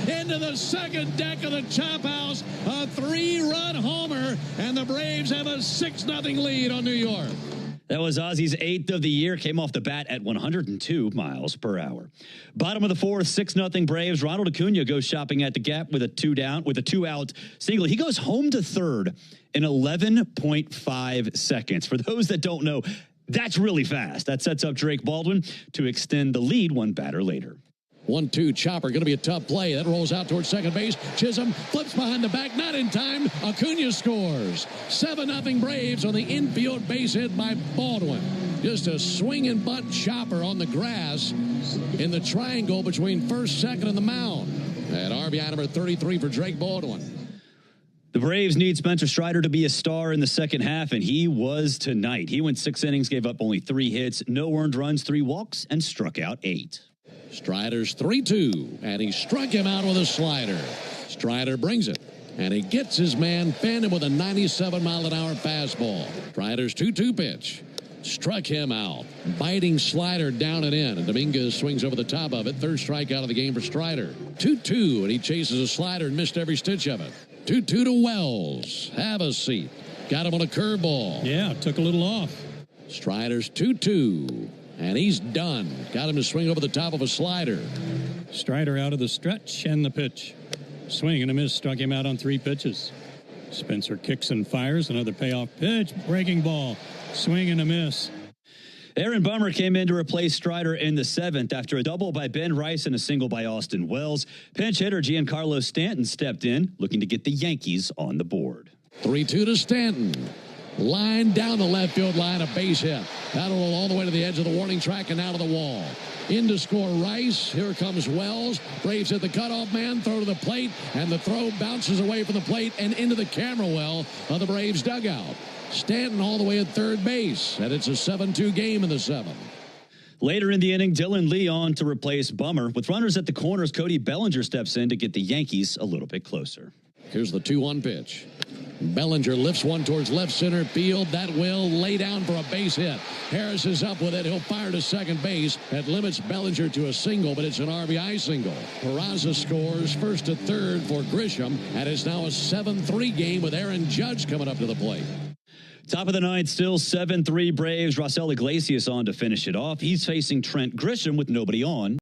Into the second deck of the chop house, a 3-run homer, and the Braves have a 6-0 lead on New York. That was Ozzie's 8th of the year. Came off the bat at 102 miles per hour. Bottom of the fourth, 6-0 Braves. Ronald Acuna goes shopping at the gap with a 2-out single. He goes home to third in 11.5 seconds. For those that don't know, that's really fast. That sets up Drake Baldwin to extend the lead one batter later. 1-2 chopper, going to be a tough play. That rolls out towards second base. Chisholm flips behind the back, not in time. Acuna scores. 7-0 Braves on the infield base hit by Baldwin. Just a swinging butt chopper on the grass in the triangle between first, second, and the mound. And RBI number 33 for Drake Baldwin. The Braves need Spencer Strider to be a star in the second half, and he was tonight. He went 6 innings, gave up only 3 hits, no earned runs, 3 walks, and struck out 8. Strider's 3-2, and he struck him out with a slider. Strider brings it, and he gets his man Phantom with a 97-mile-an-hour fastball. Strider's 2-2 pitch. Struck him out. Biting slider down and in, and Dominguez swings over the top of it. Third strikeout of the game for Strider. 2-2, and he chases a slider and missed every stitch of it. 2-2 to Wells. Have a seat. Got him on a curveball. Yeah, took a little off. Strider's 2-2, and he's done. Got him to swing over the top of a slider. Strider out of the stretch and the pitch. Swing and a miss, struck him out on 3 pitches. Spencer kicks and fires. Another payoff pitch. Breaking ball. Swing and a miss. Aaron Bummer came in to replace Strider in the 7th after a double by Ben Rice and a single by Austin Wells. Pinch hitter Giancarlo Stanton stepped in, looking to get the Yankees on the board. 3-2 to Stanton. Line down the left field line, a base hit. That'll roll all the way to the edge of the warning track and out of the wall. In to score Rice. Here comes Wells. Braves hit the cutoff man, throw to the plate, and the throw bounces away from the plate and into the camera well of the Braves dugout. Stanton all the way at third base, and it's a 7-2 game in the 7th. Later in the inning, Dylan Lee on to replace Bummer. With runners at the corners, Cody Bellinger steps in to get the Yankees a little bit closer. Here's the 2-1 pitch. Bellinger lifts one towards left center field. That will lay down for a base hit. Harris is up with it. He'll fire to second base. That limits Bellinger to a single, but it's an RBI single. Peraza scores first to third for Grisham, and it's now a 7-3 game with Aaron Judge coming up to the plate. Top of the 9th, still 7-3 Braves. Raisel Iglesias on to finish it off. He's facing Trent Grisham with nobody on.